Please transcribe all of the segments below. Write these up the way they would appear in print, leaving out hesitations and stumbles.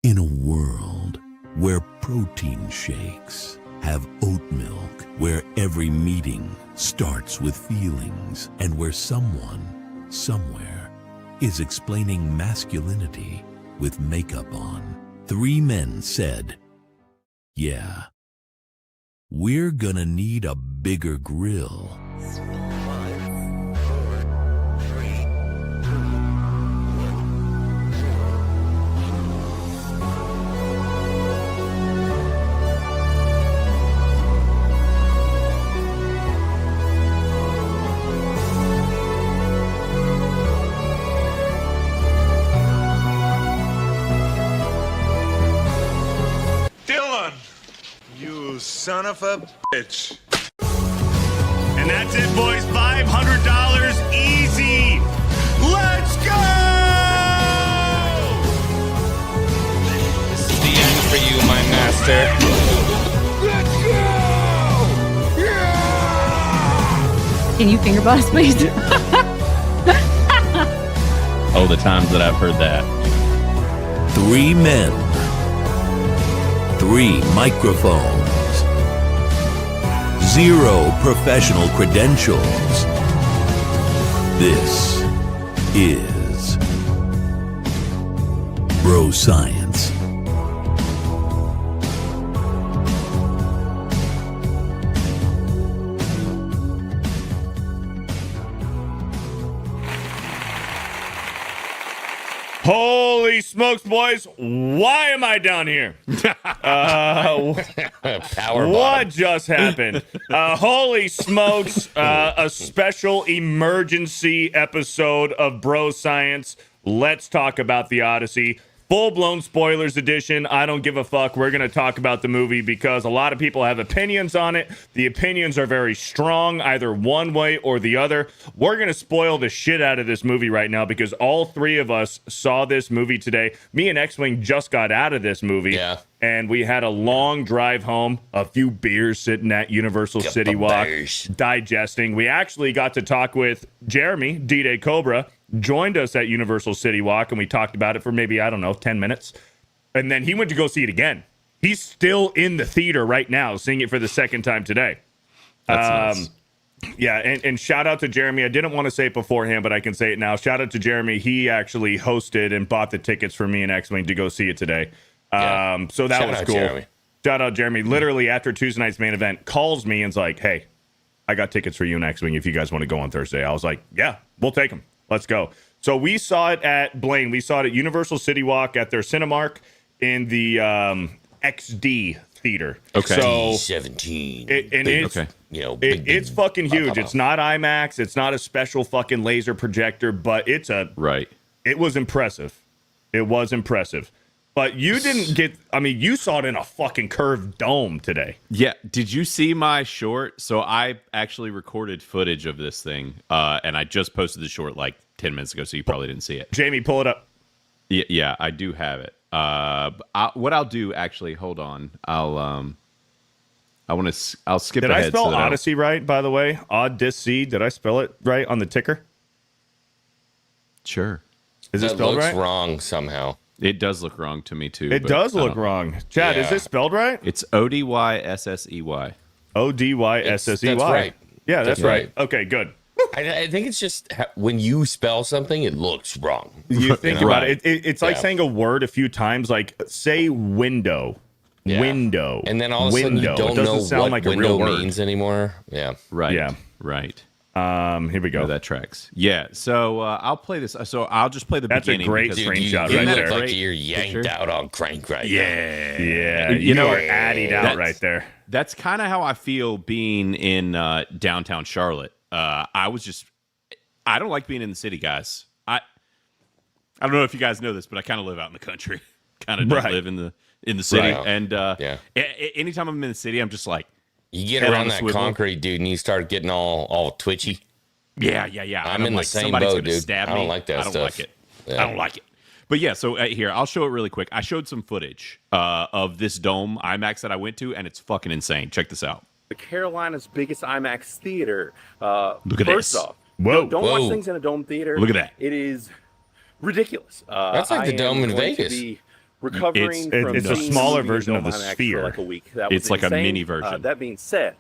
In a world where protein shakes have oat milk, where every meeting starts with feelings, and where someone, somewhere, is explaining masculinity with makeup on, three men said, yeah, we're gonna need a bigger grill. Son of a bitch. And that's it, boys. $500 easy. Let's go! This is the end for you, my master. Let's go! Yeah! Can you finger bust, please? Oh, the times that I've heard that. Three men, three microphones, zero professional credentials. This is Bro Science. Holy smokes, boys. Why am I down here? Power What just happened? Holy smokes. A special emergency episode of Bro Science. Let's talk about the Odyssey. Full-blown spoilers edition. I don't give a fuck. We're going to talk about the movie because a lot of people have opinions on it. The opinions are very strong, either one way or the other. We're going to spoil the shit out of this movie right now because all three of us saw this movie today. Me and X-Wing just got out of this movie. Yeah. And we had a long drive home, a few beers sitting at Universal City Walk, digesting. We actually got to talk with Jeremy, D-Day Cobra, joined us at Universal City Walk, and we talked about it for maybe, 10 minutes. And then he went to go see it again. He's still in the theater right now, seeing it for the second time today. That's nice. Yeah, and shout out to Jeremy. I didn't want to say it beforehand, but I can say it now. Shout out to Jeremy. He actually hosted and bought the tickets for me and X-Wing to go see it today. Yeah. So that Shout was out cool. Jeremy. Shout out Jeremy. Literally after Tuesday night's main event, calls me and's like, "Hey, I got tickets for you and X-Wing if you guys want to go on Thursday." I was like, "Yeah, we'll take them. Let's go." So we saw it at Blaine. We saw it at Universal City Walk at their Cinemark in the XD theater. Okay. So 17. it's okay. it's fucking huge. It's not IMAX. It's not a special fucking laser projector, but it's a Right. It was impressive. It was impressive. But you didn't get, you saw it in a fucking curved dome today. Yeah. Did you see my short? So I actually recorded footage of this thing, and I just posted the short like 10 minutes ago, so you probably didn't see it. Jamie, pull it up. Yeah, I do have it. What I'll do, actually, hold on. I'll skip Did ahead. I spell so that Odyssey right, by the way? Odyssey. Did I spell it right on the ticker? Sure. Is it That spelled looks right? wrong somehow. It does look wrong to me, too. It but does I look don't- wrong. Chad, is Yeah. it spelled right? It's Odyssey. Odyssey. That's right. Yeah, that's That's right. right. Okay, good. I think it's just when you spell something, it looks wrong. You think know? about it. It's like Yeah. saying a word a few times, like say window. Yeah. Window. And then all of a sudden you Window. don't It doesn't know sound what like a window real word. means anymore. Yeah. Right. Yeah. Right. Here we go. That tracks. Yeah. So I'll play this. So I'll just play the That's a beginning. great because- screen- Dude, Screenshot you right look there. like Great you're yanked picture. out on crank right Yeah, You you know, are addied out that's- right there. That's kind of how I feel being in downtown Charlotte. I don't like being in the city, guys. I don't know if you guys know this, but I kind of live out in the country. Kind of don't Right. live in the city. Right. And Yeah. anytime I'm in the city, I'm just like, You get Head on around a that swivel. concrete, dude, and you start getting all twitchy. yeah. I'm in the like, same somebody's boat, gonna dude. stab I don't me. like that I don't stuff. like it. Yeah. I don't like it. But yeah, so here, I'll show it really quick. I showed some footage of this dome IMAX that I went to, and it's fucking insane. Check this out. The Carolina's biggest IMAX theater. Look at First this. off, Whoa. don't Whoa. watch things in a dome theater. Look at that. It is ridiculous. That's like the I dome am in going to Vegas. be recovering from it's a seeing the smaller movie version in of the IMAX sphere. for like a week. That was It's like a insane. mini version. That being said,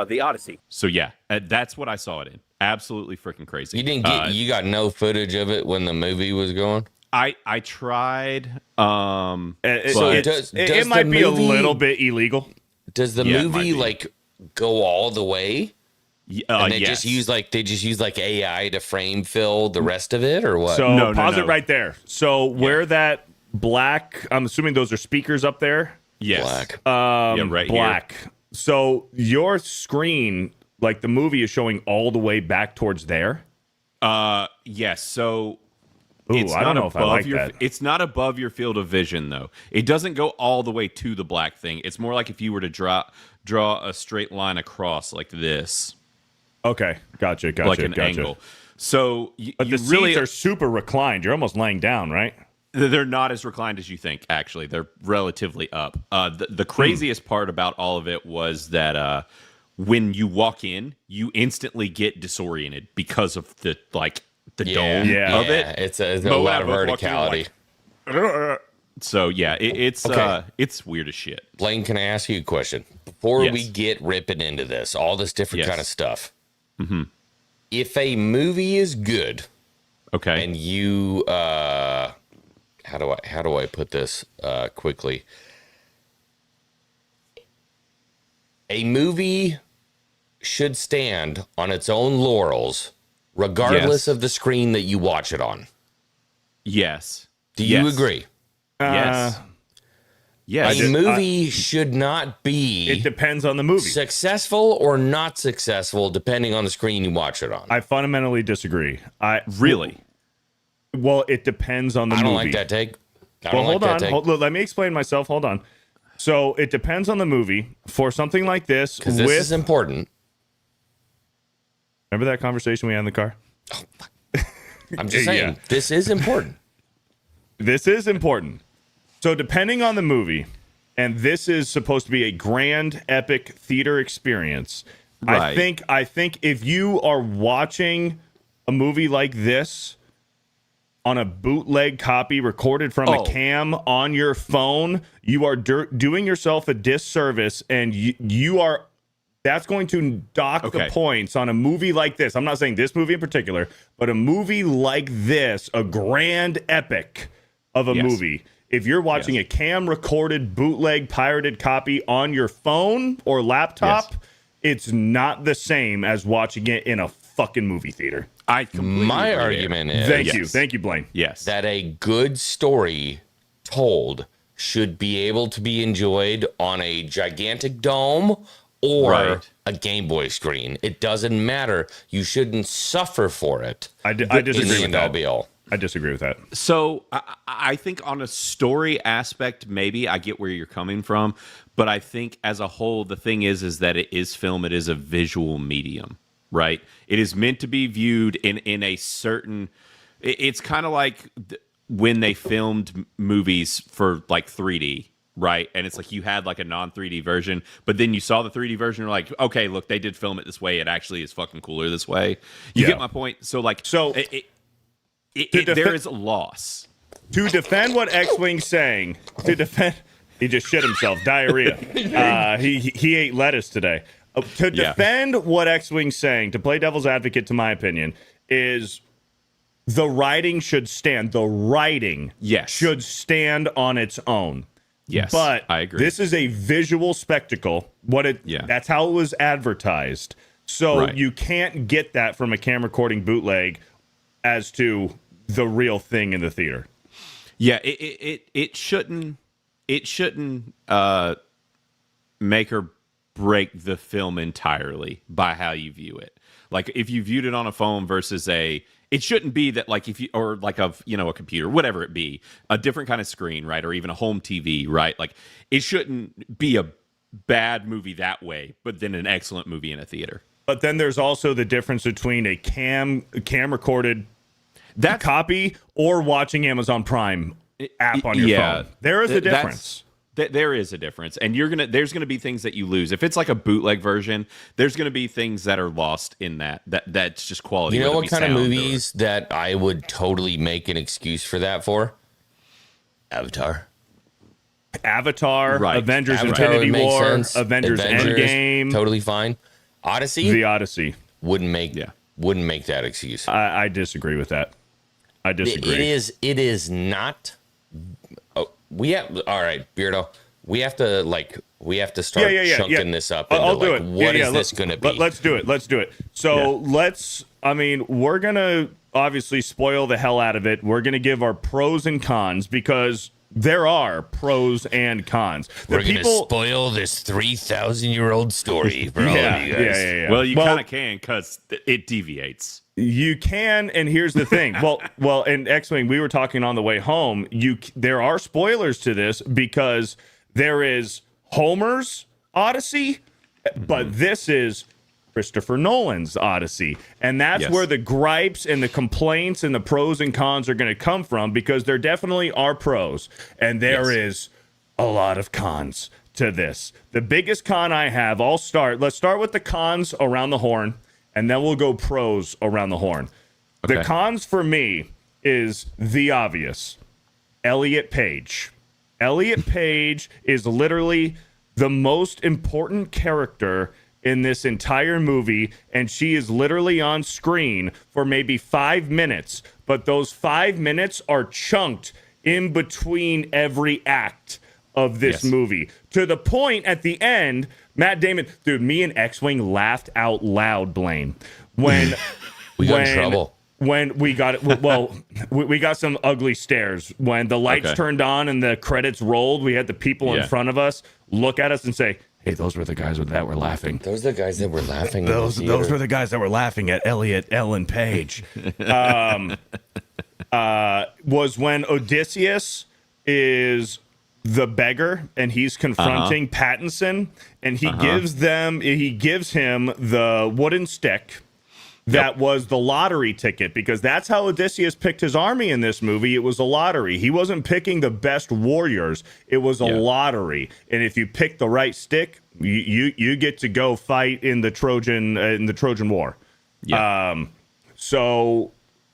the Odyssey. So yeah, that's what I saw it in. Absolutely freaking crazy. You didn't get you got no footage of it when the movie was going. I tried. So it does might the be a movie- little bit illegal. Does the Yeah, it might movie be. like go all the way? And they yes. just use like AI to frame fill the rest of it, or what? So No, pause no. it right there. So where that black, I'm assuming those are speakers up there. yes. Black. Yeah, right here. Black. So your screen, like the movie, is showing all the way back towards there. Yes. So Ooh, it's I not don't know if I like your. that. It's not above your field of vision though. It doesn't go all the way to the black thing. It's more like if you were to draw a straight line across like this, Okay, gotcha. like an angle. So But you the really seats are super reclined. You're almost laying down, right? they're not as reclined as you think. Actually, they're relatively up. The craziest part about all of it was that when you walk in, you instantly get disoriented because of the dome Yeah. of it. It's a Mo and I lot of both walked in verticality. So yeah, it's Okay. it's weird as shit. Blaine, can I ask you a question before Yes. we get ripping into this? All this different Yes. kind of stuff. Mm-hmm. If a movie is good, Okay. and you how do I put this quickly? A movie should stand on its own laurels, regardless Yes. of the screen that you watch it on. Yes. Do you Yes. agree? Yes. Yes. A movie should not be It depends on the movie. successful or not successful, depending on the screen you watch it on. I fundamentally disagree. Really? Well, it depends on the I movie. don't like that take. I Well, don't like hold that on. take. Let me explain myself. Hold on. So it depends on the movie. For something like this, Because this with is important. remember that conversation we had in the car? I'm just saying, Yeah. this is important. This is important. So depending on the movie, and this is supposed to be a grand, epic theater experience. Right. I think if you are watching a movie like this on a bootleg copy recorded from a cam on your phone, you are doing yourself a disservice, and you are. That's going to dock the points on a movie like this. I'm not saying this movie in particular, but a movie like this, a grand epic of a movie. If you're watching a cam recorded, bootleg, pirated copy on your phone or laptop, it's not the same as watching it in a fucking movie theater. I completely My agree argument there. is Thank you, Blaine. Yes. that a good story told should be able to be enjoyed on a gigantic dome or Right. a Game Boy screen. It doesn't matter. You shouldn't suffer for it. I disagree with that. NLBL. I disagree with that. So I think on a story aspect, maybe I get where you're coming from, but I think as a whole, the thing is that it is film. It is a visual medium, right? It is meant to be viewed in a certain. It's kind of like when they filmed movies for like 3D. Right. And it's like you had like a non 3D version, but then you saw the 3D version. You're like, OK, look, they did film it this way. It actually is fucking cooler this way. You get my point? So there is a loss. To defend what X-Wing's saying, he just shit himself, diarrhea. He ate lettuce today. To defend what X-Wing's saying, to play devil's advocate, to my opinion, is the writing should stand. The writing should stand on its own. Yes, but I agree. This is a visual spectacle. That's how it was advertised. So you can't get that from a camera recording bootleg as to the real thing in the theater. Yeah, it shouldn't make or break the film entirely by how you view it. Like if you viewed it on a phone versus it shouldn't be that like if you or like a computer, whatever it be, a different kind of screen, right, or even a home TV, right? Like it shouldn't be a bad movie that way, but then an excellent movie in a theater. But then there's also the difference between a cam recorded copy or watching Amazon Prime app on your phone. There is a difference. There is a difference, and there's gonna be things that you lose. If it's like a bootleg version, there's gonna be things that are lost in that's just quality. You know whether what it be kind of sound movies that I would totally make an excuse for that for? Avatar. Avatar, Right. Avengers Avatar Infinity would make War, sense. Avengers Endgame. Totally fine. Odyssey The Odyssey. wouldn't make that excuse. I disagree with that. I disagree. It is not. Oh, we have all right, Beardo. We have to start chunking this up. Into I'll do it. What is this going to be? Let's do it. So we're going to obviously spoil the hell out of it. We're going to give our pros and cons because there are pros and cons. We're going to spoil this 3,000-year-old story for all of you guys. Yeah. Well, you kind of can because it deviates. You can, and here's the thing. Well, in X-Wing, we were talking on the way home. There are spoilers to this because there is Homer's Odyssey, but this is Christopher Nolan's Odyssey. And that's where the gripes and the complaints and the pros and cons are going to come from, because there definitely are pros and there is a lot of cons to this. The biggest con I have, let's start with the cons around the horn, and then we'll go pros around the horn. Okay. The cons for me is the obvious. L.V.T.H.N. L.V.T.H.N is literally the most important character in this entire movie, and she is literally on screen for maybe 5 minutes, but those 5 minutes are chunked in between every act of this movie, to the point at the end, Matt Damon, dude, me and X-Wing laughed out loud, Blaine, when we got in trouble. When we got it, well, we got some ugly stares when the lights turned on and the credits rolled. We had the people in front of us look at us and say, "Hey, those were the guys that were laughing. Those are the guys that were laughing. Those were the guys that were laughing at Elliot, Ellen Page." Was when Odysseus is the beggar and he's confronting Pattinson, and he gives him the wooden stick that was the lottery ticket, because that's how Odysseus picked his army in this movie. It was a lottery. He wasn't picking the best warriors. It was a lottery. And if you pick the right stick, you get to go fight in the Trojan War. Yeah.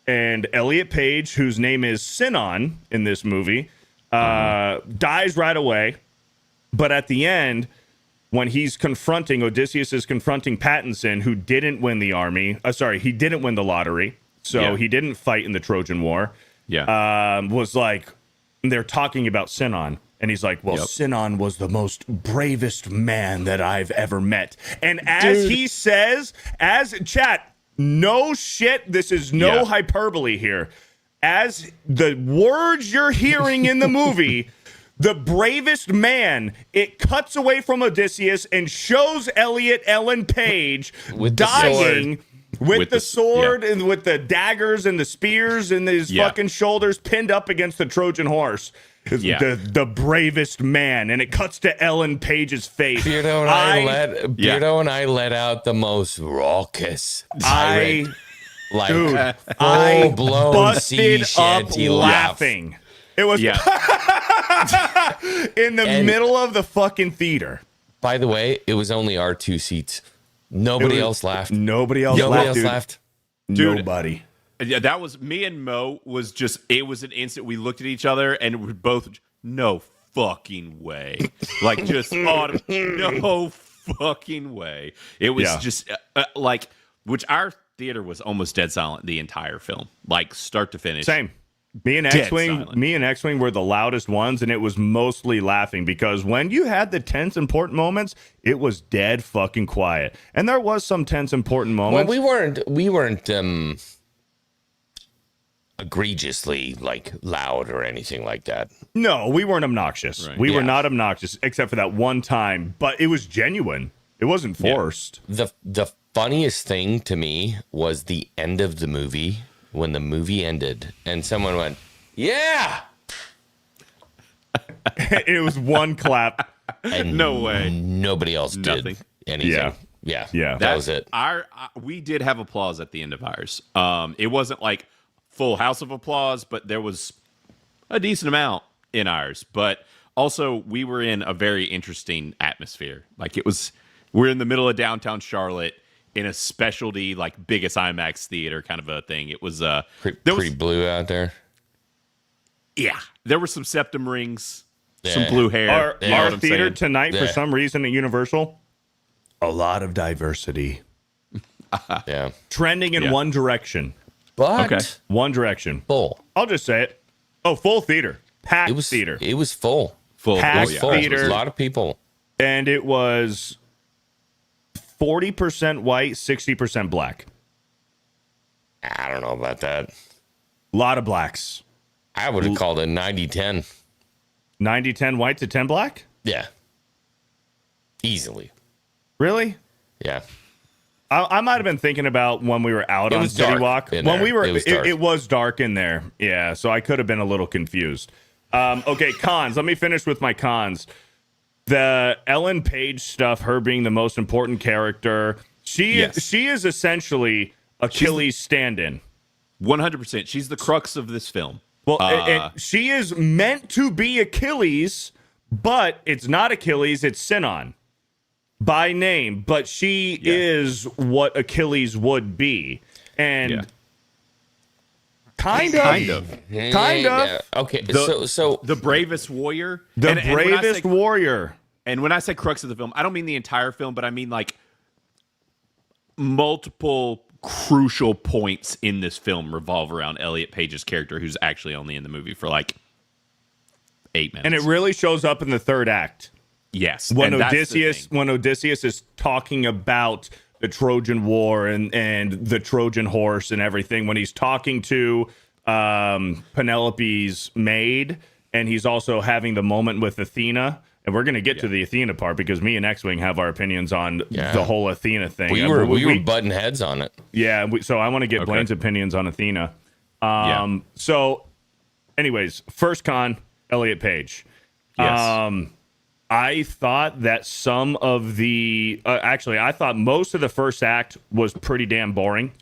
And Elliot Page, whose name is Sinon in this movie, dies right away. But at the end, when Odysseus is confronting Pattinson, who didn't win the army. He didn't win the lottery, so he didn't fight in the Trojan War. Was like, they're talking about Sinon, and he's like, Sinon was the most bravest man that I've ever met. And he says, chat, no shit, this is no hyperbole here. As the words you're hearing in the movie, the bravest man, it cuts away from Odysseus and shows Ellen Page dying with the sword and with the daggers and the spears and his fucking shoulders pinned up against the Trojan horse. The bravest man, and it cuts to Ellen Page's face. Beardo and I let out the most raucous tirade, full-blown sea shanty laughing. It was in the middle of the fucking theater. By the way, it was only our 2 seats. Nobody else laughed. Nobody else laughed. Dude, nobody. Yeah, that was me and Mo. It was an instant. We looked at each other and we both, no fucking way. Like, just no fucking way. It was just which our theater was almost dead silent the entire film, like start to finish. Same. Me and X-Wing were the loudest ones, and it was mostly laughing, because when you had the tense, important moments, it was dead fucking quiet. And there was some tense, important moments. Well, we weren't egregiously loud or anything like that. No, we weren't obnoxious. Right. We were not obnoxious, except for that one time. But it was genuine. It wasn't forced. The funniest thing to me was the end of the movie. When the movie ended and someone went, "Yeah," it was one clap, and no way, nobody else did anything. Yeah. That was it. We did have applause at the end of ours. It wasn't like full house of applause, but there was a decent amount in ours. But also, we were in a very interesting atmosphere. We're in the middle of downtown Charlotte, in a specialty, biggest IMAX theater kind of a thing. It was pretty blue out there. Yeah, there were some septum rings some blue hair. You know Our what I'm theater saying? tonight, for Yeah. some reason at Universal, a lot of diversity. Yeah. Trending in Yeah. one direction. But Okay. One direction. full. I'll just say it. Oh, full theater. Packed It was theater. It was full. Full. Packed It was yeah. full. theater. There was a lot of people. And it was 40% white, 60% black. I don't know about that. A lot of blacks. I would have called it 90-10. 90-10 white to 10 black? Yeah. Easily. Really? Yeah. I might have been thinking about when we were out It on was City dark Walk. in When there. we were, It was dark. it was dark in there. Yeah, so I could have been a little confused. Okay, cons. Let me finish with my cons. The Ellen Page stuff, her being the most important character. She is essentially Achilles' stand-in. 100%. She's the crux of this film. Well, she is meant to be Achilles, but it's not Achilles, it's Sinon by name, but she is what Achilles would be. And kind of. Yeah. Okay. So The bravest warrior. The And when I bravest say- warrior. And when I say crux of the film, I don't mean the entire film, but I mean like multiple crucial points in this film revolve around Elliot Page's character, who's actually only in the movie for like 8 minutes. And it really shows up in the third act. yes, When and that's the Odysseus is talking about the Trojan War and the Trojan horse and everything, when he's talking to Penelope's maid, and he's also having the moment with Athena. And we're going to get to the Athena part because me and X-Wing have our opinions on the whole Athena thing. we were butting heads on it. Yeah, so I want to get Blaine's opinions on Athena. So, anyways, first con, Elliot Page. Yes. I thought that some of the... actually, I thought most of the first act was pretty damn boring.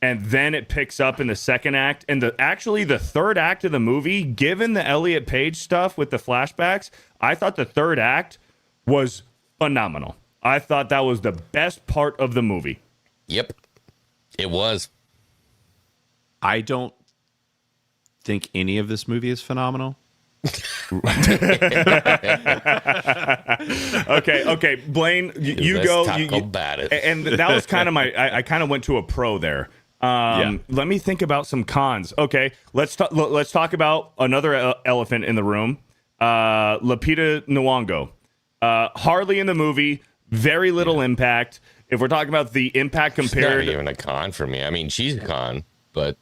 And then it picks up in the second act. And the third act of the movie, given the Elliot Page stuff with the flashbacks, I thought the third act was phenomenal. I thought that was the best part of the movie. Yep. It was. I don't think any of this movie is phenomenal. Okay, Blaine, you Let's go. talk about it. And that was kind of I kind of went to a pro there. Let me think about some cons. Okay, let's talk about another elephant in the room. Lupita Nyong'o, hardly in the movie, very little impact. If we're talking about the impact It's compared, not even a con for me. I mean, she's a con, but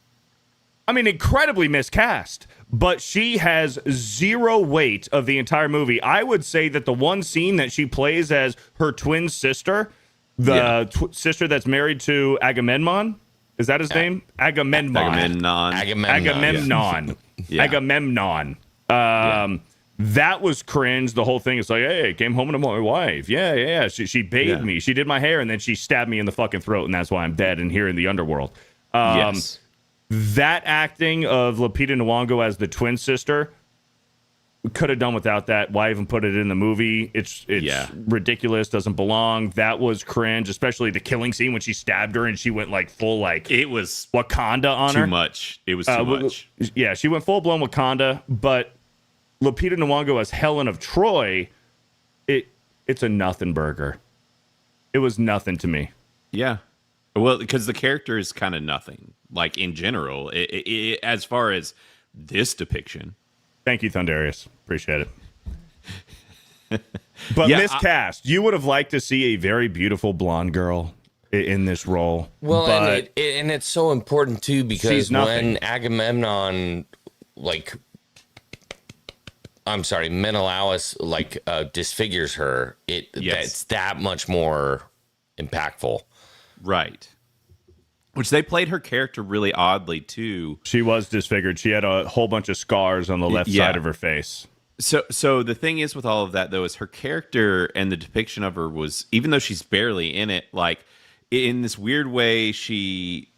I mean, incredibly miscast, but she has zero weight of the entire movie. I would say that the one scene that she plays as her twin sister, the sister that's married to Agamemnon, is that his name? Agamemnon. Agamemnon. Yeah. Agamemnon. That was cringe. The whole thing is like, hey, came home to my wife. Yeah. She bathed me. She did my hair, and then she stabbed me in the fucking throat, and that's why I'm dead and here in the underworld. Yes. That acting of Lupita Nyong'o as the twin sister could have done without that. Why even put it in the movie? It's ridiculous. Doesn't belong. That was cringe, especially the killing scene when she stabbed her and she went like full like It was Wakanda on her. too much. It was too much. Yeah, she went full blown Wakanda. But Lupita Nyong'o as Helen of Troy, it's a nothing burger. It was nothing to me. Yeah. Well, because the character is kind of nothing. Like in general, as far as this depiction. Thank you, Thundarius. Appreciate it. But Yeah, miscast. You would have liked to see a very beautiful blonde girl in this role. well, but and it's so important too because She's nothing. when Agamemnon, Menelaus, disfigures her, it's that much more impactful. Right. Which they played her character really oddly too. she was disfigured. She had a whole bunch of scars on the left yeah. side of her face. So the thing is with all of that though is her character and the depiction of her was, even though she's barely in it, like in this weird way, she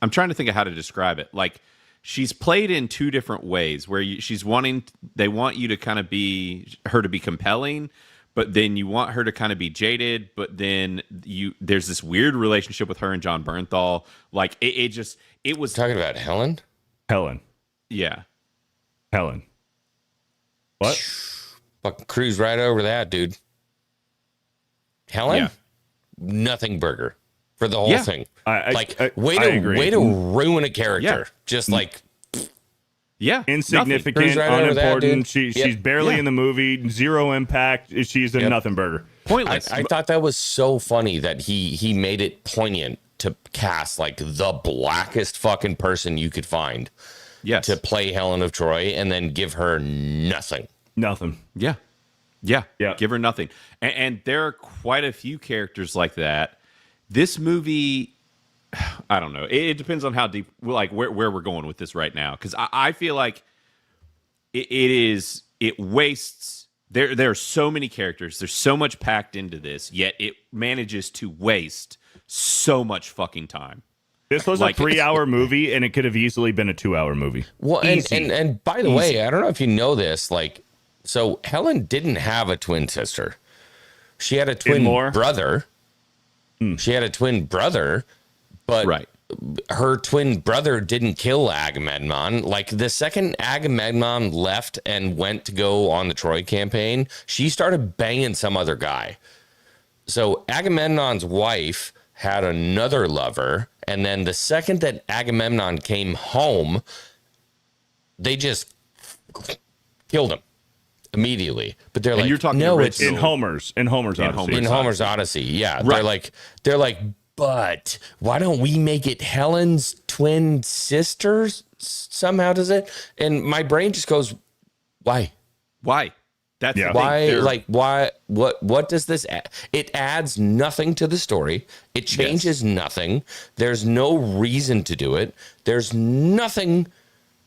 I'm trying to think of how to describe it. Like she's played in two different ways where they want you to kind of be her to be compelling, but then you want her to kind of be jaded, but then there's this weird relationship with her and John Bernthal. Like it was Talking about Helen? Helen. yeah. Helen. What? Fucking cruise right over that, dude. Helen, Yeah. nothing burger for the whole Yeah. thing. I way agree. to ruin a character. Yeah. Just like Yeah. Insignificant, Cruise right over that, unimportant. dude. She's barely Yeah. in the movie. Zero impact. She's a nothing burger. Pointless. I thought that was so funny that he made it poignant to cast like the blackest fucking person you could find yes. to play Helen of Troy and then give her nothing. Nothing. Yeah. Yeah. Yeah. Give her nothing. And there are quite a few characters like that. This movie, I don't know. It depends on how deep, like where we're going with this right now. Because I feel like it wastes. There are so many characters. There's so much packed into this, yet it manages to waste so much fucking time. This was Like, a 3-hour movie, and it could have easily been a 2-hour movie. Well, Easy. and by the way, I don't know if you know this, like, so Helen didn't have a twin sister. She had a twin More? brother. She had a twin brother, but Right. her twin brother didn't kill Agamemnon. Like the second Agamemnon left and went to go on the Troy campaign, she started banging some other guy. So Agamemnon's wife had another lover, and then the second that Agamemnon came home, they just killed him immediately. But they're And like, you're talking no, it's In Homer's Odyssey. in Homer's Odyssey. Yeah, Right. they're like, but why don't we make it Helen's twin sisters somehow? Does it? And my brain just goes, why? Why? That's Yeah. the thing. Why? They're- Like, why? What does this add? It adds nothing to the story. It changes nothing. There's no reason to do it. There's nothing.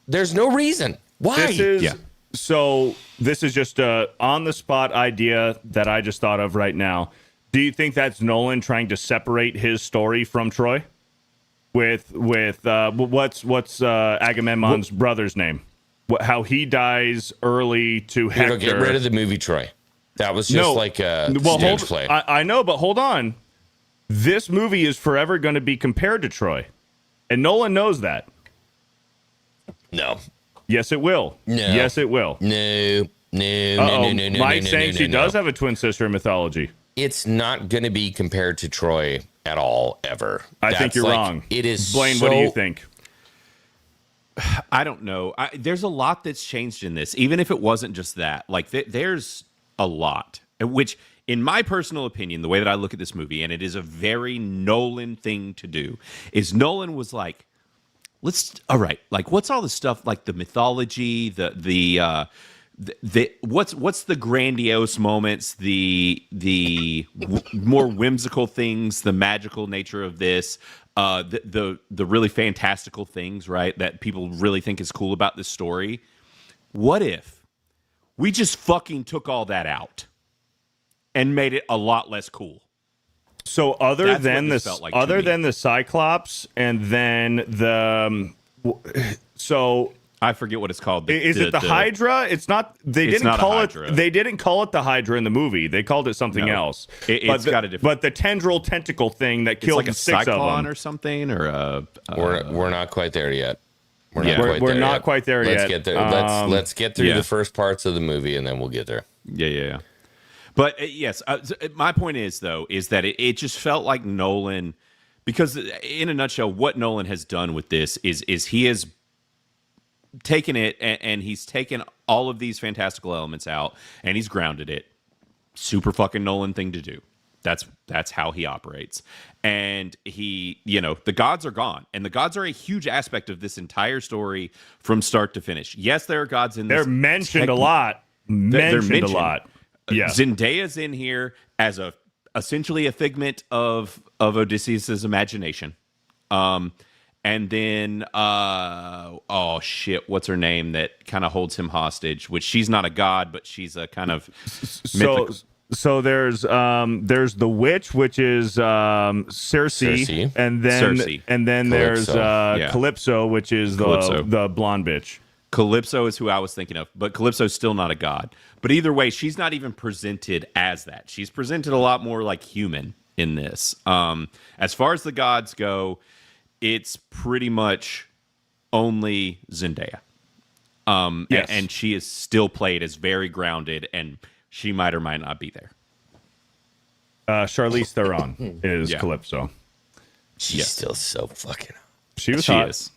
There's no reason. Why? This is Yeah. so. This is just a on the spot idea that I just thought of right now. Do you think that's Nolan trying to separate his story from Troy? With what's Agamemnon's brother's name? How he dies early to Hector. It'll get rid of the movie Troy. That was just like a stage play. I know, but hold on. This movie is forever going to be compared to Troy, and Nolan knows that. No. Yes, it will. No. Yes, it will. No. Mike's saying she does have a twin sister in mythology. It's not going to be compared to Troy at all, ever. I think That's you're like- wrong. It is Blaine, so, what do you think? I don't know. There's a lot that's changed in this, even if it wasn't just that. Like, there's a lot, which, in my personal opinion, the way that I look at this movie, and it is a very Nolan thing to do, is Nolan was like, all right, like, what's all the stuff, like the mythology, what's the grandiose moments, the more whimsical things, the magical nature of this, the really fantastical things, right, that people really think is cool about this story. What if we just fucking took all that out and made it a lot less cool? So other That's than what the this felt like to me. than the Cyclops, and then the so I forget what it's called. is it the Hydra? It's not. They It's didn't not a call Hydra. it. They didn't call it the Hydra in the movie. They called it something No. else. It's got a different. But the tendril tentacle thing that It's killed like a 6 of cyclone them. or something, or a. We're not quite there yet. We're We're not quite there Let's yet. get there. Let's get through yeah. the first parts of the movie, and then we'll get there. Yeah. But yes, my point is though is that it just felt like Nolan, because in a nutshell, what Nolan has done with this is he has taken it and he's taken all of these fantastical elements out and he's grounded it. Super fucking Nolan thing to do. That's how he operates. And he, the gods are gone. And the gods are a huge aspect of this entire story from start to finish. Yes, there are gods in this. They're mentioned a lot. They're Mentioned a lot. Yeah. Zendaya's in here as essentially a figment of Odysseus's imagination. And then oh shit, what's her name that kind of holds him hostage? Which she's not a god, but she's a kind of mythical. So there's the witch, which is Circe, and then Circe. there's Calypso. Calypso, which is Calypso. the blonde bitch. Calypso is who I was thinking of, but Calypso's still not a god. But either way, she's not even presented as that. She's presented a lot more like human in this. As far as the gods go, it's pretty much only Zendaya. Yes. and she is still played as very grounded, and she might or might not be there. Charlize Theron is Yeah. Calypso. She's still so fucking. She was She hot. is.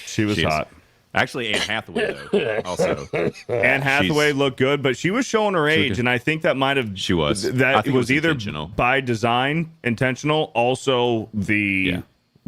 She was She is. hot. Actually, Anne Hathaway though. Also, Anne Hathaway She's- looked good, but she was showing her age, and I think that might have She was. I that think was it was either intentional. by design, intentional, also the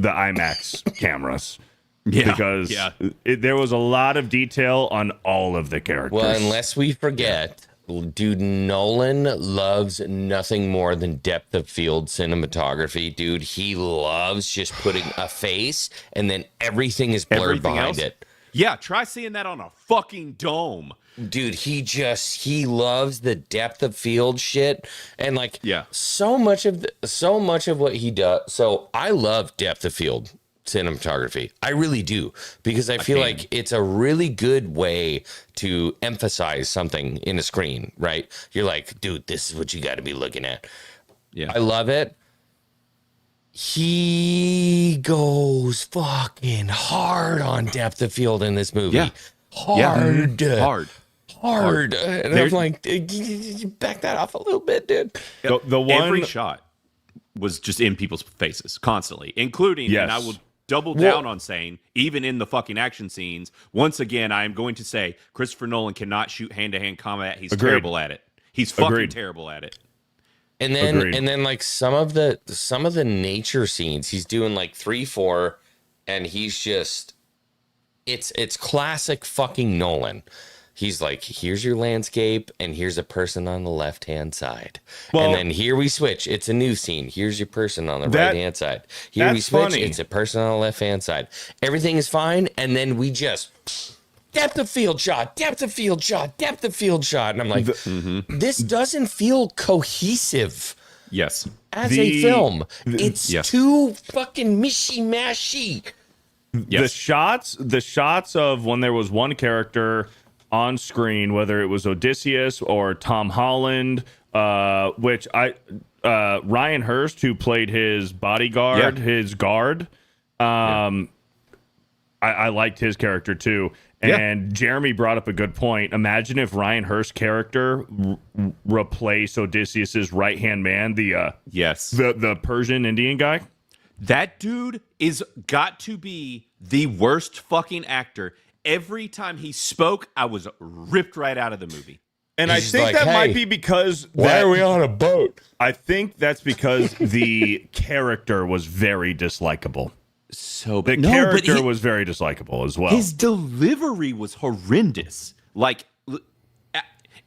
IMAX cameras. yeah, Because yeah. there was a lot of detail on all of the characters. Well, unless we forget, dude, Nolan loves nothing more than depth of field cinematography. Dude, he loves just putting a face and then everything is blurred Everything behind else? it. Yeah, try seeing that on a fucking dome. Dude, he loves the depth of field shit, and like Yeah. so much of what he does. So I love depth of field cinematography. I really do, because I feel like it's a really good way to emphasize something in a screen, right? You're like, dude, this is what you got to be looking at. Yeah, I love it. He goes fucking hard on depth of field in this movie. Yeah. Hard. hard. And I'm There's- like, back that off a little bit, dude. the one Every shot was just in people's faces constantly, including, Yes. and I will double down on saying, even in the fucking action scenes, once again, I am going to say Christopher Nolan cannot shoot hand-to-hand combat. He's Agreed. terrible at it. He's fucking Agreed. terrible at it. And then Agreed. and then like some of the nature scenes, he's doing like 3-4, and he's just it's classic fucking Nolan. He's like, here's your landscape, and here's a person on the left-hand side. Well- and then here we switch. It's a new scene. Here's your person on the That- right-hand side. Here we that's switch. funny. It's a person on the left-hand side. Everything is fine, and then we just depth of field shot, depth of field shot, depth of field shot. And I'm like, this doesn't feel cohesive Yes. as The- a film. It's Yes. too fucking mishy-mashy. the shots of when there was one character on screen, whether it was Odysseus or Tom Holland, which Ryan Hurst, who played his bodyguard, his guard, I liked his character too. And Jeremy brought up a good point. Imagine if Ryan Hurst's character replaced Odysseus's right hand man, Yes. the Persian Indian guy. That dude is got to be the worst fucking actor. Every time he spoke, I was ripped right out of the movie. And I He's think like, that "Hey, might be because on a boat? I think that's because the character was very dislikable. So The character was very dislikable as well. His delivery was horrendous. Like,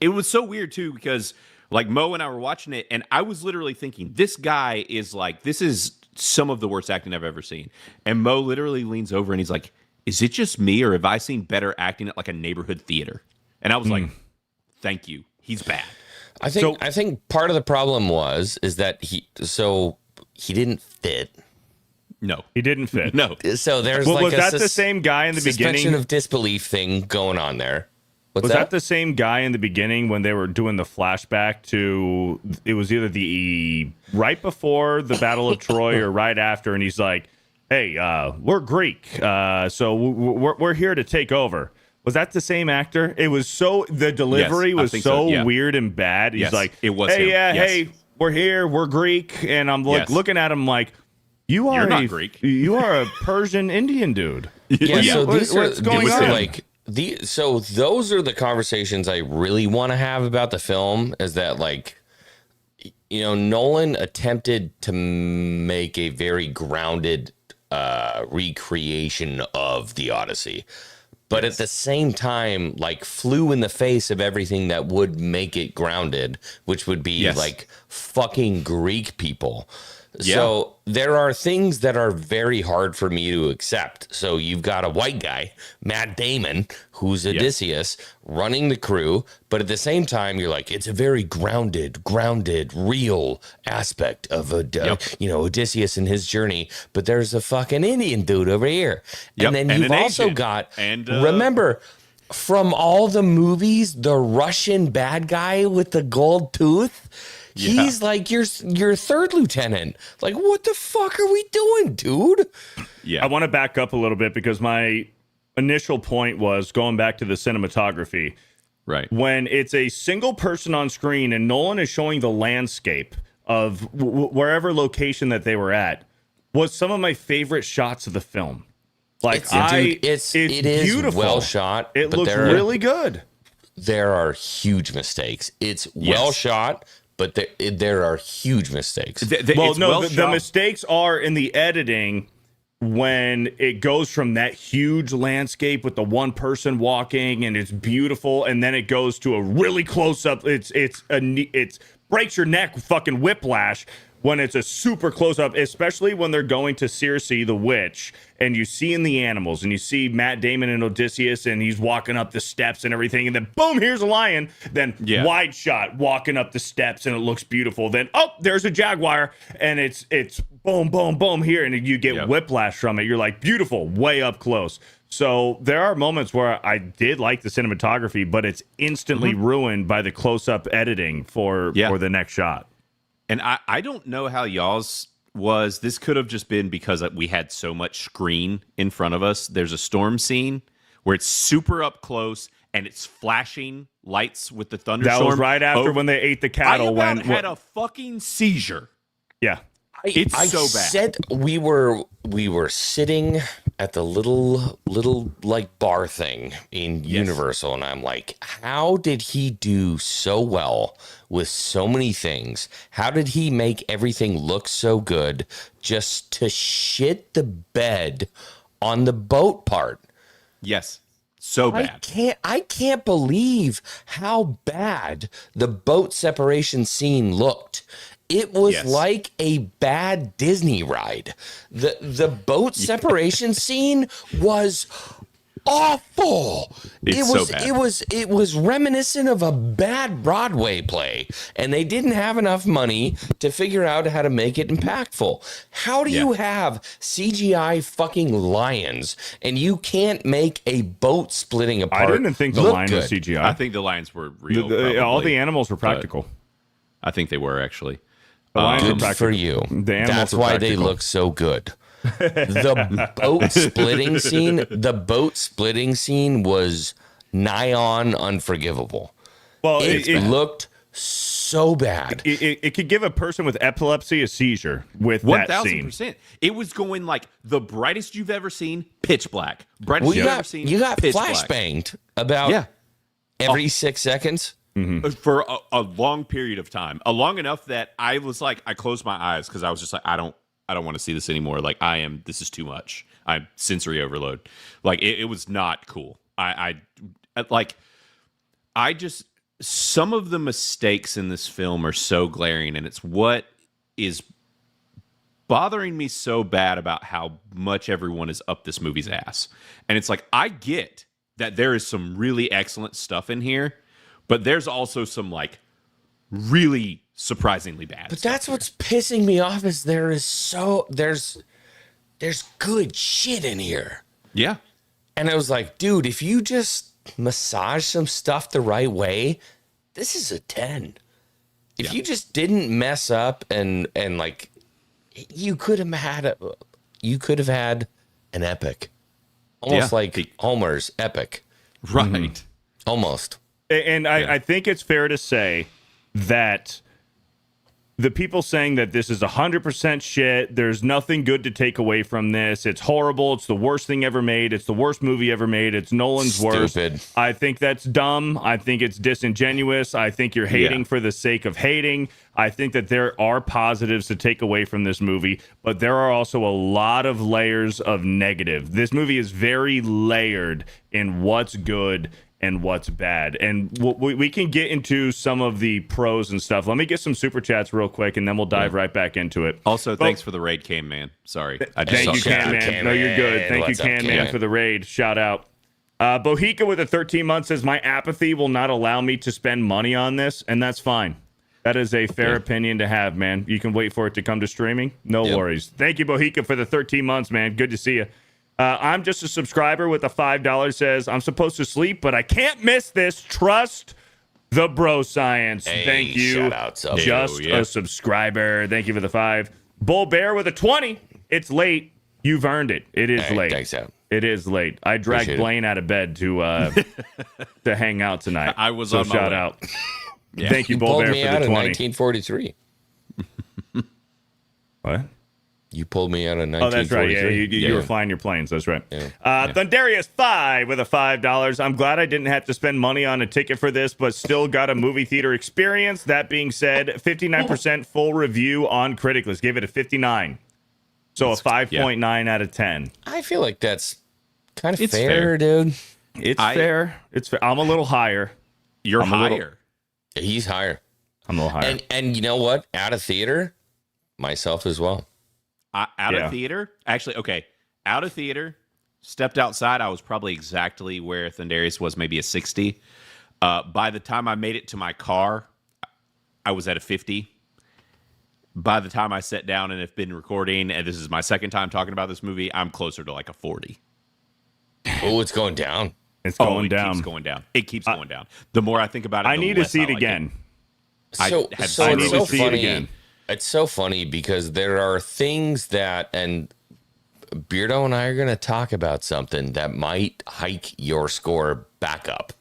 it was so weird too, because like Mo and I were watching it, and I was literally thinking, this guy is like, this is some of the worst acting I've ever seen. And Mo literally leans over and he's like, is it just me, or have I seen better acting at like a neighborhood theater? And I was like, thank you. He's bad. I think part of the problem is that he didn't fit. No. He didn't fit. No. So there's Well, like was a that the same guy in the suspension beginning? of disbelief thing going on there. What's Was that the same guy in the beginning when they were doing the flashback to? It was either the right before the Battle of Troy or right after, and he's like, "Hey, we're Greek, so we're here to take over." Was that the same actor? It was so the delivery Yes, I was think so so, yeah. weird and bad. He's Yes, like, it was "Hey, him, yeah, yes. hey, we're here, we're Greek," and I'm like Yes. looking at him like, "You are You're not Greek. You are a Persian Indian dude." Yeah, so these are what's going these on? are like so those are the conversations I really want to have about the film, is that like, you know, Nolan attempted to make a very grounded recreation of the Odyssey, but at the same time like flew in the face of everything that would make it grounded, which would be Yes. like fucking Greek people. Yeah. So there are things that are very hard for me to accept. So you've got a white guy, Matt Damon, who's Odysseus, running the crew, but at the same time, you're like, it's a very grounded, real aspect of Odysseus and his journey. But there's a fucking Indian dude over here, Yep, and then and you've an also Asian. got And, remember. From all the movies, the Russian bad guy with the gold tooth, he's like your third lieutenant. Like, what the fuck are we doing, dude? Yeah. I want to back up a little bit because my initial point was going back to the cinematography. Right. When it's a single person on screen and Nolan is showing the landscape of wherever location that they were at, was some of my favorite shots of the film. Like, it is beautiful. well shot. It but looks really good. There are huge mistakes. It's well shot, but there are huge mistakes. The mistakes are in the editing when it goes from that huge landscape with the one person walking and it's beautiful, and then it goes to a really close up. It's breaks your neck, fucking whiplash. When it's a super close up, especially when they're going to Circe the witch, and you see in the animals, and you see Matt Damon and Odysseus, and he's walking up the steps and everything, and then boom, here's a lion. Then wide shot walking up the steps, and it looks beautiful. Then there's a jaguar, and it's boom, boom, boom here, and you get whiplash from it. You're like, beautiful, way up close. So there are moments where I did like the cinematography, but it's instantly ruined by the close up editing for the next shot. And I don't know how y'all's was. This could have just been because we had so much screen in front of us. There's a storm scene where it's super up close and it's flashing lights with the thunderstorm. That was right after when they ate the cattle. I had a fucking seizure. Yeah. It's so bad. Said we were sitting at the little like bar thing in Universal, and I'm like, how did he do so well with so many things? How did he make everything look so good just to shit the bed on the boat part? Yes. So bad. I can't believe how bad the boat separation scene looked. It was like a bad Disney ride. The boat separation scene was awful. It was reminiscent of a bad Broadway play, and they didn't have enough money to figure out how to make it impactful. How do you have CGI fucking lions and you can't make a boat splitting apart? I didn't think the lion was CGI. I think the lions were real. All the animals were practical. I think they were actually. Good for you. That's why they look so good. The boat splitting scene was nigh on unforgivable. Well, it looked so bad. It could give a person with epilepsy a seizure with that scene. 1,000%. It was going like the brightest you've ever seen, pitch black. Brightest you've ever seen. You got pitch flashbanged about every 6 seconds. For a long period of time, long enough that I was like, I closed my eyes because I was just like, I don't want to see this anymore. Like, this is too much. I'm sensory overload. Like, it was not cool. Some of the mistakes in this film are so glaring, and it's what is bothering me so bad about how much everyone is up this movie's ass. And it's like, I get that there is some really excellent stuff in here, but there's also some like really surprisingly bad. But that's what's pissing me off is there's good shit in here. Yeah. And I was like, dude, if you just massage some stuff the right way, this is a 10. If you just didn't mess up and like you could have had an epic. Almost like Homer's epic. Right. Mm-hmm. Almost. And I think it's fair to say that the people saying that this is 100% shit, there's nothing good to take away from this, it's horrible, it's the worst thing ever made, it's the worst movie ever made, it's Nolan's worst. I think that's dumb. I think it's disingenuous. I think you're hating for the sake of hating. I think that there are positives to take away from this movie, but there are also a lot of layers of negative. This movie is very layered in what's good and what's bad. And we can get into some of the pros and stuff. Let me get some super chats real quick, and then we'll dive right back into it. Also, thanks for the raid, Cam Man. Sorry. Thank you, Cam Man. No, you're good. Thank you, Cam Man, for the raid. Shout out. Bohica with a 13 month says, my apathy will not allow me to spend money on this, and that's fine. That is a fair opinion to have, man. You can wait for it to come to streaming. No worries. Thank you, Bohica, for the 13 months, man. Good to see you. I'm just a subscriber with a $5 says, I'm supposed to sleep, but I can't miss this. Trust the bro science. Hey, thank you. Shout out, just a subscriber. Thank you for the 5. Bull Bear with a 20. It's late. You've earned it. It is late. Thanks, out. It is late. I dragged Appreciate it. Blaine out of bed to hang out tonight. I was so on my shout way. out. Thank you, You Bull pulled Bear, me for out the in 20. 1943. What? You pulled me out in 1943. Oh, that's right. Yeah, you were flying your planes. That's right. Thunderius 5 with a $5. I'm glad I didn't have to spend money on a ticket for this, but still got a movie theater experience. That being said, 59% full review on Criticlist. Gave it a 59. So a 5.9 out of 10. I feel like that's kind of It's fair, fair. dude. It's fair. It's fair. I'm a little higher. You're I'm a little- higher. He's higher. I'm a little higher. And you know what? Out of theater, myself as well. Out of theater? Actually, okay. Out of theater, stepped outside. I was probably exactly where Thunderius was, maybe a 60. By the time I made it to my car, I was at a 50. By the time I sat down and have been recording, and this is my second time talking about this movie, I'm closer to like a 40. Oh, it's going down. It's going it down. keeps going down. It keeps going down. The more I think about it, I the need to less see it like again. So had it's zero so to see it funny. again. It's so funny because there are things that, and Beardo and I are going to talk about something that might hike your score back up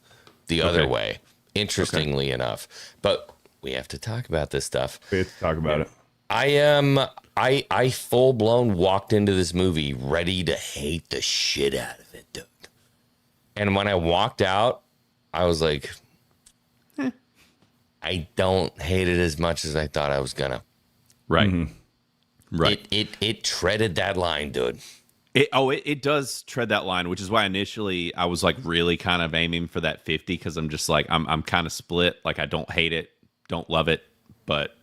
the other way, interestingly enough. But we have to talk about this stuff. We have to talk about it. I full blown walked into this movie ready to hate the shit out of it, dude. And when I walked out, I was like, I don't hate it as much as I thought I was gonna. Right. Mm-hmm. Right. It treaded that line, dude. It does tread that line, which is why initially I was like really kind of aiming for that 50 because I'm just like I'm kind of split. Like I don't hate it, don't love it, but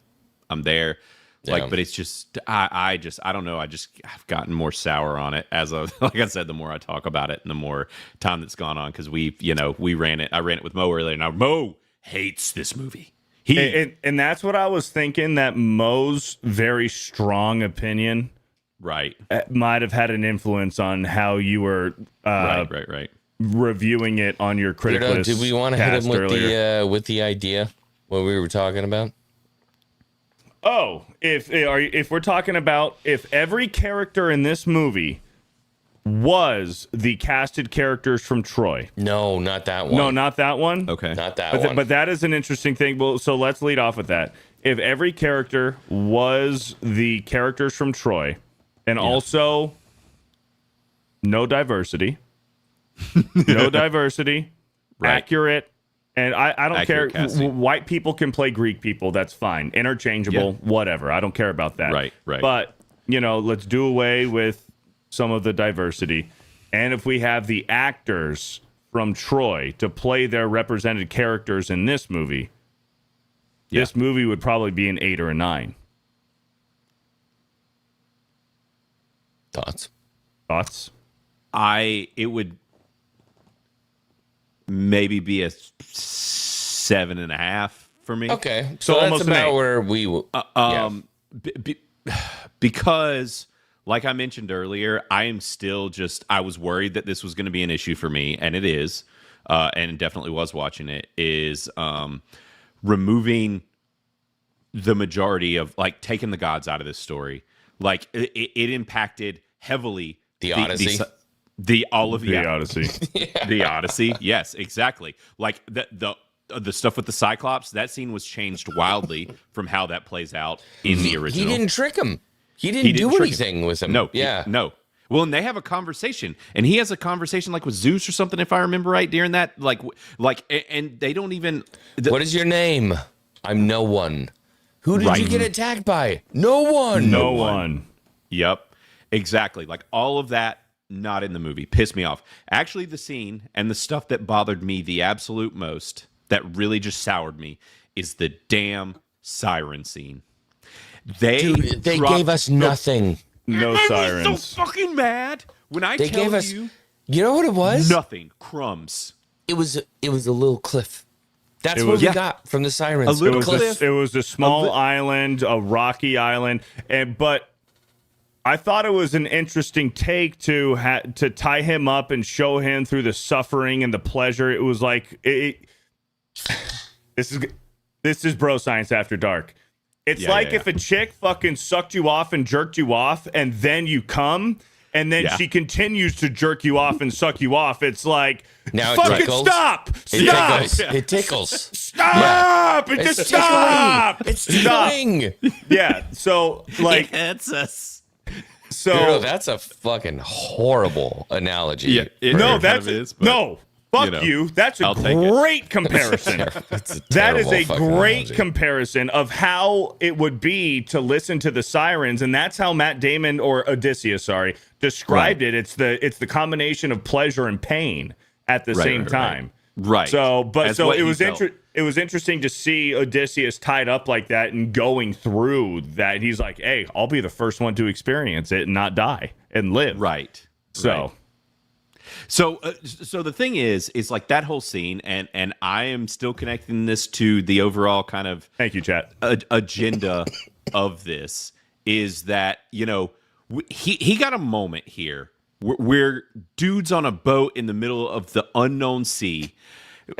I'm there. Like, Yeah. but it's just I don't know. I've gotten more sour on it as of like I said. The more I talk about it, and the more time that's gone on because we ran it. I ran it with Mo earlier. Now Mo hates this movie. And that's what I was thinking, that Mo's very strong opinion Right. might have had an influence on how you were Right. reviewing it on your critical Beardo, list. did we want to hit him earlier. with the idea what we were talking about? Oh, if we're talking about if every character in this movie was the casted characters from Troy. No, not that one. No, not that one. Okay. Not that one. But that is an interesting thing. Well, so let's lead off with that. If every character was the characters from Troy, and also no diversity, Right. accurate, and I don't Accurate care. casting. White people can play Greek people. That's fine. Interchangeable, whatever. I don't care about that. Right. But, let's do away with some of the diversity. And if we have the actors from Troy to play their represented characters in this movie, this movie would probably be an 8 or a 9. Thoughts? It would maybe be a 7.5 for me. Okay, So so that's almost an about 8. where we. Because like I mentioned earlier, I was worried that this was going to be an issue for me, and it is, and definitely was watching it, is removing the majority of, like, taking the gods out of this story. Like, it impacted heavily The Odyssey. The Odyssey. The Odyssey. Yes, exactly. Like the stuff with the Cyclops, that scene was changed wildly from how that plays out in the original. He didn't trick him. He didn't do trick anything with him. No. Yeah. No. Well, and they have a conversation, and he has a conversation like with Zeus or something, if I remember right. During that, and they don't even. What is your name? I'm no one. Who did you get attacked by? No one. No one. Yep, exactly. Like all of that, not in the movie. Pissed me off. Actually, the scene and the stuff that bothered me the absolute most, that really just soured me, is the damn siren scene. They gave us nothing. No I sirens. was so fucking mad when I They tell gave us. you You know what it was? nothing. Crumbs. It was a little cliff. That's It what was- we Yeah. got from the sirens. A little It was cliff. it was a small island, a rocky island, but I thought it was an interesting take to tie him up and show him through the suffering and the pleasure. It was like this is bro science after dark. It's if a chick fucking sucked you off and jerked you off, and then you come. and then she continues to jerk you off and suck you off. It's like, Now it fucking tickles. stop! It tickles. Stop! It just stop! It's Stop! tickling. Yeah. So like, It's us. so Bro, that's a fucking horrible analogy. Yeah, it no, kind that's of is, but, no. Fuck you know, you. That's a I'll take it. great comparison. It's a That is terrible a fucking great analogy. comparison of how it would be to listen to the sirens, and that's how Matt Damon or Odysseus, sorry, described it. It's the combination of pleasure and pain at the same time. Right. So, but As so what it he was felt. it was interesting to see Odysseus tied up like that and going through that. He's like, "Hey, I'll be the first one to experience it and not die and live." Right. So. Right. So the thing is like that whole scene, and I am still connecting this to the overall kind of Thank you, chat. agenda of this is that, you know, he got a moment here where dudes on a boat in the middle of the unknown sea.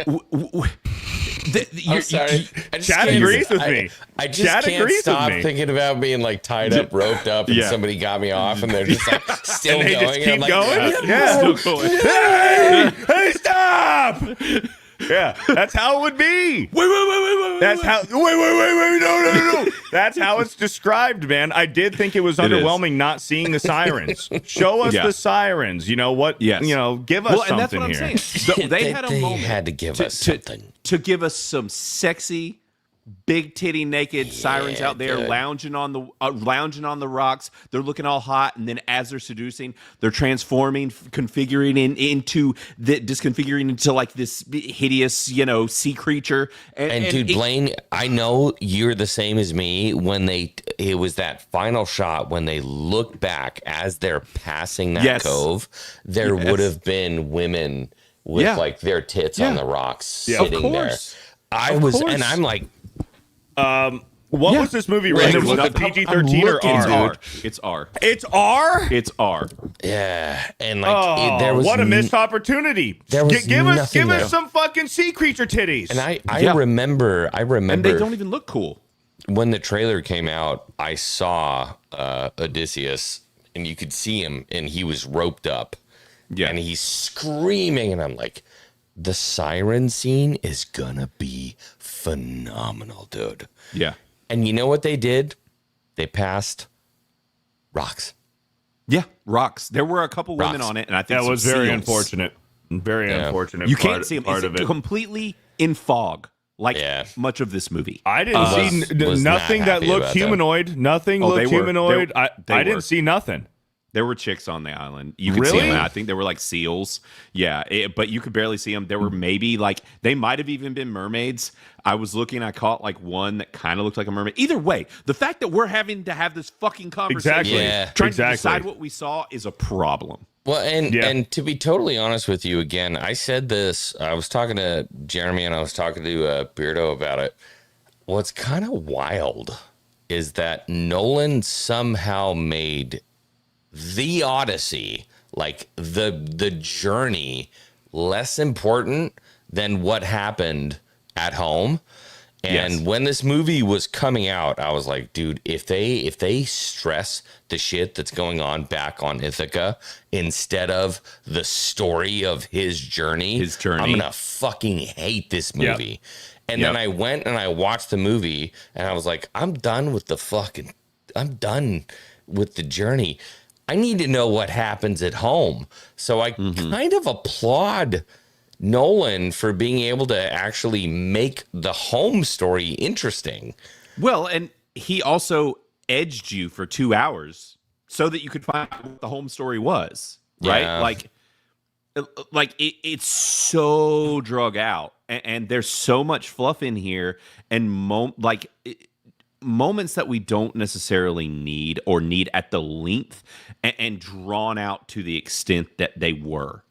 I'm sorry. I just Chad can't- agrees with me. I just Chad can't agrees with stop me. thinking about being like tied up, roped up, and Yeah. somebody got me off, and they're just like still And they going. just and keep I'm like, going? Still Yeah. going. Hey, stop! Yeah, that's how it would be. Wait. That's how. Wait, no. That's how it's described, man. I did think it was It is. underwhelming not seeing the sirens. Show us Yeah. the sirens. You know what? Yes. You know, give us Well, and something that's what I'm here. saying. So they had a moment had to give us something. to give us some sexy, big titty naked sirens out there dude. lounging on the rocks. They're looking all hot, and then as they're seducing, they're transforming, disconfiguring into like this hideous, you know, sea creature. And dude, Blaine, I know you're the same as me. When it was that final shot when they look back as they're passing that Yes. cove, there Yes. would have been women with Yeah. like their tits Yeah. on the rocks Yeah. Of sitting there. course. course. And I'm like, What was this movie And rated? it Was was it PG-13 or it's R? R. It's R. It's R. It's R. yeah, and like Oh, there was what a missed opportunity! there was give us nothing there. some fucking sea creature titties. And I Yeah. remember And they don't even look cool. when the trailer came out, I saw Odysseus, and you could see him, and he was roped up, Yeah. and he's screaming, and I'm like, the siren scene is gonna be phenomenal, dude. Yeah. And you know what they did? They passed rocks. Yeah. Rocks. There were a couple women Rocks. on it, and I think that some was very seals. unfortunate. Very Yeah. unfortunate. You part, can't see them. part It's of it. completely in fog, like Yeah. much of this movie. I didn't see was not nothing that happy looked about that. humanoid. Nothing Oh, looked they were. humanoid. They I were. didn't see nothing. There were chicks on the island. You could see Really? them. I think they were like seals. Yeah, but you could barely see them. There were maybe like they might have even been mermaids. I was looking. I caught like one that kind of looked like a mermaid. Either way, the fact that we're having to have this fucking conversation, Exactly. Yeah. trying Exactly. to decide what we saw, is a problem. Well, Yeah. and to be totally honest with you, again, I said this. I was talking to Jeremy and I was talking to Beardo about it. What's kind of wild is that Nolan somehow made the Odyssey, like the journey, less important than what happened at home. And Yes. when this movie was coming out, I was like, dude, if they stress the shit that's going on back on Ithaca instead of the story of his journey, I'm gonna fucking hate this movie. And then I went and I watched the movie and I was like, I'm done with the journey. I need to know what happens at home. So I kind of applaud Nolan for being able to actually make the home story interesting. Well, and he also edged you for 2 hours so that you could find out what the home story was, right? Yeah. Like it's so drug out, and there's so much fluff in here, and moments that we don't necessarily need or need at the length and drawn out to the extent that they were.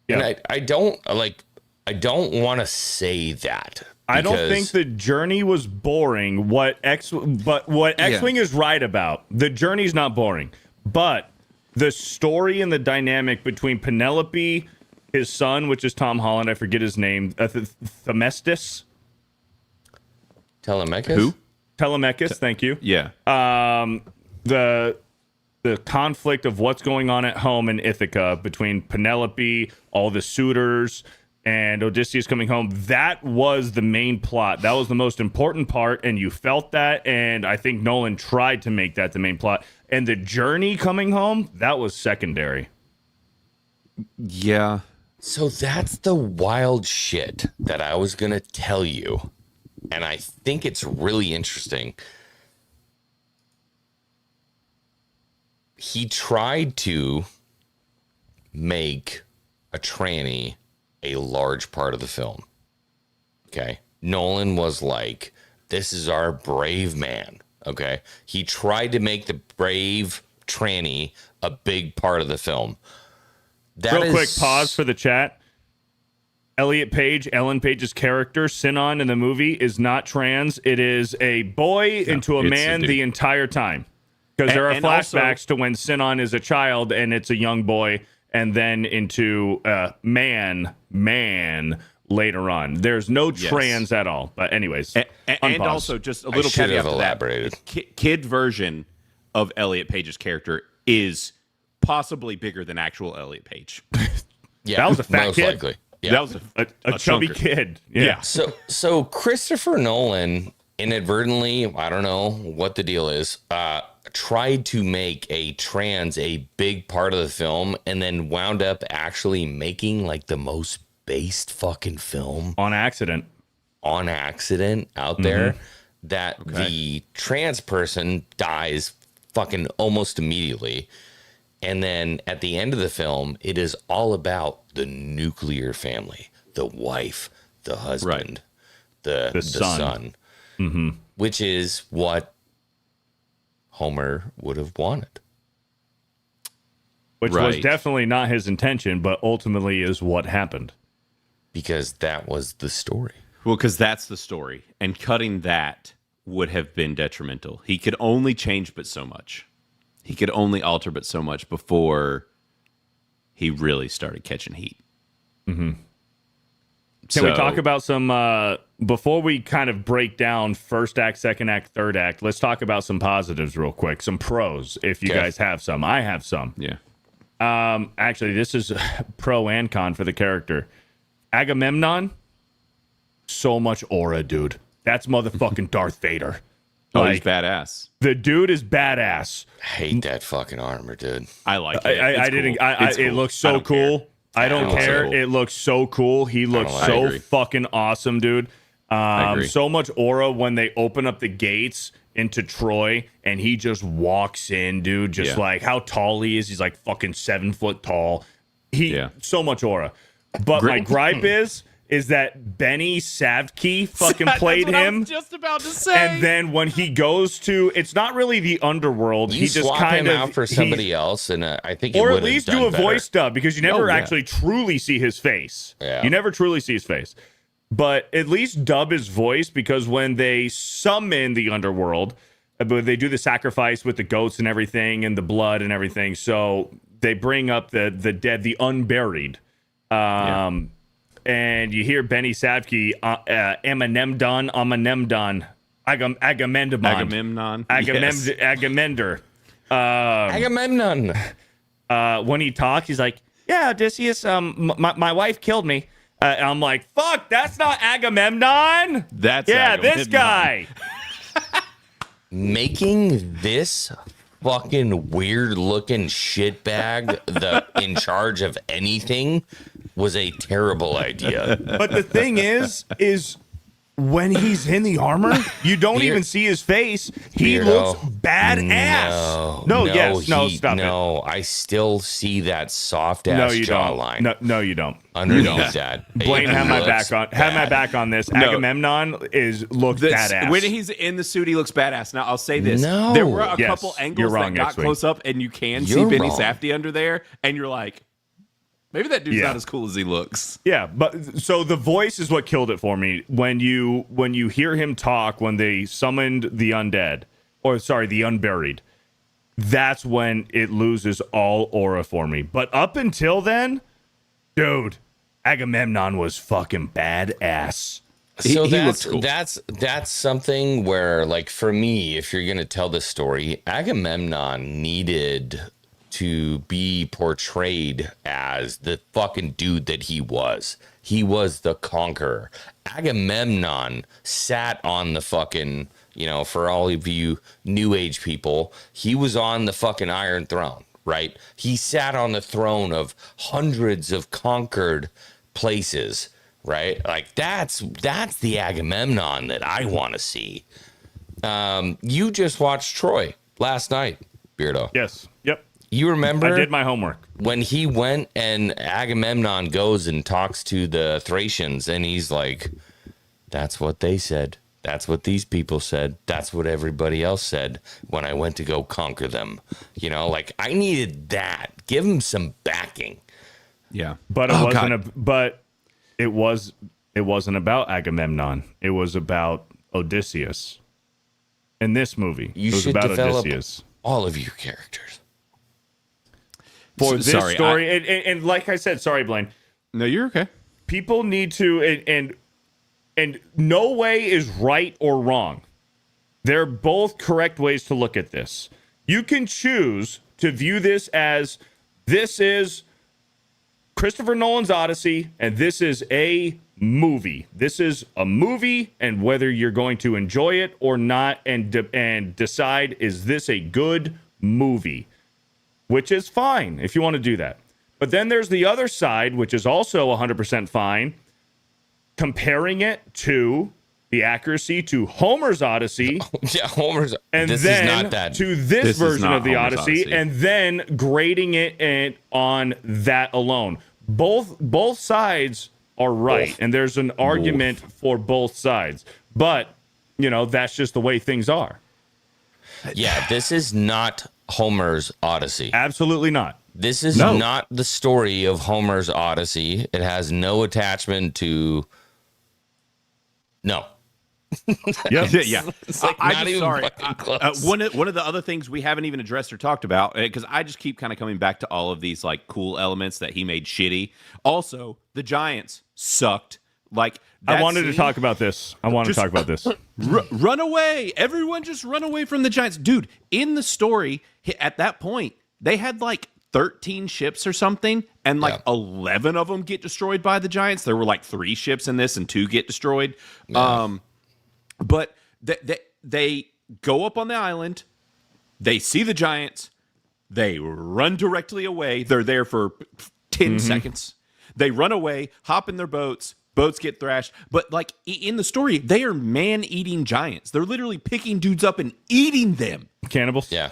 Yeah. And I don't want to say that. I don't because- think the journey was boring. What X-Wing is right about. The journey's not boring, but the story and the dynamic between Penelope, his son, which is Tom Holland, I forget his name, Themestis? Telemachus? Who? Telemachus, thank you. Yeah. The the conflict of what's going on at home in Ithaca between Penelope, all the suitors, and Odysseus coming home. That was the main plot. That was the most important part, and you felt that, and I think Nolan tried to make that the main plot. And the journey coming home, that was secondary. Yeah. So that's the wild shit that I was going to tell you. And I think it's really interesting. He tried to make a tranny a large part of the film. Okay. Nolan was like, this is our brave man. Okay. He tried to make the brave tranny a big part of the film. Real quick pause for the chat. Elliot Page, Ellen Page's character, Sinon in the movie, is not trans. It is a boy into a man the entire time. Because there are flashbacks to when Sinon is a child and it's a young boy, and then into man later on. There's no trans at all. But anyways, and also just a little caveat to that. Kid version of Elliot Page's character is possibly bigger than actual Elliot Page. Yeah, that was a fat kid. Likely. Yeah. That was a chubby kid. Yeah. So Christopher Nolan inadvertently, I don't know what the deal is, tried to make a trans a big part of the film, and then wound up actually making like the most based fucking film on accident out there, that the trans person dies fucking almost immediately. And then at the end of the film, it is all about the nuclear family, the wife, the husband, the son, which is what Homer would have wanted. Which was definitely not his intention, but ultimately is what happened. Because that was the story. Well, because that's the story. And cutting that would have been detrimental. He could only change but so much. He could only alter but so much before he really started catching heat. Can we talk about some, before we kind of break down first act, second act, third act, let's talk about some positives real quick. Some pros, if you guys have some. I have some. Yeah. Actually, this is pro and con for the character. Agamemnon, so much aura, dude. That's motherfucking Darth Vader. Oh, he's badass. The dude is badass. I hate that fucking armor, dude. I like it. It looks so cool. I don't care. It looks so cool. He looks so fucking awesome, dude. So much aura when they open up the gates into Troy and he just walks in, dude. Just like how tall he is. He's like fucking 7 foot tall. So much aura. But my gripe is that Benny Savtke fucking played him. I was just about to say. And then when he goes to, it's not really the underworld. You he just swap kind him of out for somebody else, and I think, or at least do a voice dub, because you never actually truly see his face. Yeah. You never truly see his face, but at least dub his voice, because when they summon the underworld, they do the sacrifice with the goats and everything, and the blood and everything. So they bring up the dead, the unburied. And you hear Benny Savtke, Agamemnon, Agamemnon. When he talks, he's like, "Yeah, Odysseus, my wife killed me." I'm like, "Fuck, that's not Agamemnon." That's this guy. Making this fucking weird looking shitbag in charge of anything was a terrible idea. But the thing is when he's in the armor, you don't even see his face. He looks badass. No, I still see that soft ass jawline. No, you don't. Underneath that. Blaine, have my back on this. No. Agamemnon looks badass. When he's in the suit, he looks badass. Now, I'll say this. No. There were a couple angles that got close up, and you can see Benny Safdie under there, and you're like, maybe that dude's not as cool as he looks. Yeah, but so the voice is what killed it for me. When you hear him talk, when they summoned the undead, the unburied, that's when it loses all aura for me. But up until then, dude, Agamemnon was fucking badass. So he that's looked cool. that's something where, like, for me, if you're gonna tell the story, Agamemnon needed to be portrayed as the fucking dude that he was. He was the conqueror. Agamemnon sat on the fucking, for all of you new age people, he was on the fucking Iron Throne, right? He sat on the throne of hundreds of conquered places, right? Like that's the Agamemnon that I want to see. You just watched Troy last night, Beardo. Yes. Yep. You remember? I did my homework. When he went and Agamemnon goes and talks to the Thracians, and he's like, that's what they said. That's what these people said. That's what everybody else said when I went to go conquer them. Like, I needed that. Give him some backing. Yeah. But it wasn't about Agamemnon. It was about Odysseus. In this movie, You it was should about develop Odysseus. all of your characters. For this Sorry, story, and like I said, sorry, Blaine. No, you're okay. People need to, and no way is right or wrong. They're both correct ways to look at this. You can choose to view this as this is Christopher Nolan's Odyssey, and this is a movie. This is a movie, and whether you're going to enjoy it or not, and decide, is this a good movie? Which is fine if you want to do that. But then there's the other side, which is also 100% fine, comparing it to the accuracy to Homer's Odyssey. Yeah, Homer's. And this then is not that. to This this is version not of the Homer's Odyssey, Odyssey. and then grading it on that alone. Both sides are right, and there's an argument for both sides. But, that's just the way things are. Yeah, this is not Homer's Odyssey. Absolutely not. This is not the story of Homer's Odyssey. It has no attachment to. No. Yep. Yeah. It's like I not just, even sorry. fucking close. One of the other things we haven't even addressed or talked about, because I just keep kind of coming back to all of these like cool elements that he made shitty. Also, the Giants sucked. Like, I wanted to scene- talk about this. Run away. Everyone just run away from the Giants. Dude, in the story, at that point, they had like 13 ships or something, and like 11 of them get destroyed by the Giants. There were like 3 ships in this, and 2 get destroyed. Yeah. But they go up on the island. They see the Giants. They run directly away. They're there for 10 seconds. They run away, hop in their boats. Boats get thrashed. But like in the story, they are man-eating giants. They're literally picking dudes up and eating them. Cannibals? Yeah.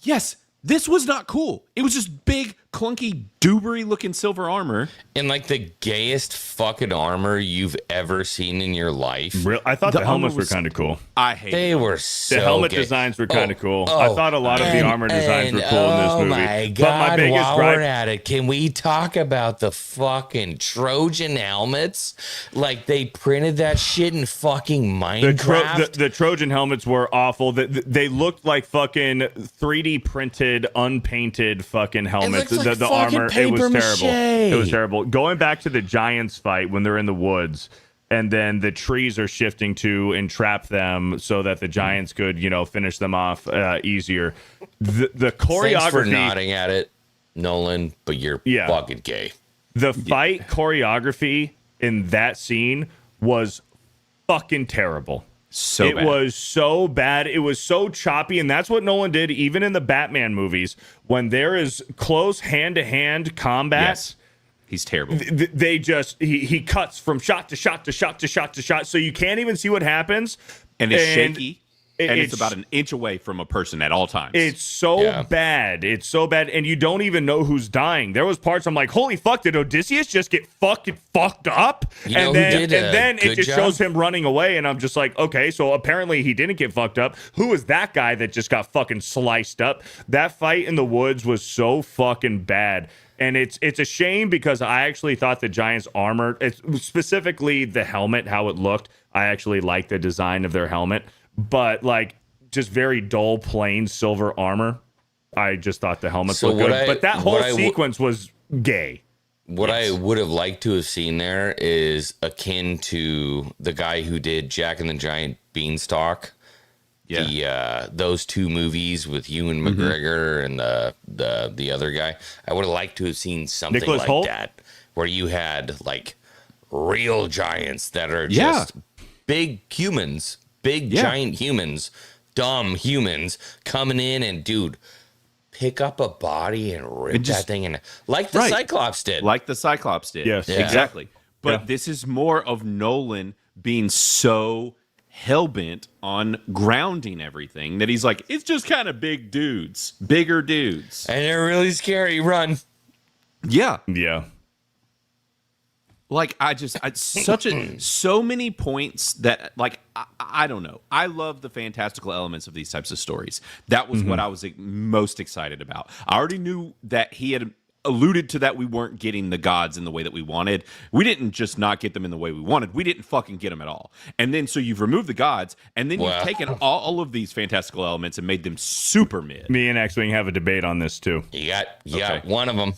Yes, this was not cool. It was just big, clunky, doobery-looking silver armor. And like the gayest fucking armor you've ever seen in your life. I thought the The helmets armor were was- kind of cool. I hate They it. were so The helmet gay. designs were kind of cool. I thought a lot of the armor designs were cool in this movie. Oh my But god! my biggest While gripe, we're at it, can we talk about the fucking Trojan helmets? Like they printed that shit in fucking Minecraft. the Trojan helmets were awful. They looked like fucking 3D printed, unpainted fucking helmets. looks like The fucking armor, it was paper terrible. mache. It was terrible. Going back to the Giants fight when they're in the woods, and then the trees are shifting to entrap them so that the Giants could, finish them off easier. The Thanks for choreography, nodding at it, Nolan, but you're fucking gay. the fight choreography in that scene was fucking terrible. So bad. It was so bad. It was so choppy, and that's what Nolan did even in the Batman movies. When there is close hand-to-hand combat, Yes. He's terrible. they just he cuts from shot to shot to shot to shot to shot, so you can't even see what happens. And it's shaky. And it's it's about an inch away from a person at all times. It's so bad. It's so bad, and you don't even know who's dying. There was parts I'm like, holy fuck, did Odysseus just get fucked up? You know And who then did a and then it good just job? shows him running away, and I'm just like, okay, so apparently he didn't get fucked up. Who is that guy that just got fucking sliced up? That fight in the woods was so fucking bad. And it's a shame because I actually thought the Giants' armor, specifically the helmet, how it looked, I actually liked the design of their helmet. But like just very dull, plain silver armor. I just thought the helmets So looked what good. But that whole what I- sequence was gay. What I would have liked to have seen there is akin to the guy who did Jack and the Giant Beanstalk. Yeah. Those two movies with Ewan McGregor and the other guy. I would have liked to have seen something Nicholas like Hoult? that, where you had like real giants that are just big humans, giant humans, dumb humans coming in and pick up a body and rip that thing in, like the Cyclops did. Like the Cyclops did. Yes. Yeah. Exactly. But this is more of Nolan being so hell-bent on grounding everything that he's like, it's just kind of bigger dudes. And they're really scary. Run. Yeah. Yeah. Like, so many points that, like, I don't know. I love the fantastical elements of these types of stories. That was what I was most excited about. I already knew that he had alluded to that we weren't getting the gods in the way that we wanted. We didn't just not get them in the way we wanted. We didn't fucking get them at all. And then, so you've removed the gods, and then you've taken all of these fantastical elements and made them super mid. Me and X-Wing have a debate on this too. You got one of them.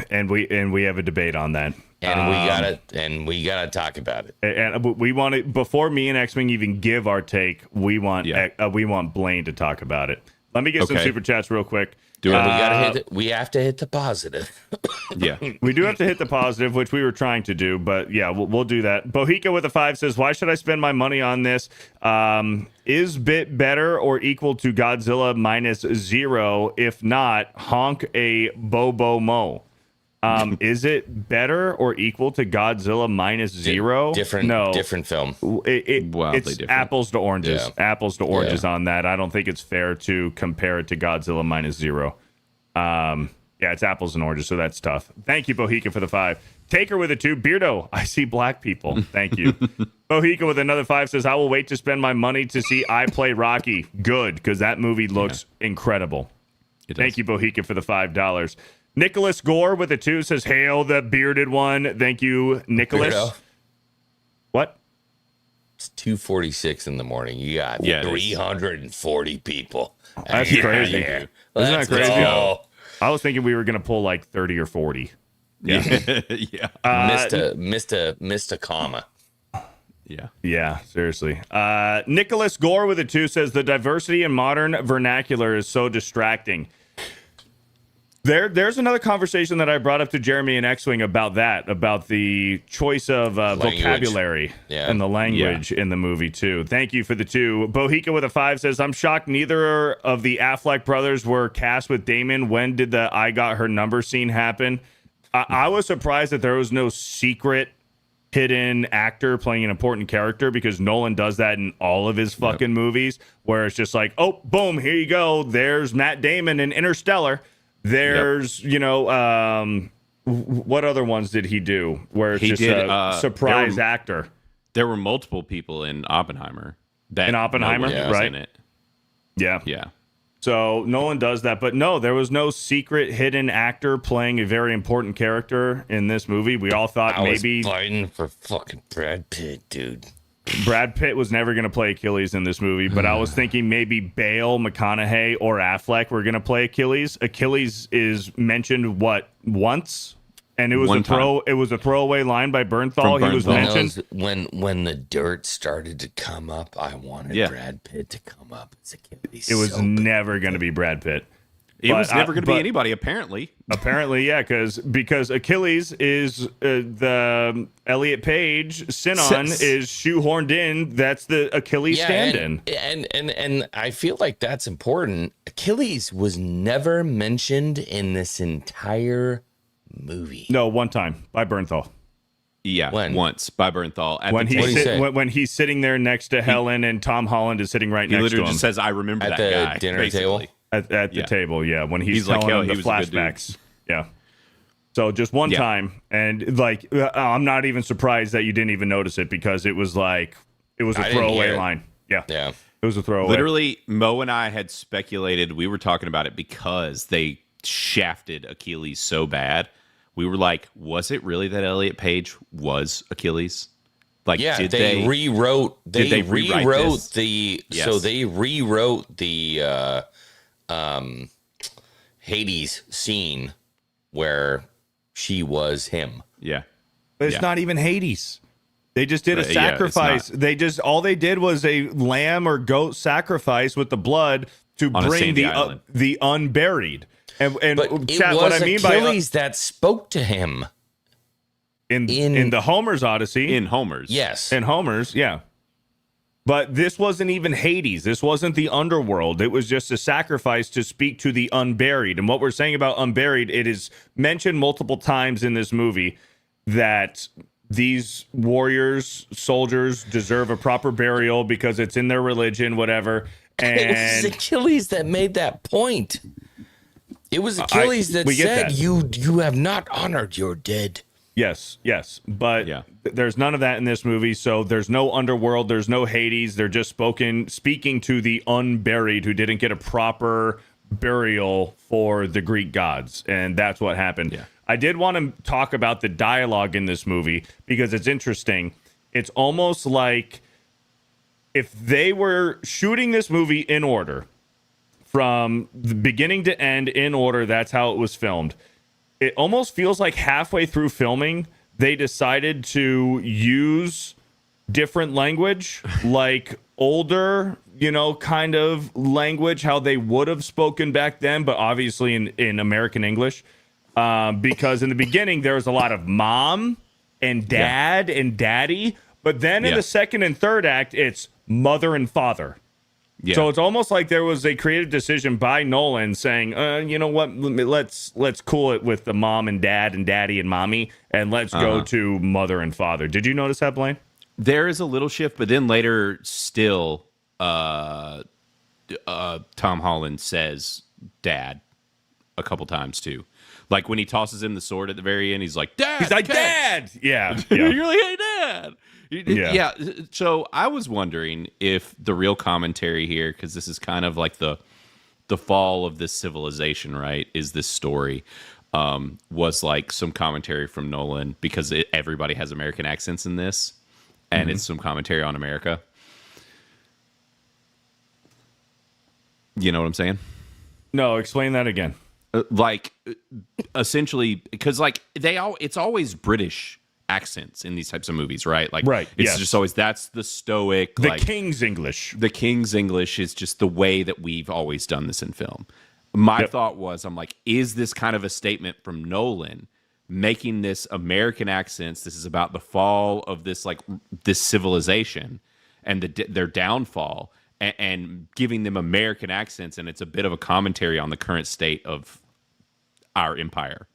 And we have a debate on that. And we gotta talk about it. And we want to, before me and X-Wing even give our take, we want Blaine to talk about it. Let me get some super chats real quick. We have to hit the positive. Yeah. We do have to hit the positive, which we were trying to do, but yeah, we'll do that. Bohica with a 5 says, why should I spend my money on this? Is bit better or equal to Godzilla -0? If not, honk a Bobo Mo. Is it better or equal to Godzilla -0? Different film. It's different. apples to oranges. Apples to oranges on that. I don't think it's fair to compare it to Godzilla -0. Yeah, it's apples and oranges, so that's tough. Thank you, Bohica, for the 5. Taker with a 2. Beardo, I see black people. Thank you. Bohica with another 5 says, I will wait to spend my money to see I Play Rocky. Good, because that movie looks incredible. Thank you, Bohica, for the $5. Nicholas Gore with a 2 says, hail the bearded one. Thank you, Nicholas. Beardo. What? It's 2:46 in the morning. You got 340 people. That's crazy. Isn't that crazy? I was thinking we were going to pull like 30 or 40. Yeah. Missed a comma. Yeah, seriously. Nicholas Gore with a 2 says, the diversity in modern vernacular is so distracting. There's another conversation that I brought up to Jeremy and X-Wing about the choice of vocabulary and the language in the movie, too. Thank you for the 2. Bohica with a 5 says, I'm shocked neither of the Affleck brothers were cast with Damon. When did the I Got Her Number scene happen? I was surprised that there was no secret hidden actor playing an important character, because Nolan does that in all of his fucking movies, where it's just like, oh, boom, here you go. There's Matt Damon in Interstellar. There's, what other ones did he do where it's a surprise actor? There were multiple people in Oppenheimer. Right? In it. Yeah. Yeah. So Nolan does that, but no, there was no secret hidden actor playing a very important character in this movie. We all thought maybe was fighting for fucking Brad Pitt, dude. Brad Pitt was never going to play Achilles in this movie, but I was thinking maybe Bale, McConaughey, or Affleck were going to play Achilles. Achilles is mentioned once, and it was it was a throwaway line by Bernthal. He was mentioned when the dirt started to come up. I wanted Brad Pitt to come up as Achilles. It was never going to be Brad Pitt. It was never going to be anybody, apparently. Apparently, yeah, because Achilles is the Elliot-Page. Sinon is shoehorned in. That's the Achilles stand-in. And I feel like that's important. Achilles was never mentioned in this entire movie. No, one time by Bernthal. Yeah, once by Bernthal. When he's sitting there next to Helen and Tom Holland is sitting right next to him. He literally just says, I remember that guy. At the dinner table? At the table, yeah. When he's telling him the flashbacks. Yeah. So just one time. And like, I'm not even surprised that you didn't even notice it, because it was a throwaway line. Yeah. Yeah. It was a throwaway. Literally, Mo and I had speculated. We were talking about it because they shafted Achilles so bad. We were like, was it really that Elliot-Page was Achilles? Like, did they rewrote the Hades scene where she was him. Yeah. But it's Yeah. not even Hades. They just did a Yeah, it's sacrifice. not. All they did was a lamb or goat sacrifice with the blood to On a bring sandy island. the unburied. And But it chat, was what I mean by Achilles that spoke to him. in the Homer's Odyssey, In Homer's. Yes. in Homer's, yeah. But this wasn't even Hades. This wasn't the underworld. It was just a sacrifice to speak to the unburied. And what we're saying about unburied, it is mentioned multiple times in this movie that these warriors, soldiers deserve a proper burial because it's in their religion, whatever. It was And Achilles that made that point. It was Achilles that we get said, that. You have not honored your dead. yes, but Yeah. there's none of that in this movie. So there's no underworld, there's no Hades. They're just speaking to the unburied who didn't get a proper burial for the Greek gods, and that's what happened. Yeah. I did want to talk about the dialogue in this movie because it's interesting. It's almost like if they were shooting this movie in order, from the beginning to end in order, that's how it was filmed. It almost feels like halfway through filming, they decided to use different language, like older, kind of language, how they would have spoken back then, but obviously in American English. Because in the beginning, there was a lot of mom and dad and daddy. But then in the second and third act, it's mother and father. Yeah. So it's almost like there was a creative decision by Nolan saying, you know what, let's cool it with the mom and dad and daddy and mommy, and let's go to mother and father. Did you notice that, Blaine? There is a little shift, but then later still Tom Holland says dad a couple times too. Like when he tosses him the sword at the very end, he's like, Dad! He's like, catch!" Dad! Yeah. You're like, hey, Dad! Yeah. Yeah. So I was wondering if the real commentary here, because this is kind of like the fall of this civilization, right? Is this story was like some commentary from Nolan, because everybody has American accents in this, and it's some commentary on America. You know what I'm saying? No, explain that again. Essentially, because it's always British accents in these types of movies, right? Like, Right, it's yes. just always, that's the stoic, The King's English. the King's English is just the way that we've always done this in film. My Yep. thought was, I'm like, is this kind of a statement from Nolan making this American accents? This is about the fall of this civilization and their downfall, and giving them American accents, and it's a bit of a commentary on the current state of our empire.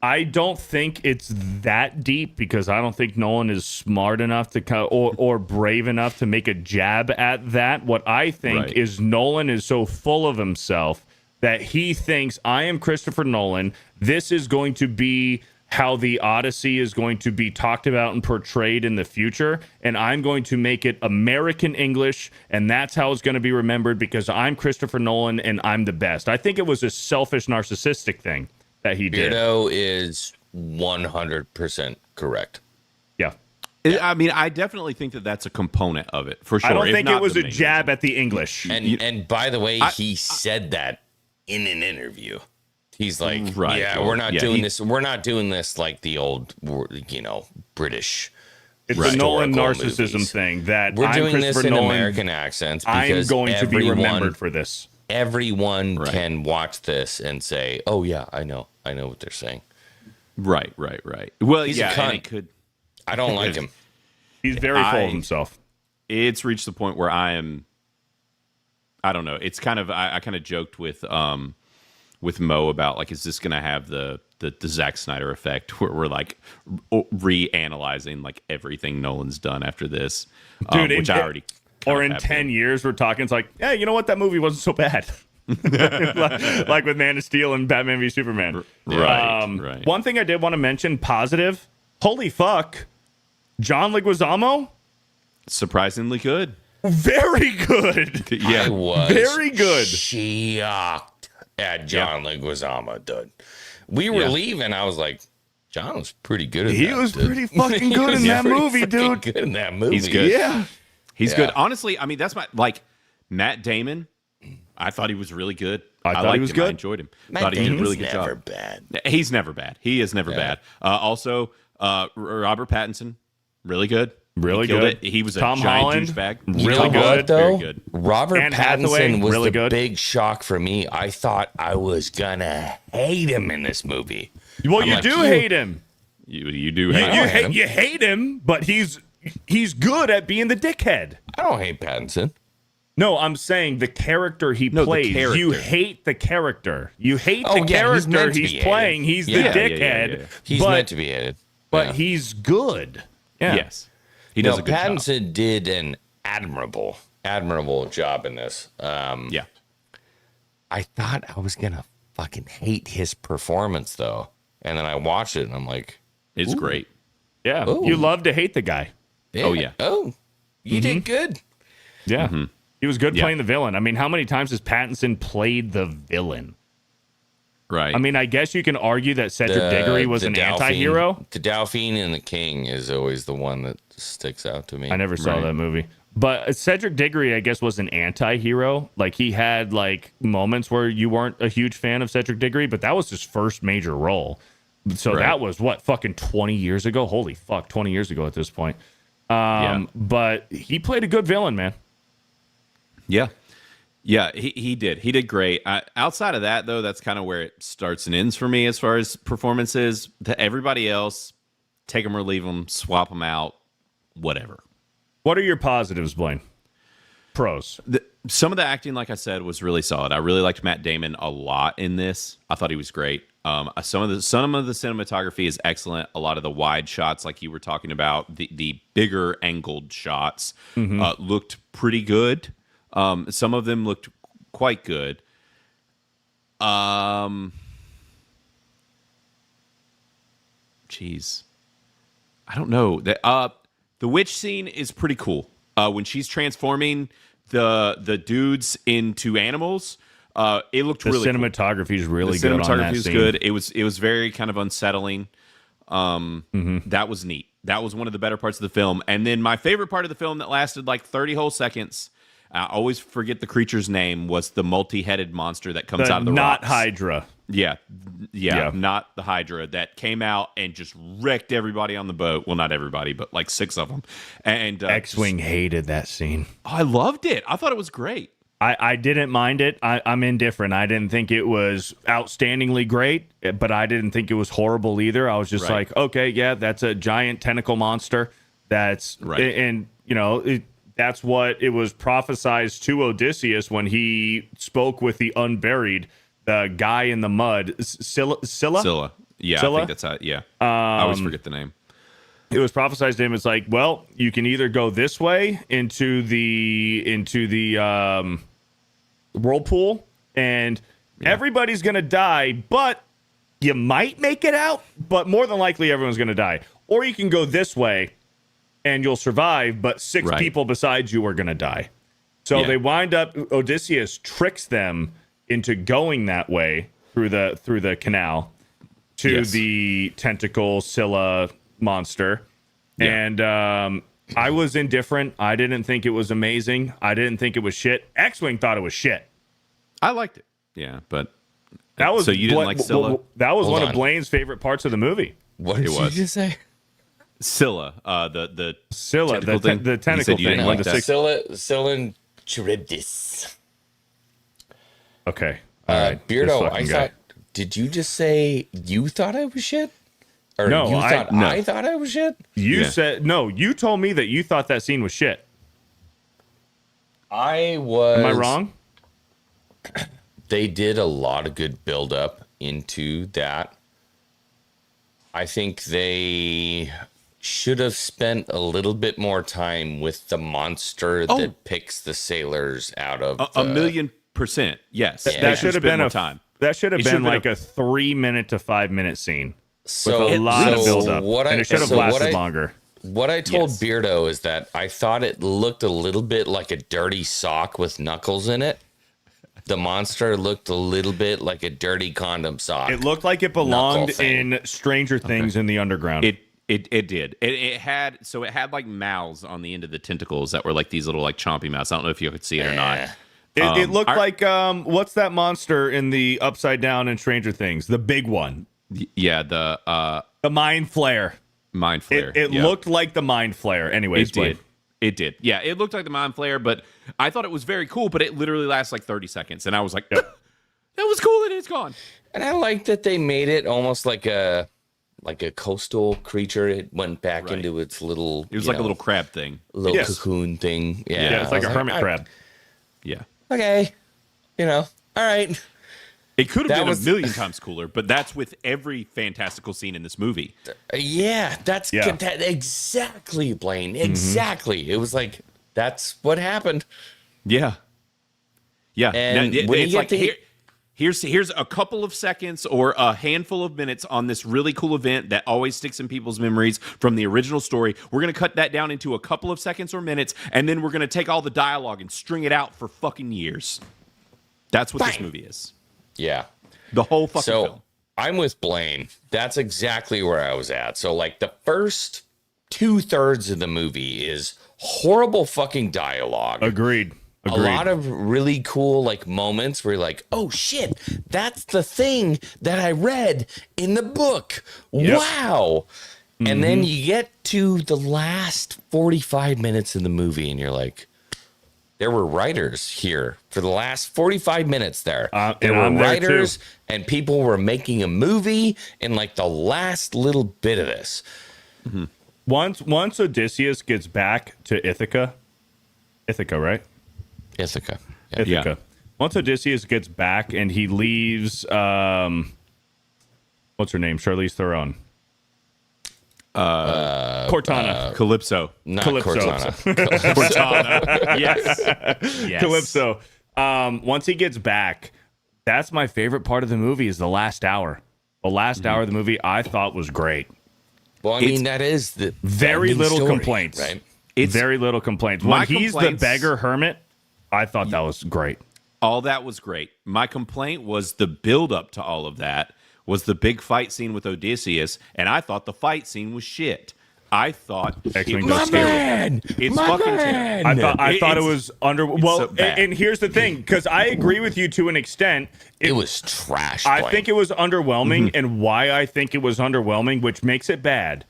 I don't think it's that deep, because I don't think Nolan is smart enough to or brave enough to make a jab at that. What I think Right. is Nolan is so full of himself that he thinks, I am Christopher Nolan. This is going to be how the Odyssey is going to be talked about and portrayed in the future, and I'm going to make it American English, and that's how it's going to be remembered, because I'm Christopher Nolan and I'm the best. I think it was a selfish, narcissistic thing that he did. Beardo is 100% correct. Yeah. I mean, I definitely think that that's a component of it, for sure. I don't if think not it was the a main jab at the English. And by the way, he said that in an interview. He's like, Right. yeah, we're not Yeah, doing he- this. We're not doing this like the old, British. It's the Nolan historical narcissism movies. thing that We're I'm doing this Christopher in Nolan. American accents I'm because going to be remembered for this. everyone Right. can watch this and say, "Oh yeah, I know what they're saying." Right. Well, He's a yeah, cunt. and it could. I don't like him. He's very full of himself. It's reached the point where I don't know. It's kind of, I kind of joked with Mo about, like, is this going to have the Zack Snyder effect, where we're like reanalyzing like everything Nolan's done after this, Dude, which I already. Or in 10 years, we're talking, it's like, yeah, you know what? That movie wasn't so bad. like with Man of Steel and Batman v Superman. Right. One thing I did want to mention, positive, holy fuck, John Leguizamo, Surprisingly good. very good. I Yeah. was Very good. shocked at John Leguizamo, dude. We were leaving. I was like, John was pretty good at He that. was dude. pretty fucking He good was in that pretty movie, freaking dude. Good in that movie. He's good. Yeah. He's Yeah. good. Honestly, I mean, that's Matt Damon. I thought he was really good I thought liked he was him. I good. enjoyed him. Matt Thought he did a Damon's really good never job. bad. He's never bad. He is never bad. Also, Robert Pattinson, really good. Really He killed good. it. He was a Tom giant Holland, douchebag. really Tom good. Holland, Though, very good. Robert Anne Hathaway, Pattinson was really the good. big shock for me. I thought I was gonna hate him in this movie. Well, I'm you like, do hate him. You do You, hate you him. hate you hate him, but he's good at being the dickhead. I don't hate Pattinson. No, I'm saying the character he No, the plays. character. You hate the character. You hate Oh, the yeah, he's character meant to he's be playing. hated. He's Yeah, the yeah, dickhead. yeah. He's but, meant to be hated. but Yeah. he's good. Yeah. Yes, he does No, a good job. Pattinson did an admirable job in this. Yeah, I thought I was gonna fucking hate his performance though, and then I watched it and I'm like, it's great. Yeah. Ooh. You love to hate the guy. Oh, yeah. oh, you did good. Yeah. He was good Yeah. playing the villain. I mean, how many times has Pattinson played the villain? Right. I mean, I guess you can argue that Cedric Diggory was an Delphine- anti-hero. The Delphine and the King is always the one that sticks out to me. I never saw Right. that movie. But Cedric Diggory, I guess, was an anti-hero. Like, he had, like, moments where you weren't a huge fan of Cedric Diggory, but that was his first major role. So Right. that was, what, fucking 20 years ago? Holy fuck, 20 years ago at this point. Yeah. But he played a good villain, man. Yeah. Yeah, he did. He did great. Outside of that, though, that's kind of where it starts and ends for me as far as performances. Everybody else, take them or leave them, swap them out, whatever. What are your positives, Blaine? Pros. Some of the acting, like I said, was really solid. I really liked Matt Damon a lot in this. I thought he was great. Some of the cinematography is excellent. A lot of the wide shots, like you were talking about, the bigger angled shots looked pretty good. Some of them looked quite good. Jeez, I don't know. The witch scene is pretty cool. When she's transforming the dudes into animals, it looked The really cool. cinematography is really The good on that cinematography was scene. good. It was very kind of unsettling. That was neat. That was one of the better parts of the film. And then my favorite part of the film that lasted like 30 whole seconds, I always forget the creature's name, was the multi-headed monster that comes out of the not rocks. Hydra. Yeah, Yeah. not the Hydra that came out and just wrecked everybody on the boat. Well, not everybody, but like 6 of them. And X-Wing hated that scene. I loved it. I thought it was great. I didn't mind it. I'm indifferent. I didn't think it was outstandingly great, but I didn't think it was horrible either. I was just Right. like, okay, yeah, that's a giant tentacle monster. That's Right. And you know, that's what it was prophesized to Odysseus when he spoke with the unburied, the guy in the mud, Scylla. Scylla. Yeah, Scylla? I think that's how. Yeah, I always forget the name. It was prophesized to him. It's like, well, you can either go this way into the whirlpool, and everybody's gonna die, but you might make it out. But more than likely, everyone's gonna die. Or you can go this way, and you'll survive, but 6 Right. people besides you are gonna die. So Yeah. they wind up. Odysseus tricks them into going that way through the canal to Yes. the tentacle Scylla monster. Yeah. And I was indifferent. I didn't think it was amazing. I didn't think it was shit. X-Wing thought it was shit. I liked it. Yeah, but That was so you didn't like Scylla? That was Hold one on. of Blaine's favorite parts of the movie. What did It you was. just say? Scylla, the Scylla, tentacle the thing? You tentacle said you thing. didn't When like the that. six, Scylla Charybdis. okay, all right. This Beardo, fucking I guy. thought. Did you just say you thought I was shit? Or No, you I- thought no. I thought I was shit? You Yeah. said no. You told me that you thought that scene was shit. I was. Am I wrong? They did a lot of good build up into that. I think they should have spent a little bit more time with the monster Oh. that picks the sailors out of a million%. Yes, That That should have been more a time. That should have It been should've been like a 3-minute to 5-minute scene So with a lot of so build up, what and I- it should have so what lasted I- longer. What I told Yes. Beardo is that I thought it looked a little bit like a dirty sock with knuckles in it. The monster looked a little bit like a dirty condom sock. It looked like it belonged Knuckle thing. in Stranger Things in the underground. It did. It had like mouths on the end of the tentacles that were like these little like chompy mouths. I don't know if you could see it or not. It looked like what's that monster in the Upside Down and Stranger Things? The big one. Yeah, the Mind Flare. Mind Flare. It looked like the Mind Flare. Anyways, It did. Yeah, it looked like the Mind Flare, but I thought it was very cool, but it literally lasts like 30 seconds. And I was like, that was cool, and it's gone. And I like that they made it almost like a coastal creature. It went back into its little. It was like a little crab thing. Little cocoon thing. Yeah, it's like a hermit crab. Yeah. Okay. All right. It could have been a million times cooler, but that's with every fantastical scene in this movie. That's exactly, Blaine. Exactly. It was like, that's what happened. Yeah. Yeah. And now, when it's you like, get here's a couple of seconds or a handful of minutes on this really cool event that always sticks in people's memories from the original story. We're going to cut that down into a couple of seconds or minutes, and then we're going to take all the dialogue and string it out for fucking years. That's what this movie is. Yeah. The whole fucking film. I'm with Blaine. That's exactly where I was at. So, like, the first 2/3 of the movie is horrible fucking dialogue. Agreed. A lot of really cool, like, moments where you're like, oh, shit, that's the thing that I read in the book. Yep. Wow. And then you get to the last 45 minutes of the movie, and you're like, there were writers here for the last 45 minutes there. There were writers and people were making a movie in like the last little bit of this. Mm-hmm. Once Odysseus gets back to Ithaca, right? Ithaca. Yeah. Once Odysseus gets back and he leaves, what's her name? Charlize Theron. Cortana. Calypso. Not Calypso. Cortana. Yes. Calypso. Once he gets back, that's my favorite part of the movie is the last hour. The last hour of the movie I thought was great. Well, I mean, that is the very little story, complaints. Right? It's very little complaints. When he's the beggar hermit, I thought that was great. All that was great. My complaint was the build up to all of that was the big fight scene with Odysseus, and I thought the fight scene was shit. I thought X-Men it was man! It's fucking terrible. I thought it was under. Well, so bad. and here's the thing, because I agree with you to an extent. It was trash. I think it was underwhelming, and why I think it was underwhelming, which makes it bad.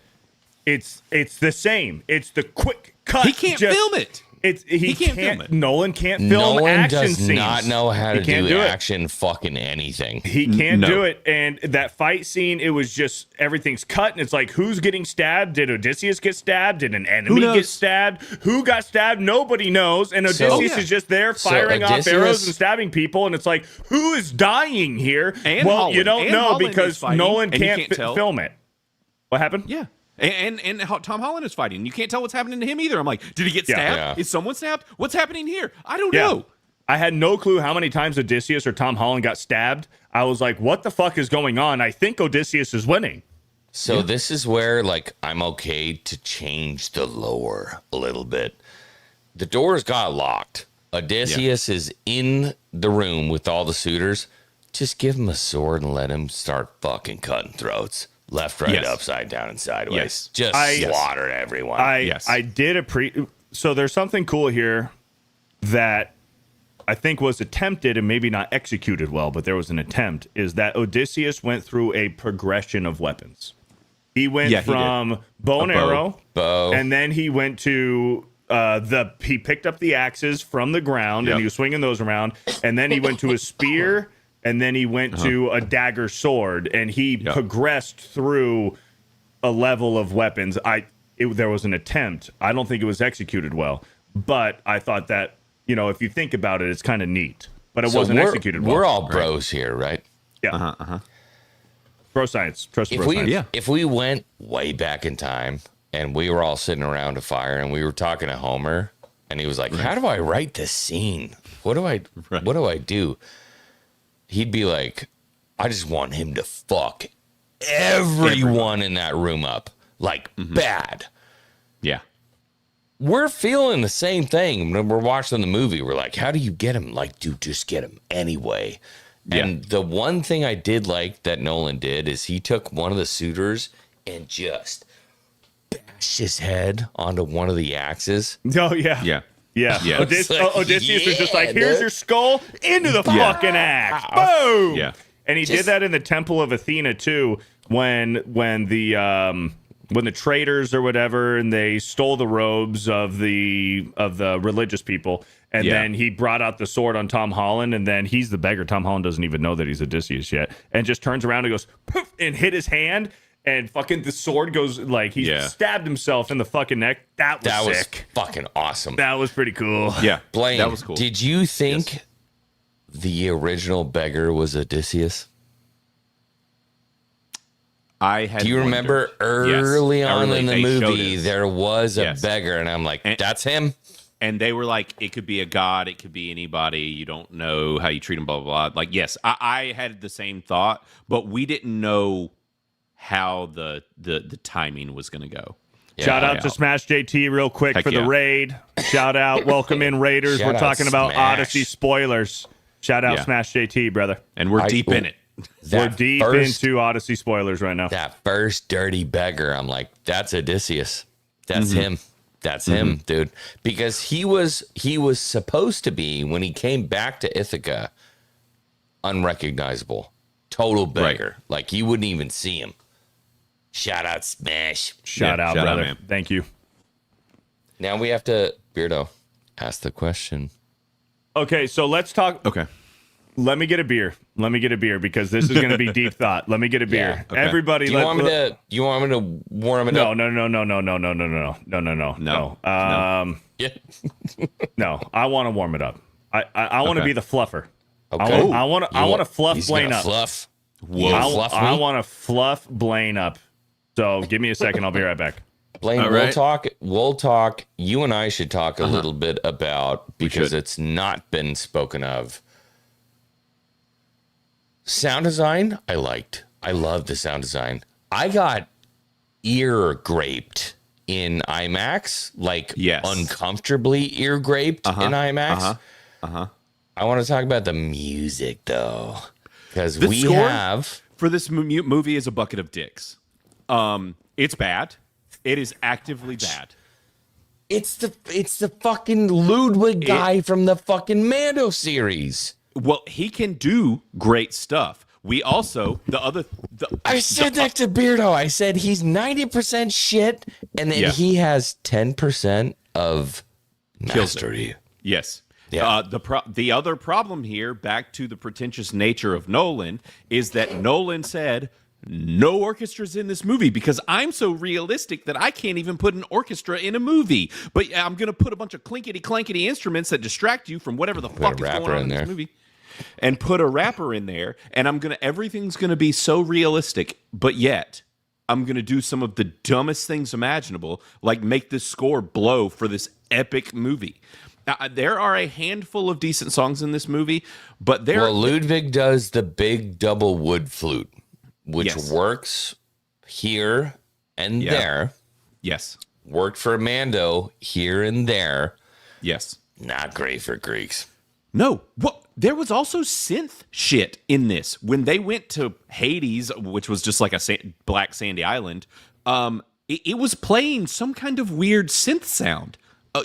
It's the same. It's the quick cut. He can't film it. He can't film it. Nolan can't film Nolan action does scenes. not know how to He do action fucking anything. He can't do it. And that fight scene, it was just everything's cut, and it's like, who's getting stabbed? Did Odysseus get stabbed? Did an enemy get stabbed? Who got stabbed? Nobody knows. And Odysseus is just there firing off arrows and stabbing people, and it's like, who is dying here? And well, Holland. you don't And know Holland because Nolan can't film it. What happened? Yeah. And Tom Holland is fighting. You can't tell what's happening to him either. I'm like, did he get stabbed? Yeah. Is someone stabbed? What's happening here? I don't know. I had no clue how many times Odysseus or Tom Holland got stabbed. I was like, what the fuck is going on? I think Odysseus is winning. So this is where, like, I'm okay to change the lore a little bit. The doors got locked. Odysseus is in the room with all the suitors. Just give him a sword and let him start fucking cutting throats. Left, right, upside down, and sideways. Just slaughter everyone. I did so there's something cool here that I think was attempted and maybe not executed well, but there was an attempt, is that Odysseus went through a progression of weapons. He went from bow and arrow, and then he went to he picked up the axes from the ground and he was swinging those around, and then he went to a spear. And then he went to a dagger sword, and he progressed through a level of weapons. There was an attempt. I don't think it was executed well, but I thought that, if you think about it, it's kind of neat. But it wasn't executed well. We're all bros here, right? Yeah. Bro science. Trust bro science. If we went way back in time and we were all sitting around a fire and we were talking to Homer, and he was like, "How do I write this scene? What do I do?" He'd be like, I just want him to fuck everyone in that room up. Like, bad. Yeah. We're feeling the same thing when we're watching the movie. We're like, how do you get him? Like, dude, just get him anyway. And the one thing I did like that Nolan did is he took one of the suitors and just bashed his head onto one of the axes. Oh, yeah. Yeah. Yeah. Yeah. Odysseus was just like, Yeah, here's dude. your skull, into the fucking axe. Boom. Yeah. And he did that in the Temple of Athena too, when the traders or whatever, and they stole the robes of the religious people, and then he brought out the sword on Tom Holland, and then he's the beggar. Tom Holland doesn't even know that he's Odysseus yet, and just turns around and goes poof and hit his hand, and fucking the sword goes like he stabbed himself in the fucking neck. That was sick. Fucking awesome. That was pretty cool. Yeah. Blaine, that was cool. Did you think the original beggar was Odysseus? I had. Do you remember wondered. early Yes. on in the they showed movie it. there was a Yes. beggar, and I'm like, that's him. And they were like, it could be a god, it could be anybody. You don't know how you treat them, blah, blah, blah. Like, yes, I had the same thought, but we didn't know how the timing was going to go. Shout out to Smash JT real quick Heck for the yeah. raid. Shout out, welcome in Raiders. Shout We're out talking about Smash. Odyssey spoilers. Shout out Yeah. Smash JT, brother. And we're deep in it. We're deep into Odyssey spoilers right now. That first dirty beggar. I'm like, that's Odysseus. That's him. That's him, dude. Because he was supposed to be, when he came back to Ithaca, unrecognizable, total beggar. Like you wouldn't even see him. Shout out Smash. Shout out, shout out, brother. man. Thank you. Now we have to, Beardo, ask the question. Okay, so let's talk. Okay. Let me get a beer. Let me get a beer because this is going to be deep thought. Let me get a beer. Yeah, okay. Everybody, Do you want me to warm it up? No. Yeah. No, I want to warm it up. I want to Okay. be the fluffer. Okay. I want to fluff He's Blaine gonna up. Fluff. Whoa. You gonna fluff me? I want to fluff Blaine up. So give me a second. I'll be right back. Blaine, All we'll right. talk. We'll talk. You and I should talk a little bit about, because should. it's not been spoken of. Sound design, I liked. I loved the sound design. I got ear graped in IMAX, like Yes. uncomfortably ear graped in IMAX. I want to talk about the music though, because The we score? have. For this movie is a bucket of dicks. It's bad. It is actively bad. It's the fucking Ludwig guy from the fucking Mando series. Well, he can do great stuff. We also I said that to Beardo. I said he's 90% shit, and then Yeah. he has 10% of mastery. Yes. Yeah. The other problem here, back to the pretentious nature of Nolan, is that Nolan said no orchestras in this movie because I'm so realistic that I can't even put an orchestra in a movie. But I'm going to put a bunch of clinkety clankety instruments that distract you from whatever the fuck is going on in this movie. And put a rapper in there, and everything's gonna be so realistic, but yet I'm gonna do some of the dumbest things imaginable, like make this score blow for this epic movie. Now, there are a handful of decent songs in this movie, but Well, Ludwig does the big double wood flute, which Yes. works here and there. yes, Worked for Mando here and there. yes. Not great for Greeks. No, what? There was also synth shit in this. When they went to Hades, which was just like a black sandy island, it was playing some kind of weird synth sound,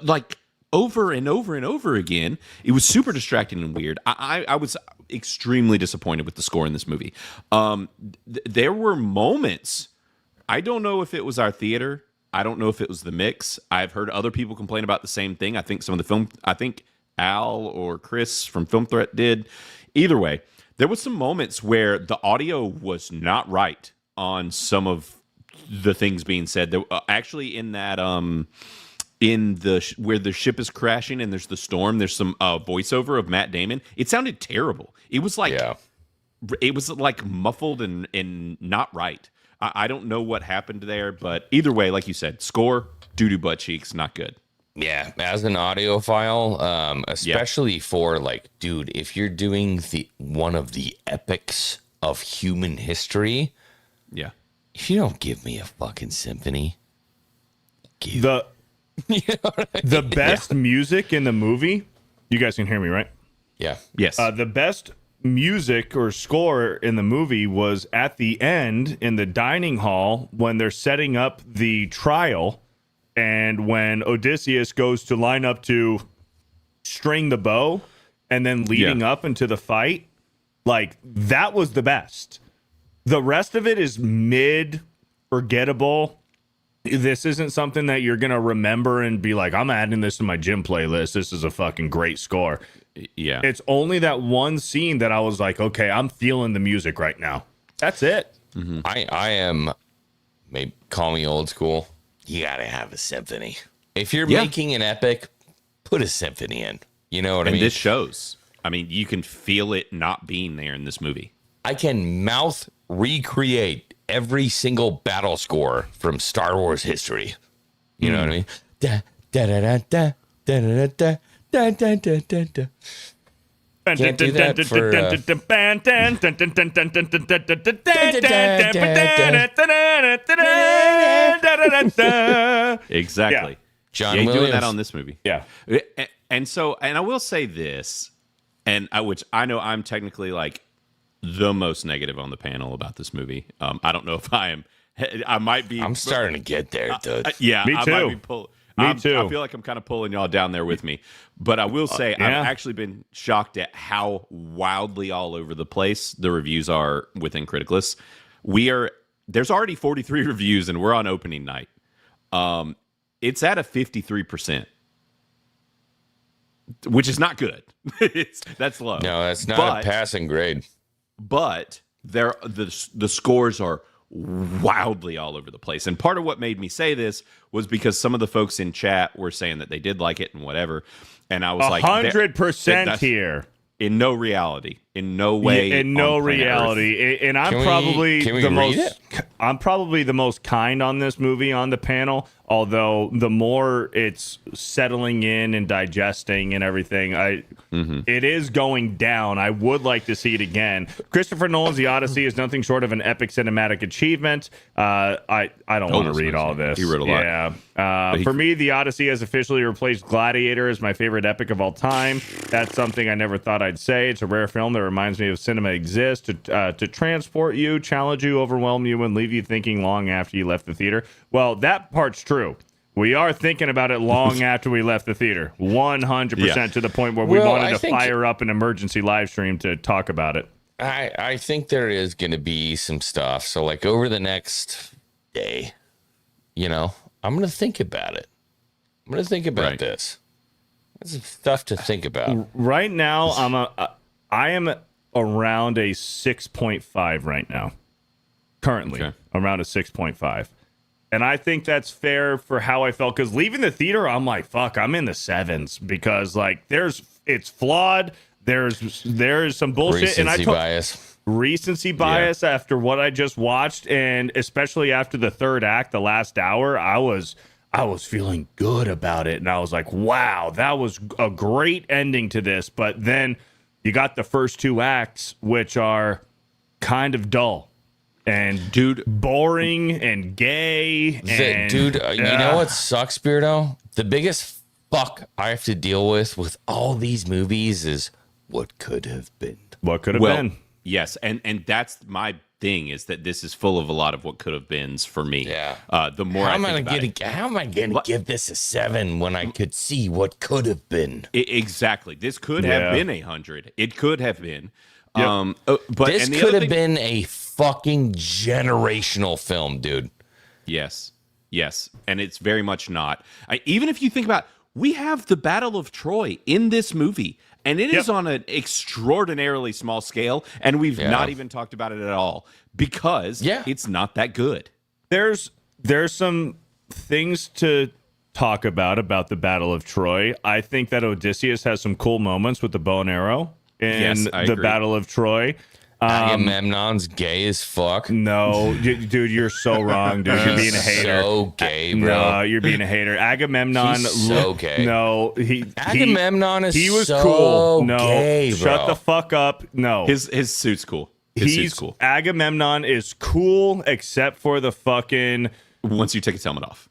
like over and over and over again. It was super distracting and weird. I was extremely disappointed with the score in this movie. There were moments. I don't know if it was our theater. I don't know if it was the mix. I've heard other people complain about the same thing. I think some of the film. I think Al or Chris from Film Threat did. Either way, there was some moments where the audio was not right on some of the things being said. There, actually, in that where the ship is crashing and there's the storm, there's some voiceover of Matt Damon. It sounded terrible. It was like muffled and not right. I don't know what happened there, but either way, like you said, score doo-doo butt cheeks, not good. Yeah, as an audiophile, especially for like, dude, if you're doing one of the epics of human history, Yeah. if you don't give me a fucking symphony, The best music in the movie. You guys can hear me, right? yeah, Yes. The best music or score in the movie was at the end in the dining hall when they're setting up the trial, and when Odysseus goes to line up to string the bow and then leading up into the fight, like that was the best. The rest of it is mid, forgettable. This isn't something that you're going to remember and be like, I'm adding this to my gym playlist. This is a fucking great score. Yeah. It's only that one scene that I was like, okay, I'm feeling the music right now. That's it. Mm-hmm. I am, maybe call me old school. You got to have a symphony. If you're making an epic, put a symphony in. You know what I mean? And this shows. I mean, you can feel it not being there in this movie. I can mouth recreate every single battle score from Star Wars history. You know what I mean? Da da da da da da da da da da da da. Can't do that for, Exactly. Yeah. John You ain't doing Williams. that on this movie. Yeah. And I will say this, which I know I'm technically like the most negative on the panel about this movie. I don't know if I am. I might be. I'm starting to get there, dude. Yeah, Me I too. might be Me too. I feel like I'm kind of pulling y'all down there with me. But I will say yeah. I've actually been shocked at how wildly all over the place the reviews are within Critic Lists. There's already 43 reviews and we're on opening night. It's at a 53%. Which is not good. That's low. No, that's not a passing grade. But the scores are wildly all over the place. And part of what made me say this was because some of the folks in chat were saying that they did like it and whatever. And I was like, 100% here. In no reality, in no way, in no on planet reality. And I'm Can we probably the read most. it? I'm probably the most kind on this movie on the panel. Although the more it's settling in and digesting and everything, it is going down. I would like to see it again. Christopher Nolan's The Odyssey is nothing short of an epic cinematic achievement. I don't want to read all this. He wrote a lot. Yeah. For me, The Odyssey has officially replaced Gladiator as my favorite epic of all time. That's something I never thought I'd say. It's a rare film that reminds me of cinema exists to transport you, challenge you, overwhelm you, and leave you thinking long after you left the theater. Well, that part's true. We are thinking about it long after we left the theater. 100% to the point where we wanted to fire up an emergency live stream to talk about it. I think there is going to be some stuff. So, like, over the next day, I'm going to think about it. I'm going to think about this. There's stuff to think about. Right now, I am around a 6.5 right now. Currently, around a 6.5. And I think that's fair for how I felt. Because leaving the theater, I'm like, fuck, I'm in the 7s. Because, like, it's flawed. There's some bullshit. Recency bias after what I just watched. And especially after the third act, the last hour, I was feeling good about it. And I was like, wow, that was a great ending to this. But then you got the first two acts, which are kind of dull. And boring and gay. And, you know what sucks, Beardo? The biggest fuck I have to deal with all these movies is what could have been. What could have been. Yes, and that's my thing, is that this is full of a lot of what could have beens for me. Yeah. The more how am I going to give this a 7 when I could see what could have been? Exactly. This could have been 100. It could have been. But this could have been a fucking generational film, dude. Yes, and it's very much not. Even if you think about, we have the Battle of Troy in this movie, and it is on an extraordinarily small scale, and we've not even talked about it at all because it's not that good. There's some things to talk about the Battle of Troy. I think that Odysseus has some cool moments with the bow and arrow in the agree. Battle of Troy. Agamemnon's gay as fuck. No, dude, you're so wrong, dude. You're being a hater. So gay, bro. No, you're being a hater. Agamemnon. He's so gay. No, Agamemnon he was so cool. No, gay, bro. Shut the fuck up. No, His suit's cool. Suit's cool. Agamemnon is cool, except for the fucking. Once you take his helmet off.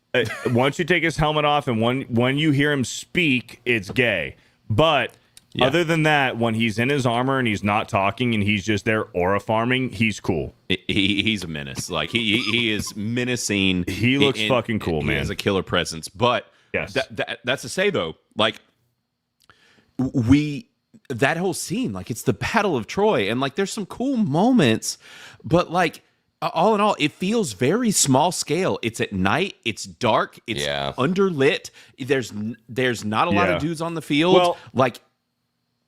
Once you take his helmet off, and when you hear him speak, it's gay. But other than that, when he's in his armor and he's not talking and he's just there aura farming, he's cool. He's a menace. Like he is menacing. He looks fucking cool, man. He has a killer presence. But that's to say though, like that whole scene, like it's the Battle of Troy, and like there's some cool moments, but like all in all, it feels very small scale. It's at night, it's dark, it's underlit. There's not a lot of dudes on the field. Well, like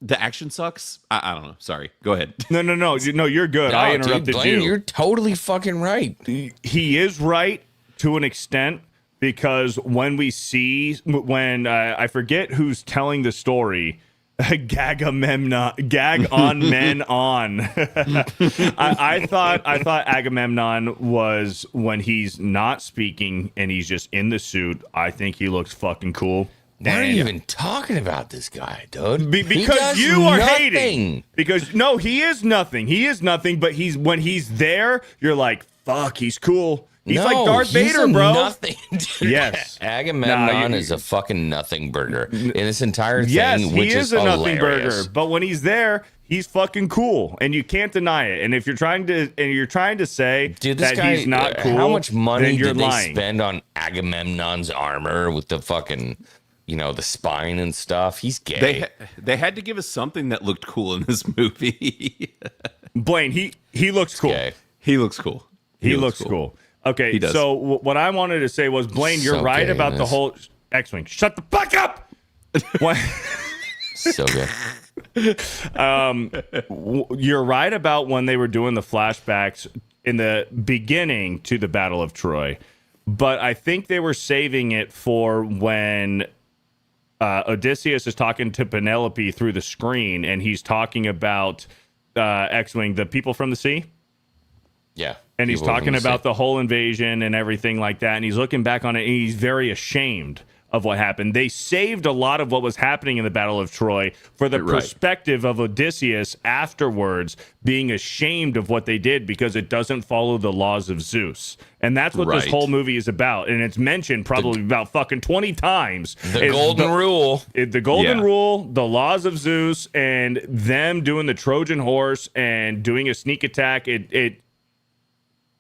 the action sucks. I don't know. Sorry. Go ahead. No, you're good. I interrupted dude, Blaine, you. You're totally fucking right. He is right to an extent, because when we see I forget who's telling the story. Gag on men on. I thought Agamemnon was when he's not speaking and he's just in the suit. I think he looks fucking cool. Why are you even talking about this guy, dude? Because you are hating. Because no, he is nothing. He is nothing. But when he's there, you're like, fuck, he's cool. He's like Darth Vader, bro. Nothing. Yes, Agamemnon is a fucking nothing burger in this entire thing. Yes, which he is a hilarious. nothing burger. But when he's there, he's fucking cool, and you can't deny it. And if you're trying to say Dude, this that guy, he's not cool, how much money did they spend on Agamemnon's armor with the fucking, the spine and stuff? He's gay. They had to give us something that looked cool in this movie. Blaine, he looks cool. Gay. He looks cool. He looks cool. Okay, so what I wanted to say was, Blaine, you're right about the whole X-Wing. Shut the fuck up! So good. You're right about when they were doing the flashbacks in the beginning to the Battle of Troy, but I think they were saving it for when Odysseus is talking to Penelope through the screen, and he's talking about X-Wing, the people from the sea. Yeah. And he's talking about the whole invasion and everything like that. And he's looking back on it, and he's very ashamed of what happened. They saved a lot of what was happening in the Battle of Troy for the perspective of Odysseus afterwards being ashamed of what they did because it doesn't follow the laws of Zeus. And that's what this whole movie is about. And it's mentioned probably about fucking 20 times. The golden rule. The golden rule, the laws of Zeus, and them doing the Trojan horse and doing a sneak attack.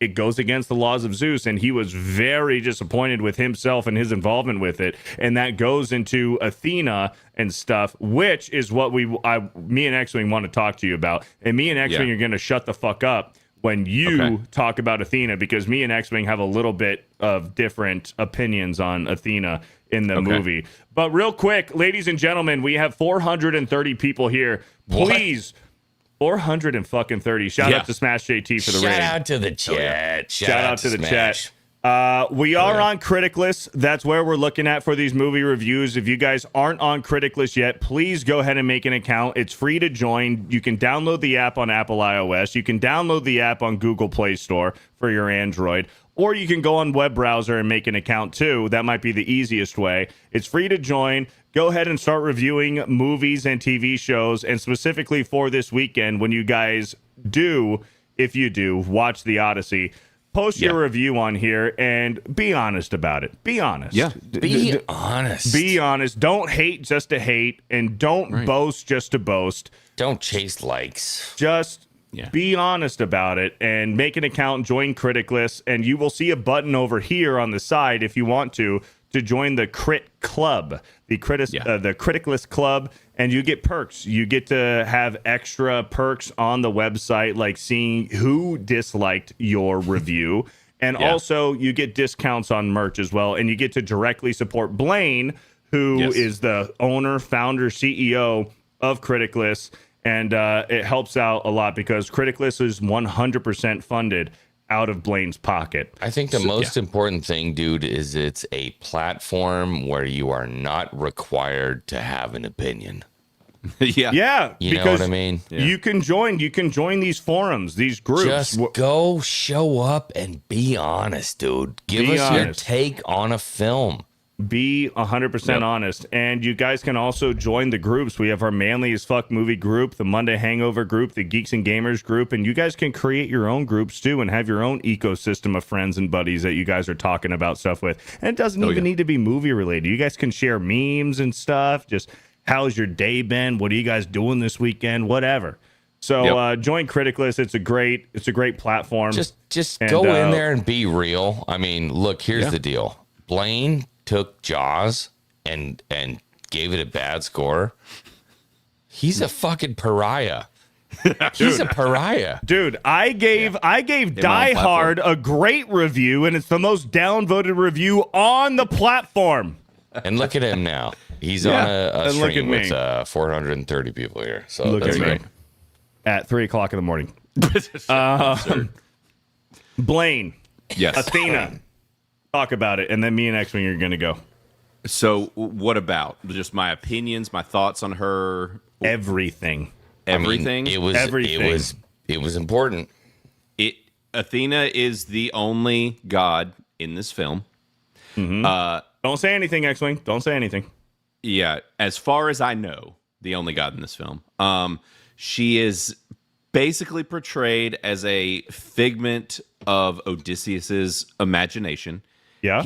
It goes against the laws of Zeus, and he was very disappointed with himself and his involvement with it. And that goes into Athena and stuff, which is what me and X-Wing want to talk to you about. And me and X-Wing are going to shut the fuck up when you talk about Athena, because me and X-Wing have a little bit of different opinions on Athena in the movie. But real quick, ladies and gentlemen, we have 430 people here. Please... 430. Shout out to Smash JT for the rating. Shout out to the chat. Shout out to the chat. We are on Critic List. That's where we're looking at for these movie reviews. If you guys aren't on Critic List yet, please go ahead and make an account. It's free to join. You can download the app on Apple iOS. You can download the app on Google Play Store for your Android. Or you can go on web browser and make an account too. That might be the easiest way. It's free to join. Go ahead and start reviewing movies and TV shows. And specifically for this weekend, when you guys do, if you do, watch the Odyssey, post your review on here and be honest about it. Be honest. Yeah. Be honest. Be honest. Don't hate just to hate, and don't boast just to boast. Don't chase likes. Just be honest about it and make an account, join Critic List, and you will see a button over here on the side if you want to join the Crit Club, the Critic List Club, and you get perks. You get to have extra perks on the website, like seeing who disliked your review, and also you get discounts on merch as well, and you get to directly support Blaine, who is the owner, founder, CEO of Critic List. And it helps out a lot because Critic List is 100% funded out of Blaine's pocket. I think the most important thing, dude, is it's a platform where you are not required to have an opinion. Yeah, you know what I mean? You can join these forums, these groups. Just go show up and be honest, dude. Give us your take on a film. Be 100% honest. And you guys can also join the groups. We have our Manly as Fuck movie group, the Monday Hangover group, the Geeks and Gamers group, and you guys can create your own groups too and have your own ecosystem of friends and buddies that you guys are talking about stuff with. And it doesn't even need to be movie related. You guys can share memes and stuff. Just how's your day been? What are you guys doing this weekend? Whatever. So join Critic List. It's a great platform. Just go in there and be real. I mean, look, here's the deal. Blaine took Jaws and gave it a bad score. He's a fucking pariah. He's a pariah. Dude, I gave Die Hard a great review, and it's the most downvoted review on the platform. And look at him now. He's on a stream with 430 people here. So Look that's at great. me at 3 o'clock in the morning. Blaine, Yes. Athena, talk about it, and then me and X-Wing are going to go. So, what about just my opinions, my thoughts on her? Everything. Everything. I mean, Everything. it was important. Athena is the only god in this film. Don't say anything, X-Wing. Don't say anything. Yeah, as far as I know, the only god in this film. She is basically portrayed as a figment of Odysseus's imagination. Yeah.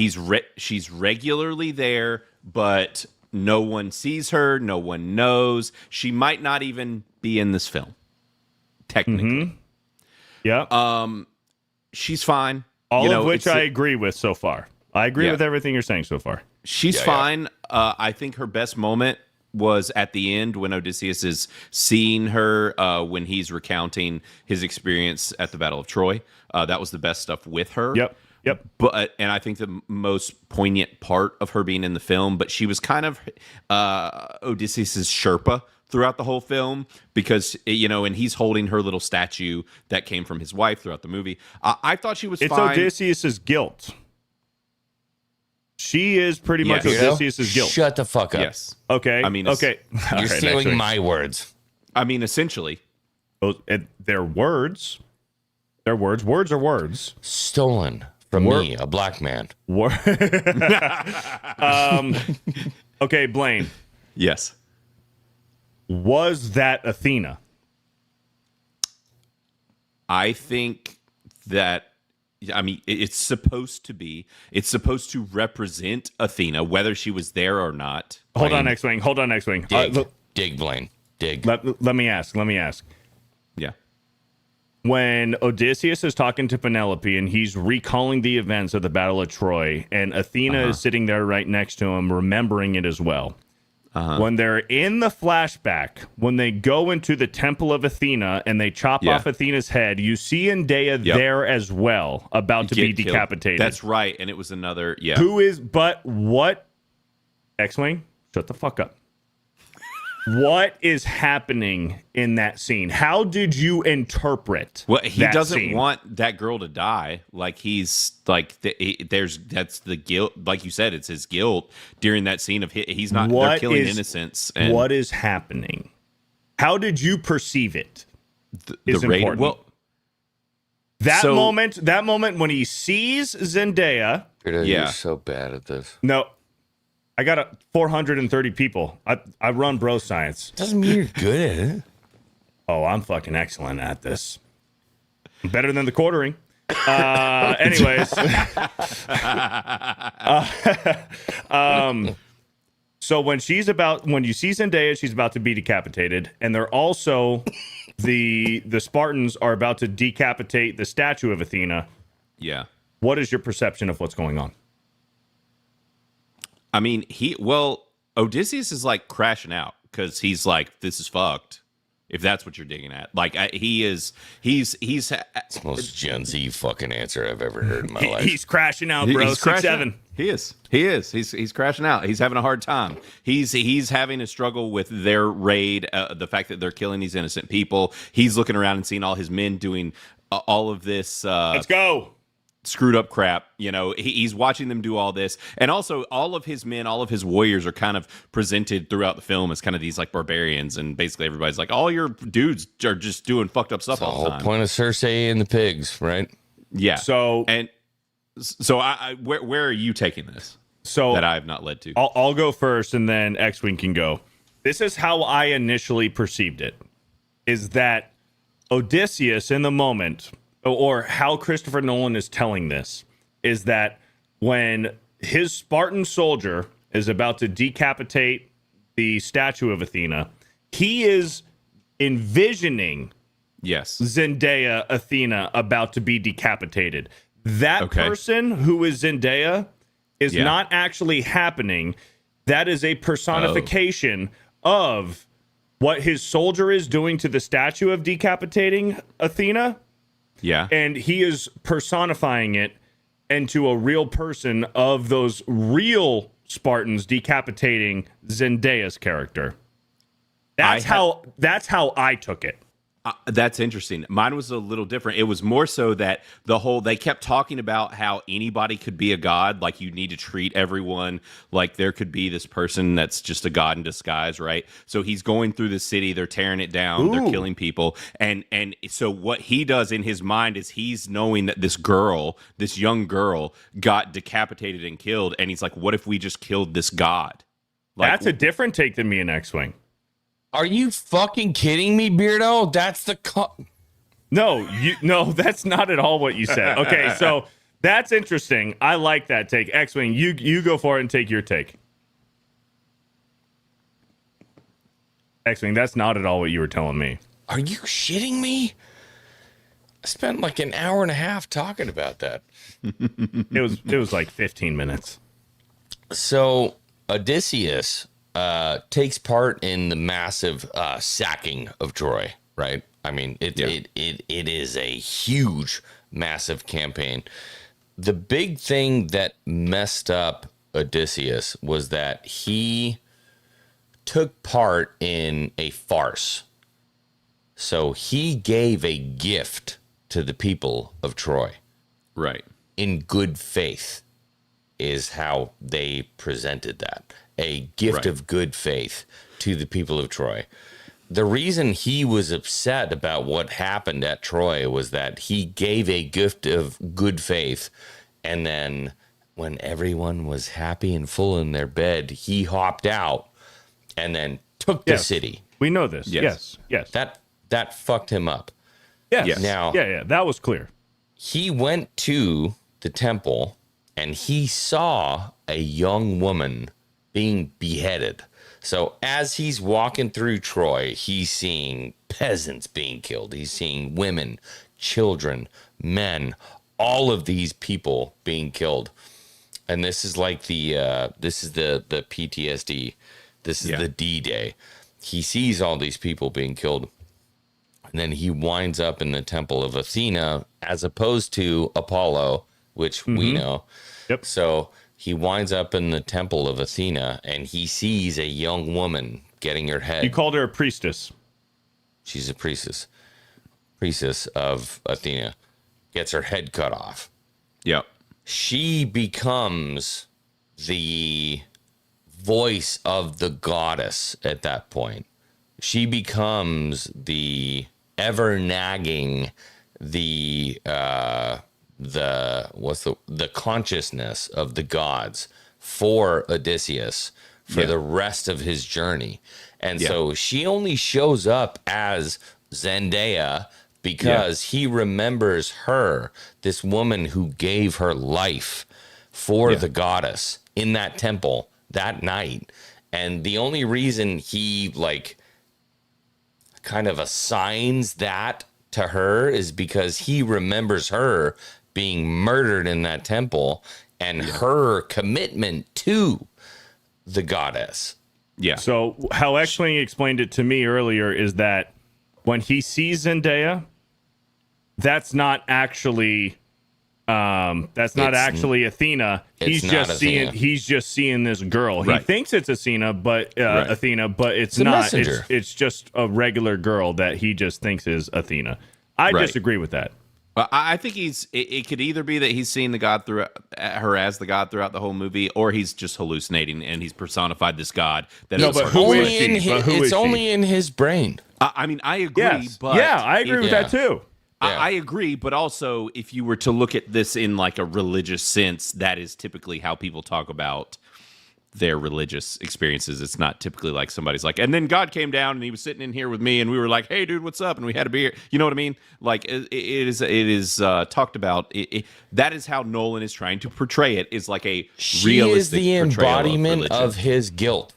She's regularly there, but no one sees her. No one knows. She might not even be in this film, technically. Yeah. She's fine. All of which I agree with so far. I agree Yeah. with everything you're saying so far. She's fine. I think her best moment was at the end when Odysseus is seeing her when he's recounting his experience at the Battle of Troy. That was the best stuff with her. Yep. And I think the most poignant part of her being in the film, but she was kind of Odysseus's Sherpa throughout the whole film because, and he's holding her little statue that came from his wife throughout the movie. I thought she was fine. It's Odysseus's guilt. She is pretty much Yes. Odysseus's guilt. Shut the fuck up. Yes. Okay. I mean, okay. All You're right, stealing X-Wing. my words. I mean, essentially. They're words. They're words. Words are words. Stolen from me, a black man. Okay, Blaine. Yes. Was that Athena? I think that, I mean, it's supposed to be. It's supposed to represent Athena, whether she was there or not. Hold on, X-Wing. Dig, Blaine. Dig. Let me ask. Yeah. When Odysseus is talking to Penelope and he's recalling the events of the Battle of Troy, and Athena is sitting there right next to him, remembering it as well. When they're in the flashback, when they go into the Temple of Athena and they chop off Athena's head, you see Zendaya there as well, about to be Get killed. decapitated. That's right. And it was another, But what? X-Wing, shut the fuck up. What is happening in that scene? How did you interpret? Well, he that doesn't scene? want that girl to die. Like he's like, that's the guilt. Like you said, it's his guilt during that scene of he's not. They're killing innocents. And what is happening? How did you perceive it? the raid? Important. Well, that so- moment when he sees Zendaya. You're so bad at this. No, I got 430 people. I run bro science. Doesn't mean you're good at it. Oh, I'm fucking excellent at this. I'm better than the quartering. Anyways. So when you see Zendaya, she's about to be decapitated, and they're also the Spartans are about to decapitate the statue of Athena. yeah. What is your perception of what's going on? I mean, Odysseus is like crashing out because he's like, this is fucked. If that's what you're digging at, like he's It's the most Gen Z fucking answer I've ever heard in my life. He's crashing out, bro. He's crashing 6'7". out. He is. He's crashing out. He's having a hard time. He's having a struggle with their raid. The fact that they're killing these innocent people. He's looking around and seeing all his men doing all of this. Let's go. Screwed up crap. He's watching them do all this, and also all of his men, all of his warriors are kind of presented throughout the film as kind of these like barbarians, and basically everybody's like, all your dudes are just doing fucked up stuff The all the whole time. point of Cersei and the pigs, right? Yeah. So where are you taking this? So That I have not led to. I'll go first, and then X-Wing can go. This is how I initially perceived it: is that Odysseus in the moment, or how Christopher Nolan is telling this, is that when his Spartan soldier is about to decapitate the statue of Athena, he is envisioning Yes. Zendaya, Athena, about to be decapitated. That Okay. person who is Zendaya is Yeah. not actually happening. That is a personification of what his soldier is doing to the statue of decapitating Athena, Yeah. and he is personifying it into a real person of those real Spartans decapitating Zendaya's character. That's how I took it. That's interesting. Mine was a little different. It was more so that they kept talking about how anybody could be a god. Like, you need to treat everyone like there could be this person that's just a god in disguise, right? So he's going through the city. They're tearing it down. They're killing people. And so what he does in his mind is he's knowing that this young girl got decapitated and killed. And he's like, what if we just killed this god? Like, That's a different take than me in X-Wing. Are you fucking kidding me, Beardo? That's the No, that's not at all what you said. Okay, so that's interesting. I like that take. X-Wing, you go for it and take your take. X-Wing, that's not at all what you were telling me. Are you shitting me? I spent like an hour and a half talking about that. It was like 15 minutes. So Odysseus takes part in the massive sacking of Troy, right? I mean, it is a huge, massive campaign. The big thing that messed up Odysseus was that he took part in a farce. So he gave a gift to the people of Troy. right. In good faith is how they presented that. A gift Right. of good faith to the people of Troy. The reason he was upset about what happened at Troy was that he gave a gift of good faith, and then when everyone was happy and full in their bed, he hopped out and then took the Yes. city. We know this. Yes. Yes. That fucked him up. Yes. Yes. Now- Yeah, that was clear. He went to the temple and he saw a young woman being beheaded. So as he's walking through Troy, he's seeing peasants being killed. He's seeing women, children, men, all of these people being killed. And this is like the PTSD. This is the D-Day. He sees all these people being killed. And then he winds up in the temple of Athena as opposed to Apollo, which we know. Yep. So he winds up in the temple of Athena and he sees a young woman getting her head. You called her a priestess. She's a priestess of Athena. Gets her head cut off. Yep. She becomes the voice of the goddess at that point. She becomes the ever nagging, the consciousness of the gods for Odysseus for the rest of his journey. And so she only shows up as Zendaya because he remembers her, this woman who gave her life for the goddess in that temple that night. And the only reason he kind of assigns that to her is because he remembers her being murdered in that temple and her commitment to the goddess. Yeah. So how X-Wing explained it to me earlier is that when he sees Zendaya, that's not actually Athena. He's not just seeing this girl. Right. He thinks it's Athena, but Athena, but it's a not. messenger. It's just a regular girl that he just thinks is Athena. I Right. disagree with that. Well, I think it could either be that he's seeing the god through her as the god throughout the whole movie, or he's just hallucinating and he's personified this god. That No, is but her who voice. is she? It's only in his brain. I mean, I agree, Yes. but Yeah, I agree with Yeah. that too. Yeah. I agree, but also if you were to look at this in like a religious sense, that is typically how people talk about their religious experiences. It's not typically like somebody's like, and then God came down and he was sitting in here with me and we were like, hey dude, what's up? And we had a beer. You know what I mean? Like it is talked about. That is how Nolan is trying to portray it, is like a She is realistic the portrayal embodiment religion. of his guilt.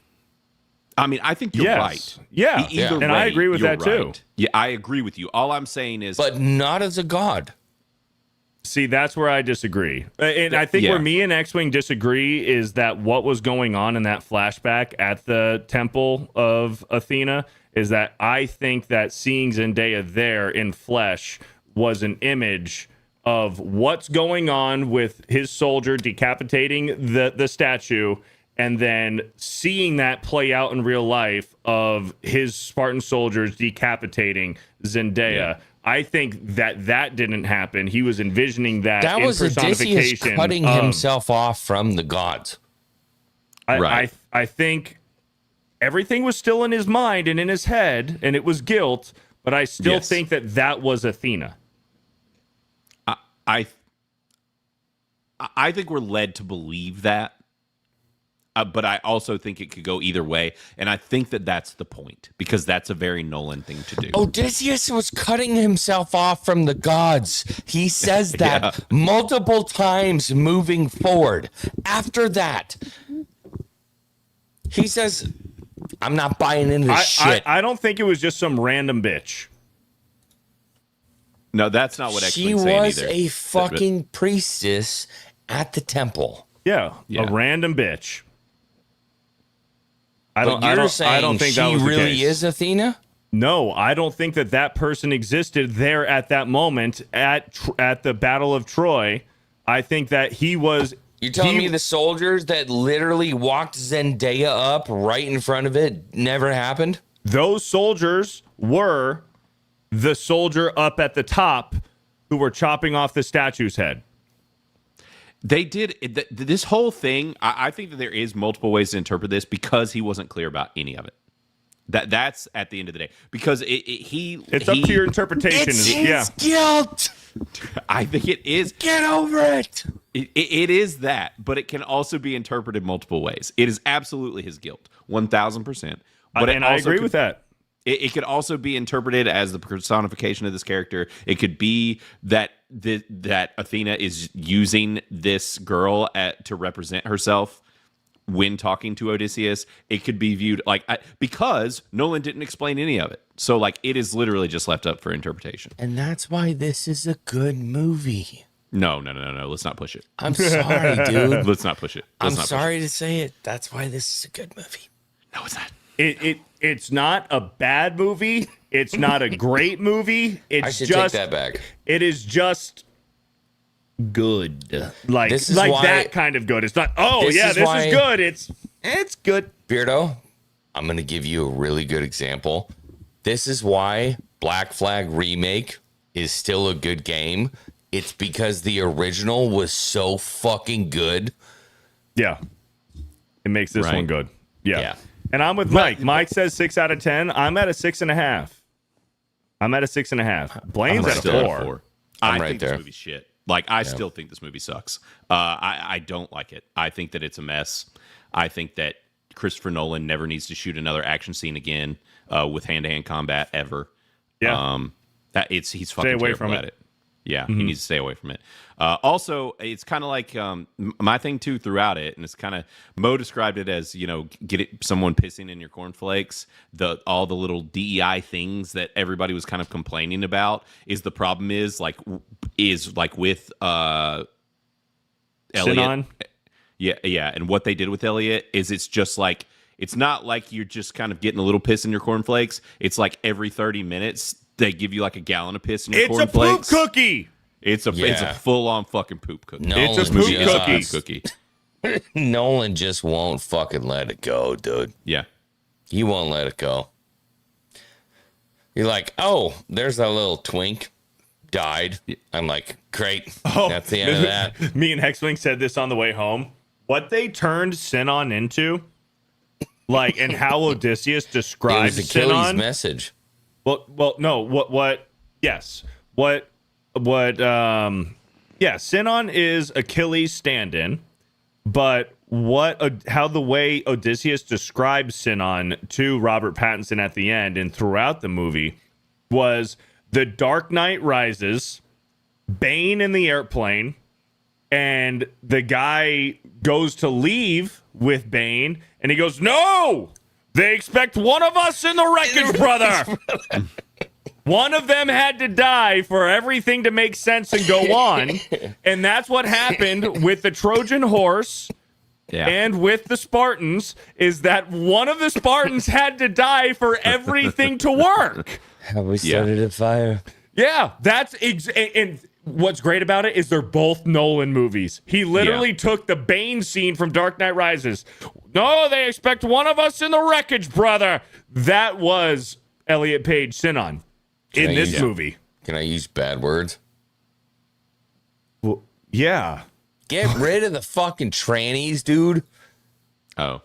I mean, I think you're Yes. right. Yeah. Either And I way, agree with you're that, too. right. Yeah, I agree with you. All I'm saying is, But not as a god. See, that's where I disagree. And I think Yeah. where me and X-Wing disagree is that what was going on in that flashback at the temple of Athena is that I think that seeing Zendaya there in flesh was an image of what's going on with his soldier decapitating the statue, and then seeing that play out in real life of his Spartan soldiers decapitating Zendaya. Yeah. I think that didn't happen. He was envisioning that That in was Odysseus personification cutting of- himself off from the gods. Right. I think everything was still in his mind and in his head, and it was guilt, but I still Yes. think that was Athena. I think we're led to believe that, but I also think it could go either way, and I think that that's the point, because that's a very Nolan thing to do. Odysseus was cutting himself off from the gods. He says that multiple times moving forward. After that, he says, I'm not buying into this shit. I don't think it was just some random bitch. No, that's not what She X-Wing's saying was either. a fucking priestess at the temple. Yeah, Yeah. a random bitch. I But you're saying I don't think she that was the really case. is Athena? No, I don't think that person existed there at that moment at the Battle of Troy. I think that he was. You're telling me the soldiers that literally walked Zendaya up right in front of it never happened? Those soldiers were the soldier up at the top who were chopping off the statue's head. They did this whole thing. I think that there is multiple ways to interpret this, because he wasn't clear about any of it. That's at the end of the day, because It's up to your interpretation. It's Yeah. his guilt. I think it is. Get over it. It is that, but it can also be interpreted multiple ways. It is absolutely his guilt, 1,000%. But And I agree with that. It could also be interpreted as the personification of this character. It could be that that Athena is using this girl to represent herself when talking to Odysseus. It could be viewed like because Nolan didn't explain any of it, so like it is literally just left up for interpretation. And that's why this is a good movie. No. Let's not push it. I'm sorry, dude. Let's not push it. I'm Let's not push sorry to say it. That's why this is a good movie. it. No, it's not. It's not a bad movie. It's not a great movie. It's I should just take that back. It is just good. Like This is like why- that kind of good. It's not. Oh This yeah, is this why- is good. It's good. Beardo, I'm going to give you a really good example. This is why Black Flag Remake is still a good game. It's because the original was so fucking good. Yeah, it makes this Right. one good. Yeah. Yeah. And I'm with Mike. Mike says 6 out of 10. I'm at a 6.5. I'm at a 6.5. Blaine's I'm at a Still at 4. I right think there. this movie's shit. Like, I still think this movie sucks. I don't like it. I think that it's a mess. I think that Christopher Nolan never needs to shoot another action scene again with hand-to-hand combat ever. Yeah. He's fucking away terrible from at it. it. Yeah, he needs to stay away from it. Also, it's kind of like my thing too throughout it, and it's kind of Mo described it as someone pissing in your cornflakes. All the little DEI things that everybody was kind of complaining about is the problem is like with Elliot. Sinon? Yeah, and what they did with Elliot is it's just like it's not like you're just kind of getting a little piss in your cornflakes. It's like every 30 minutes they give you like a gallon of piss in your It's a cornflakes. poop cookie. It's a Yeah. full-on fucking poop cookie. Nolan It's a poop just- cookie. Cookie. Nolan just won't fucking let it go, dude. Yeah. He won't let it go. You're like, oh, there's that little twink. Died. I'm like, great. That's the end of that. Me and Hexwing said this on the way home. What they turned Sinon into, like, and how Odysseus It describes was Achilles' Sinon. message. Well, no. Yes. Yeah. Sinon is Achilles' stand-in, but how the way Odysseus describes Sinon to Robert Pattinson at the end and throughout the movie was the Dark Knight Rises, Bane in the airplane, and the guy goes to leave with Bane, and he goes, "No! They expect one of us in the wreckage, brother! One of them had to die for everything to make sense and go on." And that's what happened with the Trojan horse and with the Spartans is that one of the Spartans had to die for everything to work. Have we started a fire? Yeah, that's and what's great about it is they're both Nolan movies. He literally took the Bane scene from Dark Knight Rises. No, they expect one of us in the wreckage, brother. That was Elliot Page Sinon in this movie. Can I use bad words? Well, yeah. Get rid of the fucking trannies, dude. Oh.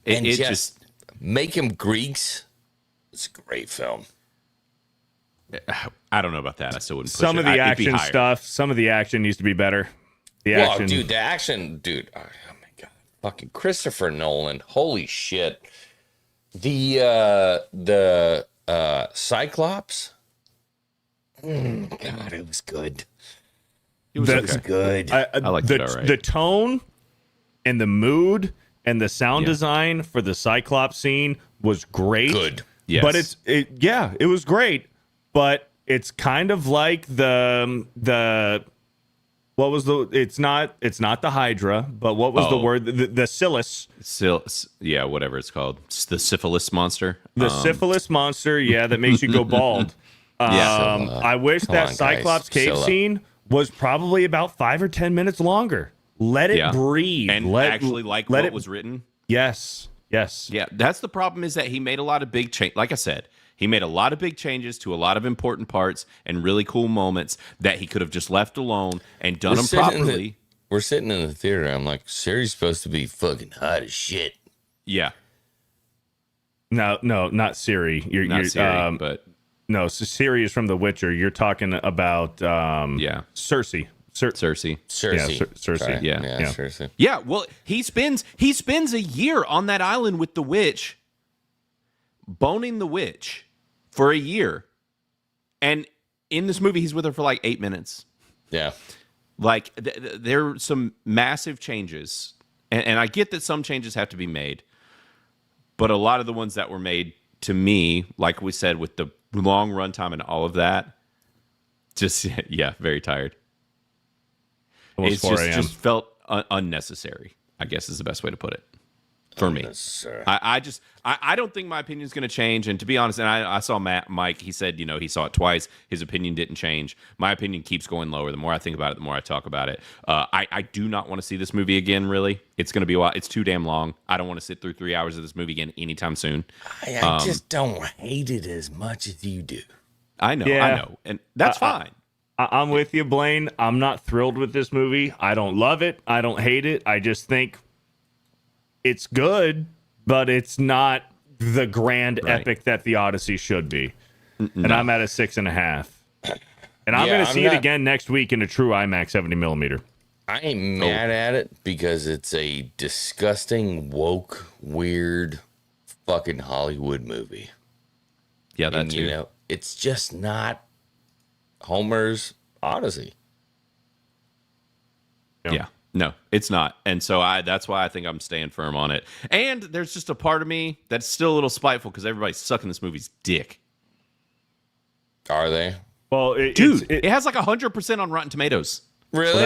And just make them Greeks. It's a great film. I don't know about that. I still wouldn't push Some it. of the It'd be action higher. stuff, some of the action needs to be better. The Well, action. dude, the action, dude. Oh my god, fucking Christopher Nolan. Holy shit. The Cyclops. God, it was good. It was That's okay. Good. I liked it all right. The tone and the mood and the sound design for the Cyclops scene was great. Good. Yes. But it was great. But it's kind of like the what was the it's not the Hydra, but what was the word? The Silius. Whatever it's called. It's the syphilis monster. The syphilis monster, that makes you go bald. I wish that on, Cyclops guys. cave Scylla. scene was probably about 5 or 10 minutes longer. Let it breathe. And actually like what was written. Yes. Yeah, that's the problem, is that he made a lot of big change. Like I said, he made a lot of big changes to a lot of important parts and really cool moments that he could have just left alone and done them properly. We're sitting in the theater. I'm like, Siri's supposed to be fucking hot as shit. Yeah. No, not Siri. Not Siri, but no, so Siri is from The Witcher. You're talking about Cersei. Cersei. Cersei. Yeah, Cersei. Sorry. Yeah. Cersei. Yeah, well, he spends a year on that island with the witch, boning the witch for a year. And in this movie, he's with her for like 8 minutes. Yeah. Like, there are some massive changes. And I get that some changes have to be made. But a lot of the ones that were made, to me, like we said, with the long runtime and all of that, just, very tired. Almost It's 4 a.m. just felt unnecessary, I guess is the best way to put it. For me. I don't think my opinion is going to change. And to be honest, and I saw Mike, he said, he saw it twice. His opinion didn't change. My opinion keeps going lower. The more I think about it, the more I talk about it. I do not want to see this movie again, really. It's going to be a while. It's too damn long. I don't want to sit through 3 hours of this movie again anytime soon. I just don't hate it as much as you do. I know. And that's fine. I'm with you, Blaine. I'm not thrilled with this movie. I don't love it. I don't hate it. I just think it's good, but it's not the grand epic that the Odyssey should be. And I'm at a 6.5. And I'm going to see it again next week in a true IMAX 70mm. I ain't mad at it because it's a disgusting, woke, weird, fucking Hollywood movie. Yeah, that And, too. it's just not Homer's Odyssey. Yeah. No, it's not. And so that's why I think I'm staying firm on it. And there's just a part of me that's still a little spiteful because everybody's sucking this movie's dick. Are they? Well, It has like 100% on Rotten Tomatoes. Really?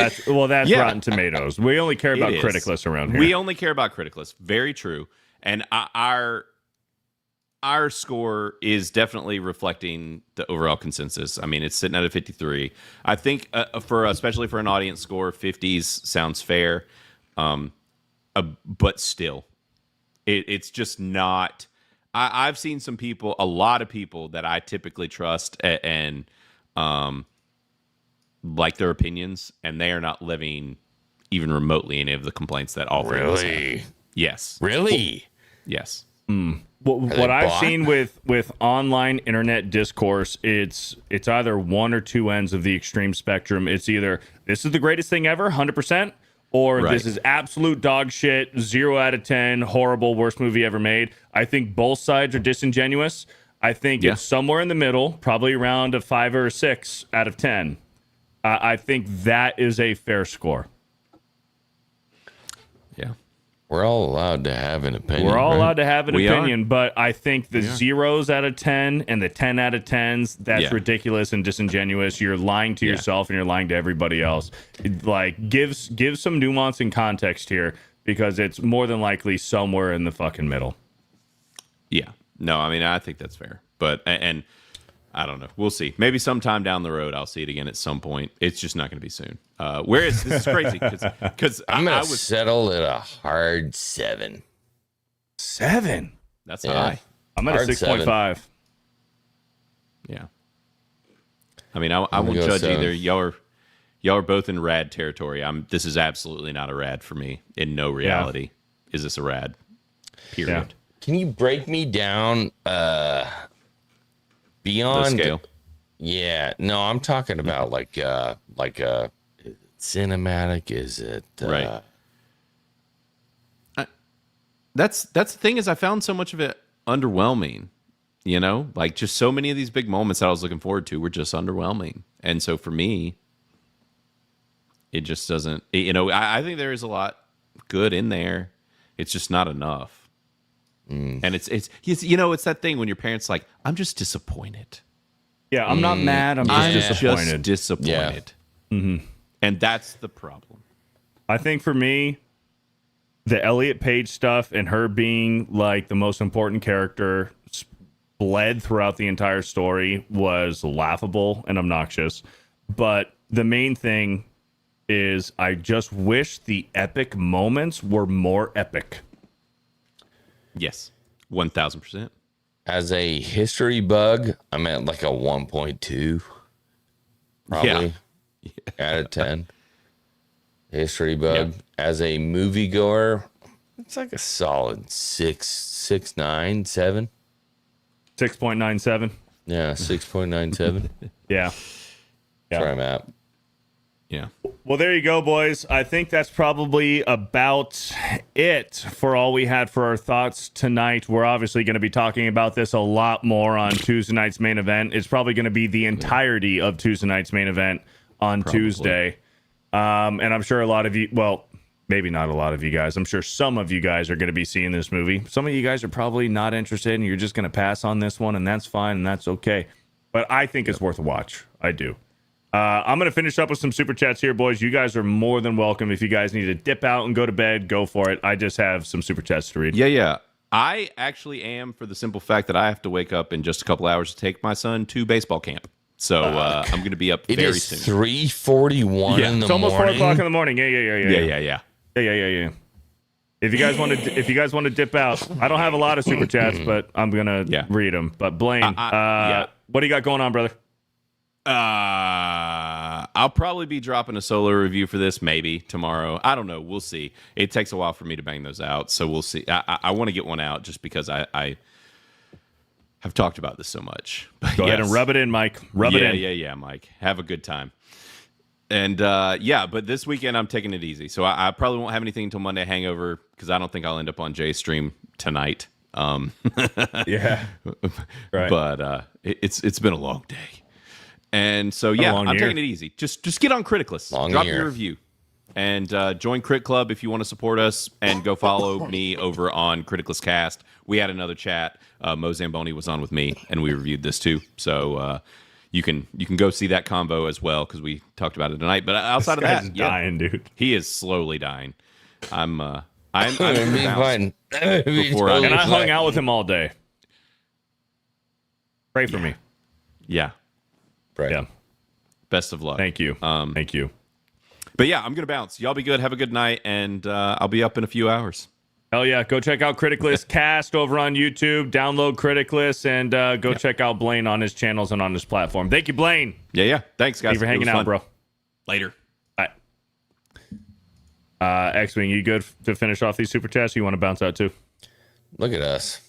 that's Yeah. Rotten Tomatoes. We only care about It is. critic lists around here. We only care about critic lists. Very true. And our score is definitely reflecting the overall consensus. I mean, it's sitting at a 53. I think especially for an audience score, 50s sounds fair. But still, it's just not. I've seen a lot of people that I typically trust and like their opinions, and they are not living even remotely any of the complaints that all three of us have. Really? Yes. Really? Yes. What I've bought? seen with online internet discourse, it's either one or two ends of the extreme spectrum. It's either this is the greatest thing ever, 100%, or Right. this is absolute dog shit, 0 out of 10, horrible, worst movie ever made. I think both sides are disingenuous. I think it's somewhere in the middle, probably around a 5 or a 6 out of 10. I think that is a fair score. Yeah. We're all allowed to have an opinion. We're all right? allowed to have an We are. opinion, but I think the 0s out of 10 and the 10 out of 10s, that's Yeah. ridiculous and disingenuous. You're lying to yourself and you're lying to everybody else. Like, give some nuance and context here. because it's more than likely somewhere in the fucking middle. Yeah. No, I mean, I think that's fair. But, and I don't know. We'll see. Maybe sometime down the road, I'll see it again at some point. It's just not going to be soon. Whereas this is crazy because I'm going to settle at a hard 7. 7? That's Yeah. high. I'm at a 6.5. Yeah. I mean, I won't go judge 7. either. Y'all are both in rad territory. This is absolutely not a rad for me. In no reality is this a rad. Period. Yeah. Can you break me down beyond The scale. Yeah, no, I'm talking about like cinematic. Is it Right. That's the thing is I found so much of it underwhelming. You know, like just so many of these big moments that I was looking forward to were just underwhelming. And so for me, it just doesn't, you know, I think there is a lot good in there. It's just not enough. And it's you know, it's that thing when your parents like, I'm just disappointed. Yeah, I'm not mad. I'm just disappointed. Just disappointed. Yeah. Mm-hmm. And that's the problem. I think for me, the Elliot Page stuff and her being like the most important character bled throughout the entire story was laughable and obnoxious. But the main thing is I just wish the epic moments were more epic. Yes. 1000%. as a history bug? I'm at like a 1.2, probably out of 10. History bug. As a moviegoer, it's like a solid 6, 9, 7. 6.97. Yeah, 6.97. Yeah. That's where I'm at. Yeah. Well, there you go, boys. I think that's probably about it for all we had for our thoughts tonight. We're obviously going to be talking about this a lot more on Tuesday night's main event. It's probably going to be the entirety of Tuesday night's main event on Tuesday. And I'm sure a lot of you, well, maybe not a lot of you guys. I'm sure some of you guys are going to be seeing this movie. Some of you guys are probably not interested and you're just going to pass on this one, and that's fine and that's okay. But I think it's worth a watch. I do. I'm going to finish up with some super chats here, boys. You guys are more than welcome. If you guys need to dip out and go to bed, go for it. I just have some super chats to read. Yeah. I actually am, for the simple fact that I have to wake up in just a couple hours to take my son to baseball camp. So I'm going to be up It very is soon. 3:41 in the morning. It's almost 4 o'clock in the morning. Yeah. Yeah. If you guys want to dip out, I don't have a lot of super chats, but I'm gonna read them. But Blaine, what do you got going on, brother? I'll probably be dropping a solo review for this maybe tomorrow. I don't know. We'll see. It takes a while for me to bang those out, so we'll see. I want to get one out just because I have talked about this so much. But Go ahead and rub it in, Mike. Rub it in. Yeah, Mike. Have a good time. And but this weekend I'm taking it easy. So I probably won't have anything until Monday hangover because I don't think I'll end up on Jay's stream tonight. Yeah. Right. But it's been a long day. And so I'm taking it easy. Just get on Criticless. Drop your review. And join Crit Club if you want to support us, and go follow me over on Criticless Cast. We had another chat. Mo Zamboni was on with me, and we reviewed this too. So you can go see that convo as well because we talked about it tonight. But outside of that, dying, dude. He is slowly dying. I'm fine. And I hung out with him all day. Pray for me. Yeah. Right. Yeah. Best of luck. Thank you. Thank you. But yeah, I'm gonna bounce. Y'all be good. Have a good night, and I'll be up in a few hours. Hell yeah. Go check out Criticless Cast over on YouTube. Download Criticless and go check out Blaine on his channels and on his platform. Thank you, Blaine. Yeah. Thanks, guys. Thank you for hanging out, bro. Later. Bye. X-Wing, you good to finish off these super chats? Or you want to bounce out too? Look at us.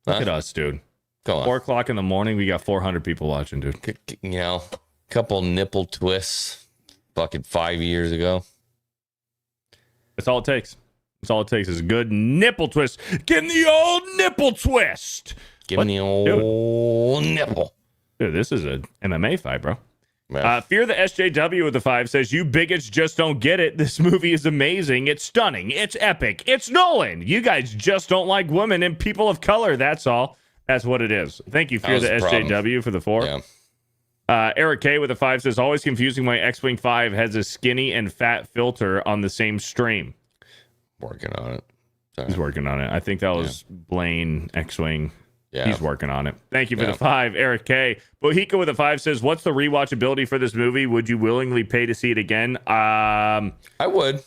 Look at us, dude. Come on. 4 o'clock in the morning, we got 400 people watching, dude. You know, couple nipple twists fucking 5 years ago. That's all it takes. That's all it takes is a good nipple twist. Give him the old nipple twist. Give me the old nipple. Dude, this is a MMA fight, bro. Yeah. Fear the SJW with the 5 says, you bigots just don't get it. This movie is amazing. It's stunning. It's epic. It's Nolan. You guys just don't like women and people of color. That's all. That's what it is. Thank you, Fear the SJW, for the 4. Yeah. Eric K with the 5 says, always confusing why X-Wing 5 has a skinny and fat filter on the same stream. Working on it. Sorry. He's working on it. I think that was Blaine X-Wing. Yeah. He's working on it. Thank you for the 5, Eric K. Bohica with a 5 says, "What's the rewatchability for this movie? Would you willingly pay to see it again?" I would.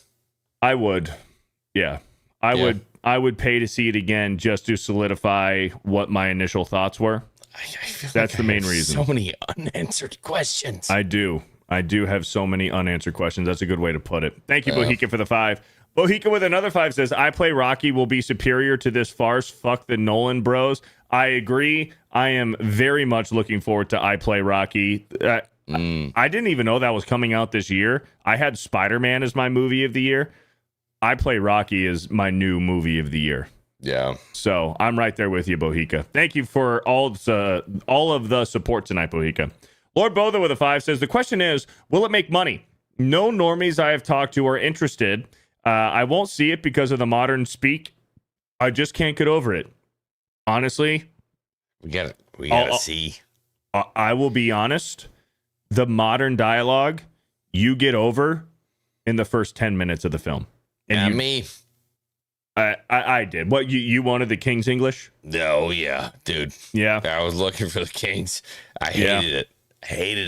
Yeah, I would pay to see it again just to solidify what my initial thoughts were. I feel That's like the I main have reason. So many unanswered questions. I do have so many unanswered questions. That's a good way to put it. Thank you, Bohica, for the 5. Bohica with another 5 says, "I Play Rocky will be superior to this farce. Fuck the Nolan bros." I agree. I am very much looking forward to I Play Rocky. I didn't even know that was coming out this year. I had Spider-Man as my movie of the year. I Play Rocky is my new movie of the year. Yeah. So I'm right there with you, Bohica. Thank you for all of the support tonight, Bohica. Lord Botha with a 5 says, "The question is, will it make money? No normies I have talked to are interested. I won't see it because of the modern speak. I just can't get over it. Honestly, We gotta see. I will be honest. The modern dialogue you get over in the first 10 minutes of the film. And Me. I did. What, you wanted the King's English? Oh, yeah, dude. Yeah. I was looking for the Kings. I hated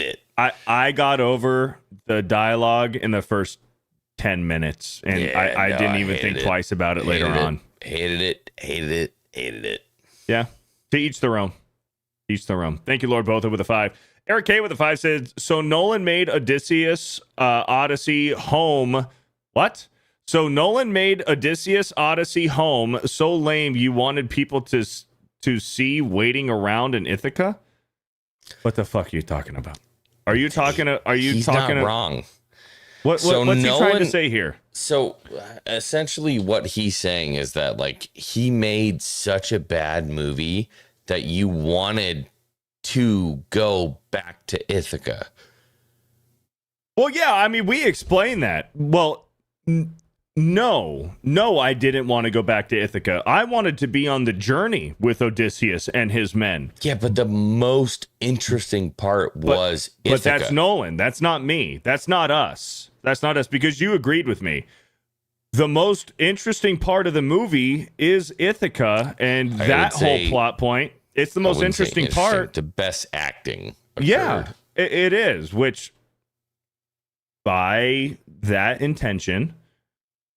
it. I got over the dialogue in the first 10 minutes, and I didn't even think twice about it later on. Hated it. Yeah. To each their own. Each their own. Thank you, Lord Botha, with a 5. Eric K with a 5 says, "So Nolan made Odysseus Odyssey home." What? So Nolan made Odysseus Odyssey home so lame you wanted people to see waiting around in Ithaca? What the fuck are you talking about? Are you talking? He's not wrong. What's he trying to say here? So essentially what he's saying is that like he made such a bad movie that you wanted to go back to Ithaca. Well, yeah, I mean, we explained that. Well, no, I didn't want to go back to Ithaca. I wanted to be on the journey with Odysseus and his men. Yeah, but the most interesting part was Ithaca. But that's Nolan. That's not me. That's not us. That's not us, because you agreed with me. The most interesting part of the movie is Ithaca, and that whole plot point. It's the most interesting part. The best acting. Yeah, it is, which by that intention,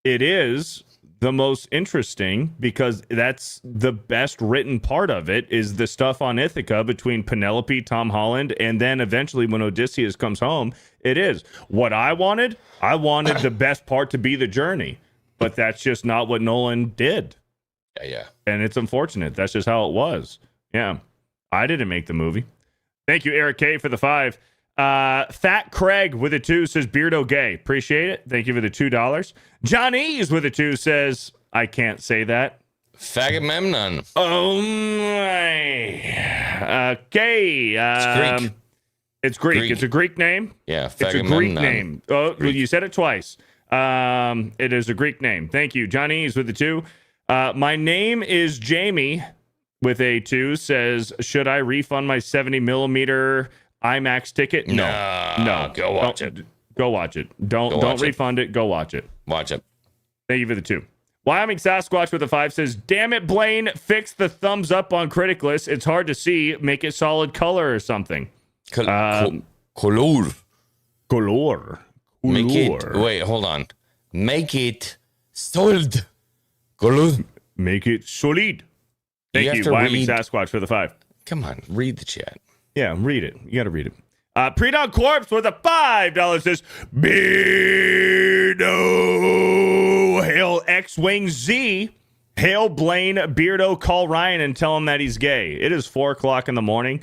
it is the most interesting, because that's the best written part of it, is the stuff on Ithaca between Penelope, Tom Holland, and then eventually when Odysseus comes home. It is what I wanted the best part to be the journey, but that's just not what Nolan did. Yeah. And it's unfortunate. That's just how it was. Yeah. I didn't make the movie. Thank you, Eric K, for the 5. Fat Craig with a 2 says, "Beardo gay." Appreciate it. Thank you for the $2. Johnny's with a 2 says, "I can't say that." Faggot Memnon. Oh my. Okay. It's Greek. It's a Greek name. Yeah, it's a Greek name. Oh, Greek. You said it twice. It is a Greek name. Thank you. Johnny's with the 2. My name is Jamie with a 2 says, "Should I refund my 70mm IMAX ticket?" No. Go watch it. Go watch it. Don't refund it. Go watch it. Watch it. Thank you for the 2. Wyoming Sasquatch with a 5 says, "Damn it, Blaine, fix the thumbs up on critic list. It's hard to see. Make it solid color or something." Color. Make it. Wait, hold on. Make it solid. Color. Make it solid. Thank you, Wyoming Sasquatch, for the 5. Come on, read the chat. Yeah, read it. You got to read it. Pre-Dawn Corpse with a $5 says, "Beardo, hail X-Wing Z, hail Blaine, Beardo, call Ryan and tell him that he's gay." It is 4:00 in the morning.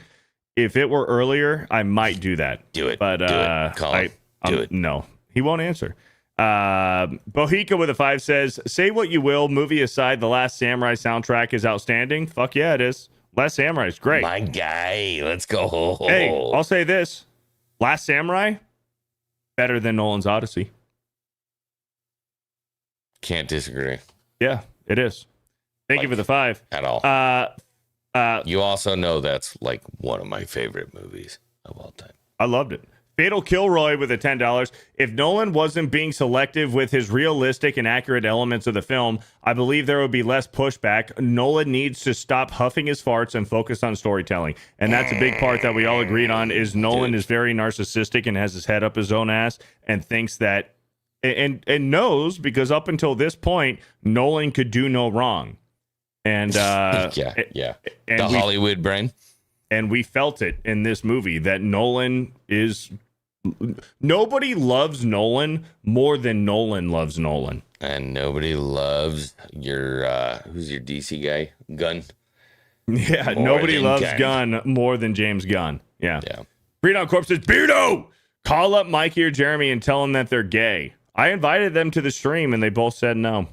If it were earlier, I might do that. Do it. But do it. Call him. Do it. No, he won't answer. Bohica with a 5 says, "Say what you will, movie aside, The Last Samurai soundtrack is outstanding." Fuck yeah, it is. Last Samurai is great. My guy, let's go. Hey, I'll say this. Last Samurai, better than Nolan's Odyssey. Can't disagree. Yeah, it is. Thank you for the 5. At all. You also know that's like one of my favorite movies of all time. I loved it. Fatal Kilroy with a $10. If Nolan wasn't being selective with his realistic and accurate elements of the film, I believe there would be less pushback. Nolan needs to stop huffing his farts and focus on storytelling. And that's a big part that we all agreed on is Nolan is very narcissistic and has his head up his own ass and thinks that and knows because up until this point, Nolan could do no wrong. And And the Hollywood brain. And we felt it in this movie that Nolan is... Nobody loves Nolan more than Nolan loves Nolan. And nobody loves your... who's your DC guy? Gunn. Yeah, More nobody than loves Gunn. Gunn more than James Gunn. Yeah. Yeah. Freedom Corp says, Beardo! Call up Mikey or Jeremy and tell them that they're gay. I invited them to the stream and they both said no.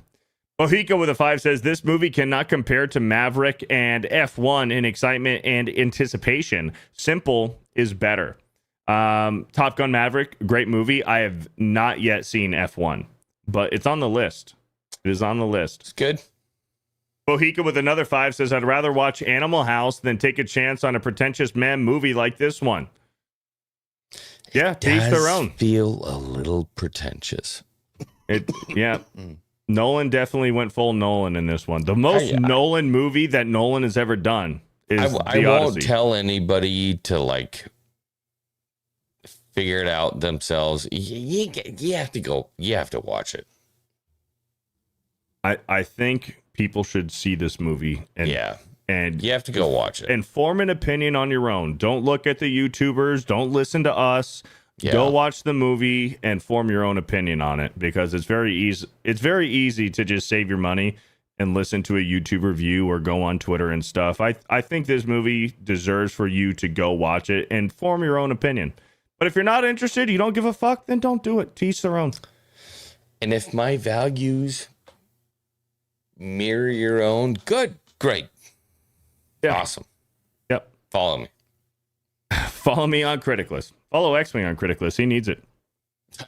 Mohika with a 5 says, this movie cannot compare to Maverick and F1 in excitement and anticipation. Simple is better. Top Gun Maverick, great movie. I have not yet seen F1, but it's on the list. It is on the list. It's good. Mohika with another 5 says, I'd rather watch Animal House than take a chance on a pretentious man movie like this one. Yeah, to each their own. Feel a little pretentious. Yeah. Nolan definitely went full Nolan in this one. The most Nolan movie that Nolan has ever done is I The won't Odyssey. tell anybody to like figure it out themselves. You have to go. You have to watch it. I think people should see this movie and You have to go watch it. and form an opinion on your own. Don't look at the YouTubers. Don't listen to us. Yeah. Go watch the movie and form your own opinion on it because it's very easy. It's very easy to just save your money and listen to a YouTube review or go on Twitter and stuff. I think this movie deserves for you to go watch it and form your own opinion. But if you're not interested, you don't give a fuck, then don't do it. To each their own. And if my values mirror your own, good, great, awesome. Yep. Follow me. Follow me on Criticless. Follow X-Wing on Criticless. He needs it.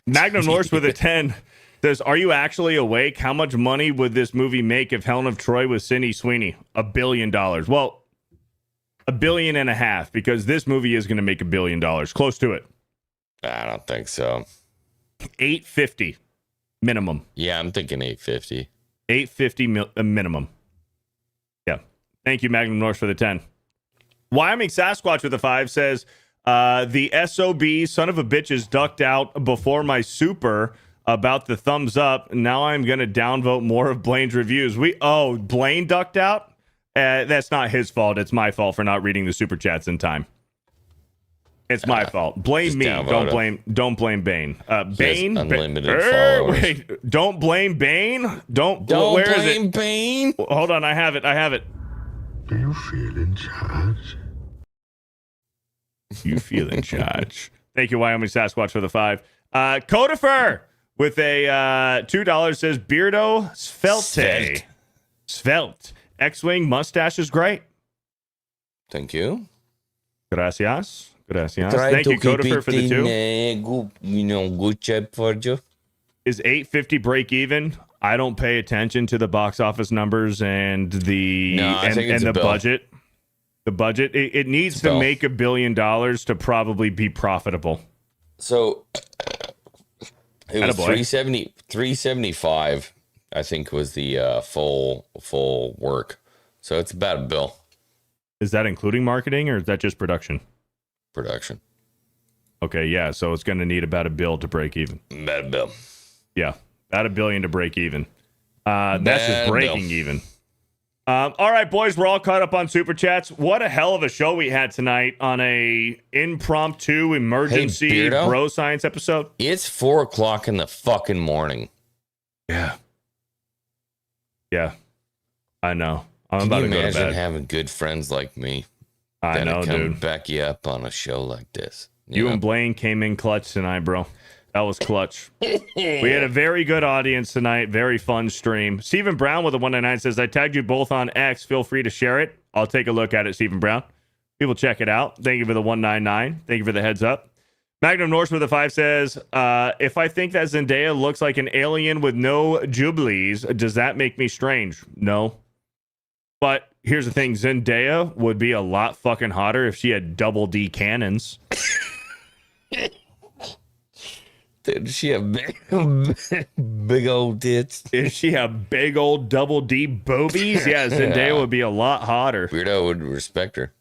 Magnum Norse with a 10 says, are you actually awake? How much money would this movie make if Helen of Troy was Sydney Sweeney? $1 billion. Well, $1.5 billion because this movie is going to make $1 billion. Close to it. I don't think so. 850 minimum. Yeah, I'm thinking 850. 850 minimum. Yeah. Thank you, Magnum Norse, for the 10. Wyoming Sasquatch with a 5 says, the SOB son of a bitch is ducked out before my super about the thumbs up. Now I'm going to downvote more of Blaine's reviews. Blaine ducked out? That's not his fault. It's my fault for not reading the super chats in time. It's my fault. Blame me. Don't blame Bane. Bane. Unlimited followers. Wait. Don't blame Bane. Don't Where is blame it? Bane. Hold on. I have it. Do you feel in charge? You feel in charge. Thank you, Wyoming Sasquatch, for the 5. Codifer with a $2 says, Beardo Svelte. Svelte. X-Wing mustache is great. Thank you. Gracias. Gracias. Try Thank to you, Codifer, keep for the it 2. Good job for you. Is 850 break even? I don't pay attention to the box office numbers and the the budget. The budget. It needs to make $1 billion to probably be profitable. So it was 375, I think, was the full work. So it's about $1 billion. Is that including marketing or is that just production? Production. Okay, yeah. So it's going to need about $1 billion to break even. About $1 billion. Yeah, about $1 billion to break even. That's just breaking even. All right, boys, we're all caught up on super chats. What a hell of a show we had tonight on a impromptu emergency bro science episode. It's 4:00 in the fucking morning. Yeah, I know. I'm Can about you to go to imagine bed. having good friends like me? I know, come dude. back you up on a show like this. You know? and Blaine came in clutch tonight, bro. That was clutch. We had a very good audience tonight. Very fun stream. Stephen Brown with a 199 says, I tagged you both on X. Feel free to share it. I'll take a look at it, Stephen Brown. People check it out. Thank you for the 199. Thank you for the heads up. Magnum Norse with a 5 says, if I think that Zendaya looks like an alien with no jubilees, does that make me strange? No. But here's the thing. Zendaya would be a lot fucking hotter if she had double D cannons. Does she have big old tits? Is she a big old double D boobies? Yeah, Zendaya would be a lot hotter. Weirdo would respect her.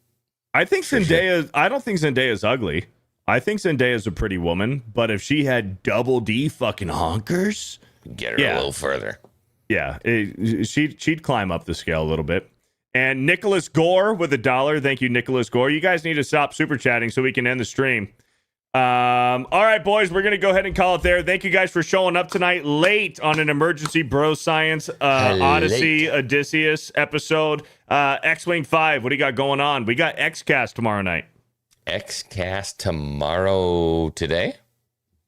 I think Zendaya. I don't think Zendaya's ugly. I think Zendaya's a pretty woman. But if she had double D fucking honkers, Get her a little further. yeah, she'd climb up the scale a little bit. And Nicholas Gore with $1. Thank you, Nicholas Gore. You guys need to stop super chatting so we can end the stream. All right, boys, we're gonna go ahead and call it there. Thank you guys for showing up tonight late on an emergency bro science Odyssey Odysseus episode. X-Wing 5, what do you got going on? We got X-Cast tomorrow night. X-Cast tomorrow today?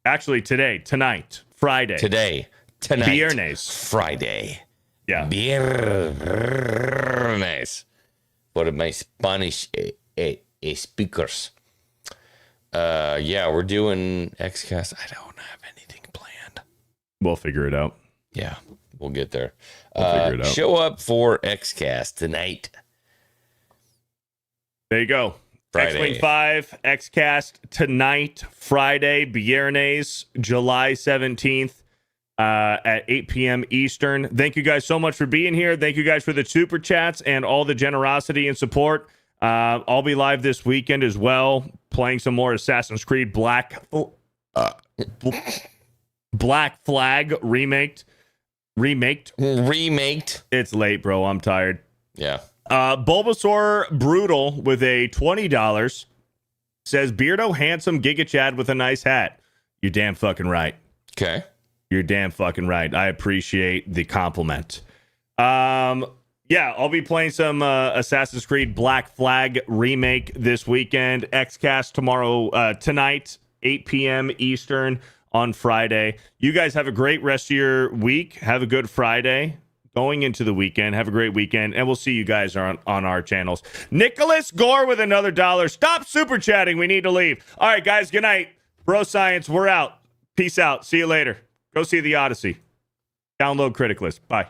Actually, tonight, Friday. Tonight. Viernes. Friday. Yeah. Viernes. For my Spanish speakers. Yeah, we're doing X-Cast. I don't have anything planned. We'll figure it out. Yeah, we'll get there. We'll figure it out. Show up for X-Cast tonight. There you go. Friday. X-Wing 5, X-Cast tonight, Friday, Viernes, July 17th at 8 p.m. Eastern. Thank you guys so much for being here. Thank you guys for the super chats and all the generosity and support. I'll be live this weekend as well, playing some more Assassin's Creed Black Flag remaked. It's late, bro. I'm tired. Yeah. Bulbasaur Brutal with a $20 says, Beardo, handsome Giga Chad with a nice hat. You're damn fucking right. Okay. You're damn fucking right. I appreciate the compliment. Yeah, I'll be playing some Assassin's Creed Black Flag remake this weekend. Xcast tonight, 8 p.m. Eastern on Friday. You guys have a great rest of your week. Have a good Friday. Going into the weekend. Have a great weekend. And we'll see you guys on our channels. Nicholas Gore with another $1. Stop super chatting. We need to leave. All right, guys. Good night. Bro Science, we're out. Peace out. See you later. Go see the Odyssey. Download Critic List. Bye.